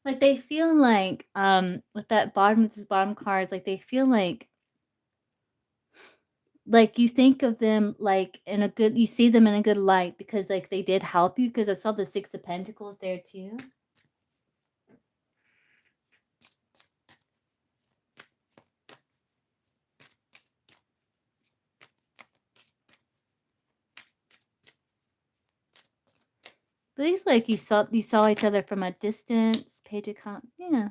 Like, they feel with these bottom cards, like, they feel like, you think of them, like, you see them in a good light because, like, they did help you. Because I saw the 6 of Pentacles there too. But it's like you saw each other from a distance, Page of yeah.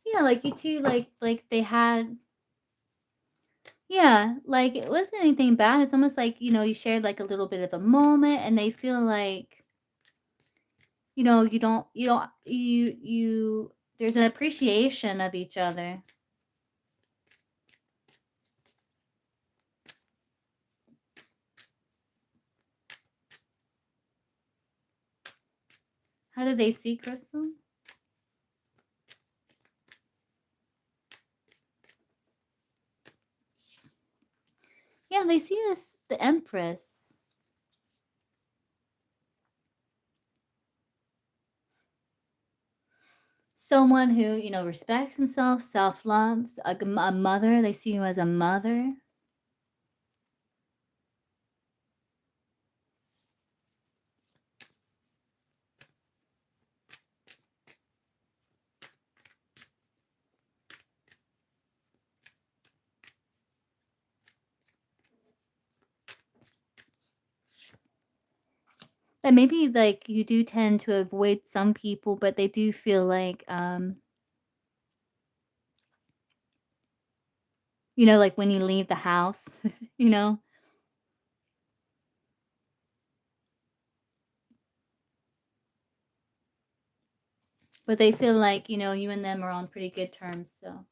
Yeah, like, you 2, like, they had yeah, like, it wasn't anything bad, it's almost like, you shared, like, a little bit of a moment, and they feel like, you there's an appreciation of each other. How do they see Crystal? Yeah, they see us the Empress. Someone who, respects himself, self-loves, a mother, they see you as a mother. And maybe, like, you do tend to avoid some people, but they do feel like, like when you leave the house, you know? But they feel like, you and them are on pretty good terms, so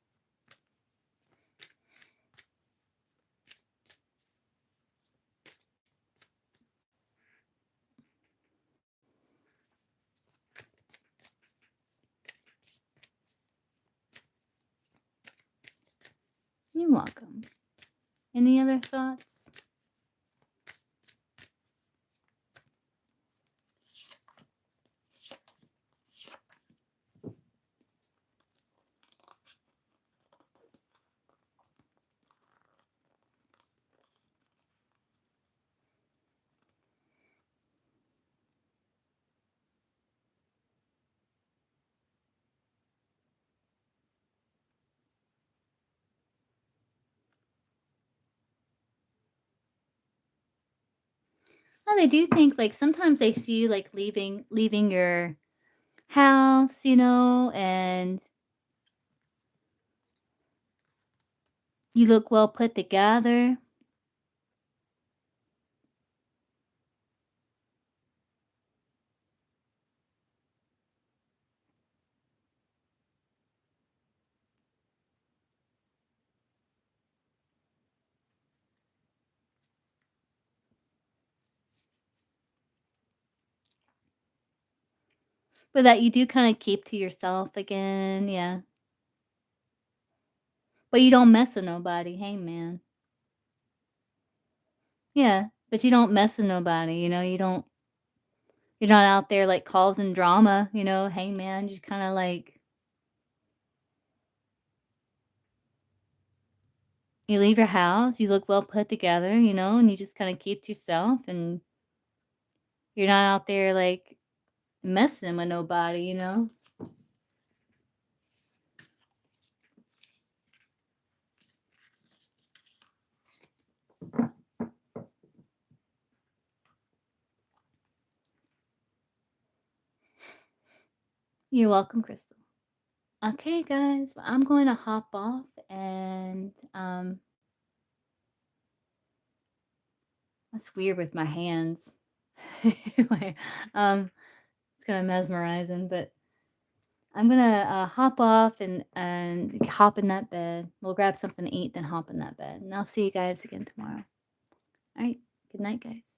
you're welcome. Any other thoughts? Oh, they do think, like, sometimes they see you, like, leaving your house, and you look well put together, but that you do kinda keep to yourself again, yeah. But you don't mess with nobody, hey, man. Yeah, but you don't mess with nobody, you're not out there, like, causing drama, hey, man, just kinda, like you leave your house, you look well put together, and you just kinda keep to yourself, and you're not out there, like, messing with nobody, You're welcome, Crystal. Okay, guys, well, I'm going to hop off and that's weird with my hands. Anyway, it's kind of mesmerizing, but I'm gonna hop off and hop in that bed. We'll grab something to eat, then hop in that bed, and I'll see you guys again tomorrow. All right, good night, guys.